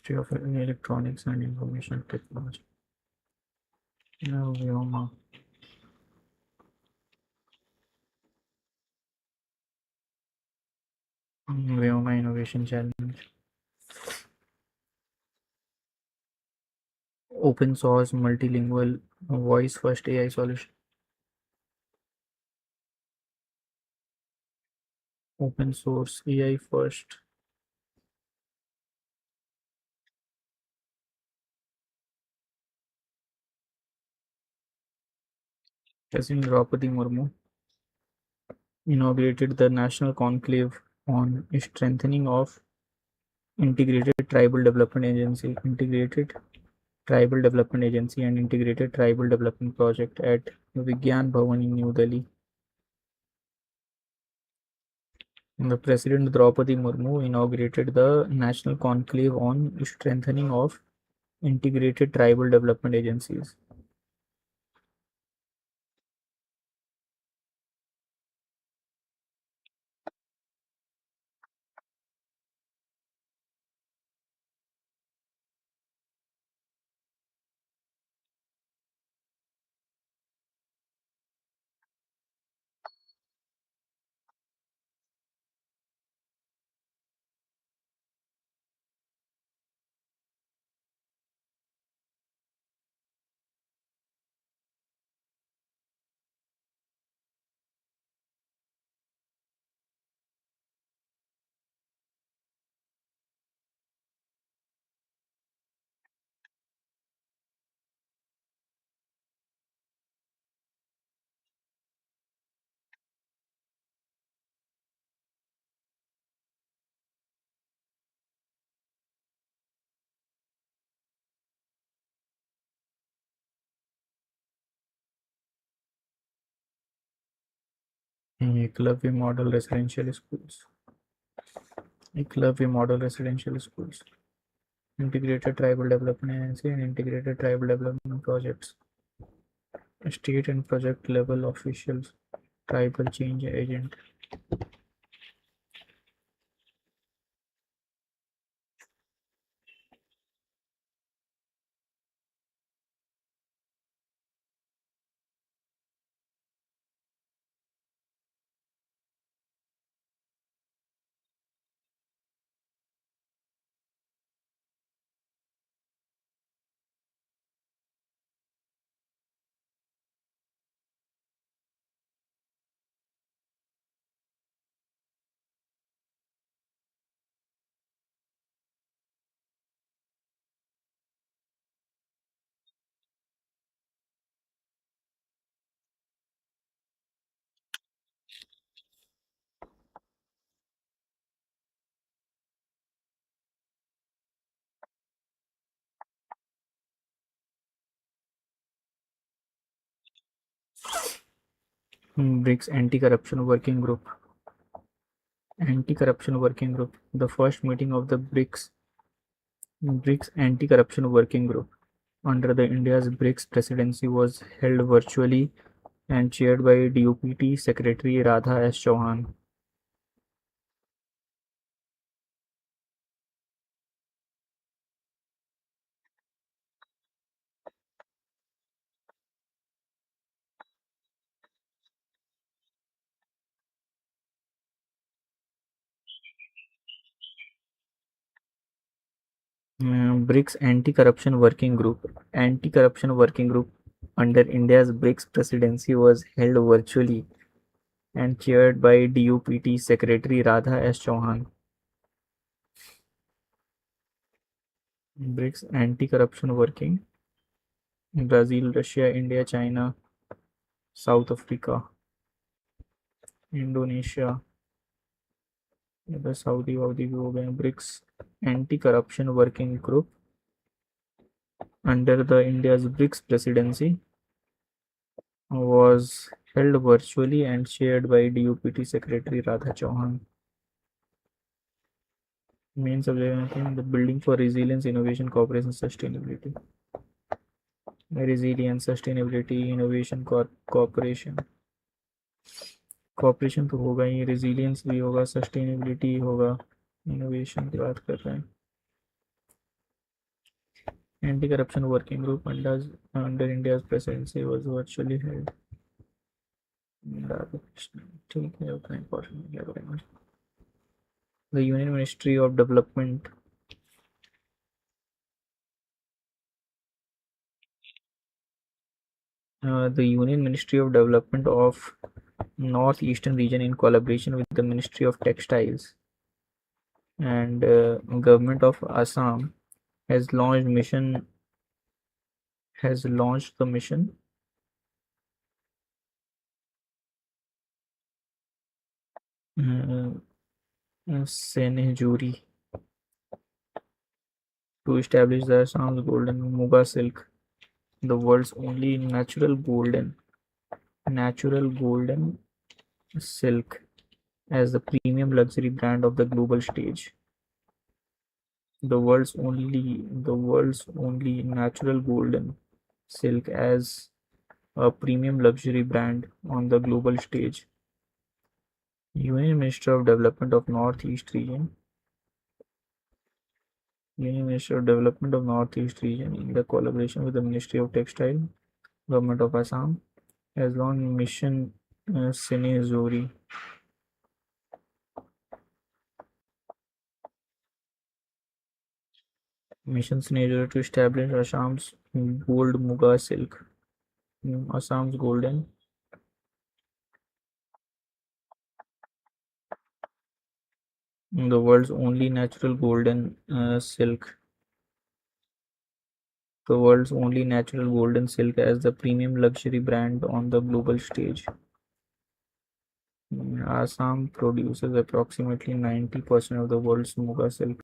Ministry of Electronics and Information Technology. Vyoma. Vyoma Innovation Challenge. Open source multilingual voice first AI solution. Open source AI first. President Draupadi Murmu inaugurated the National Conclave on Strengthening of Integrated Tribal Development Agency, Integrated Tribal Development Agency and Integrated Tribal Development Project at Vigyan Bhavan in New Delhi. The President Draupadi Murmu inaugurated the National Conclave on Strengthening of Integrated Tribal Development Agencies. Eklavya Model Residential Schools. Eklavya Model Residential Schools. Integrated Tribal Development Agency and Integrated Tribal Development Projects. State and project level officials. Tribal change agent. BRICS Anti-Corruption Working Group. Anti-Corruption Working Group. The first meeting of the BRICS Anti-Corruption Working Group under the India's BRICS presidency was held virtually and chaired by DUPT Secretary Radha S. Chauhan. BRICS Anti-Corruption Working Group. Anti-Corruption Working Group under India's BRICS presidency was held virtually and chaired by DUPT Secretary Radha S. Chauhan. BRICS anti-corruption working. Brazil, Russia, India, China, South Africa, Indonesia, इधर Saudi वऊदी भी हो गए. BRICS anti corruption working group under the India's BRICS presidency was held virtually and chaired by DUPT Secretary Radha Chauhan. Main subject है the building for resilience, innovation, cooperation, sustainability. Resilience, sustainability, innovation, cooperation. Cooperation तो होगा ही, resilience भी होगा, sustainability होगा, innovation की बात कर रहे हैं. Anti corruption working group under India's presidency was virtually held. ठीक है, उतना इंपॉर्टेंट क्या करेंगे. The union ministry of development the Union Ministry of Development of Northeastern Region in collaboration with the Ministry of Textiles and Government of Assam has launched the mission Senejuri to establish the Assam's golden Muga silk, the world's only natural golden silk, as the premium luxury brand of the global stage. The world's only natural golden silk as a premium luxury brand on the global stage. Union Minister of Development of Northeast Region. Union Minister of Development of Northeast Region, in the collaboration with the Ministry of Textile, Government of Assam, has launched Mission Senezori. Mission Senezori to establish Assam's gold Muga silk. Assam's golden. The world's only natural golden silk. The world's only natural golden silk as the premium luxury brand on the global stage. Assam produces approximately 90% of the world's Muga silk.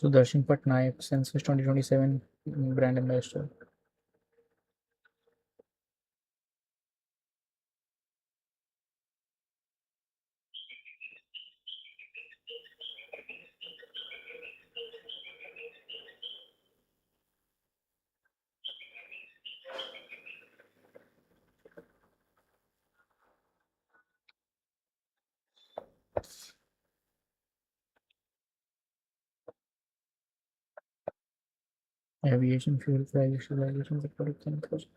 Sudarshan Patnaik, Census 2027 brand ambassador. Aviation fuel price realization sector 10,000.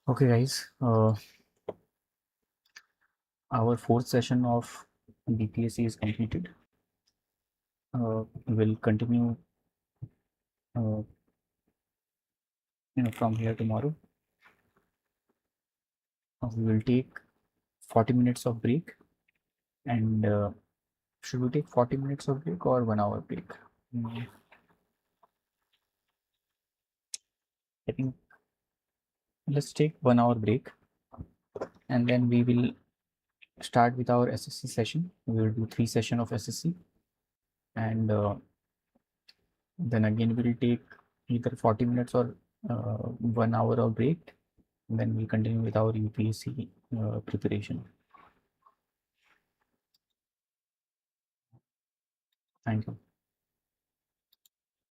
Okay, guys. Our fourth session of BPSC is completed. We'll continue, from here tomorrow. We will take 40 minutes of break, and should we take 40 minutes of break or 1 hour break? I think let's take 1 hour break, and then we will start with our SSC session. We will do 3 sessions of SSC, and then again we'll take either 40 minutes or 1 hour of break, and then we'll continue with our UPSC preparation. Thank you.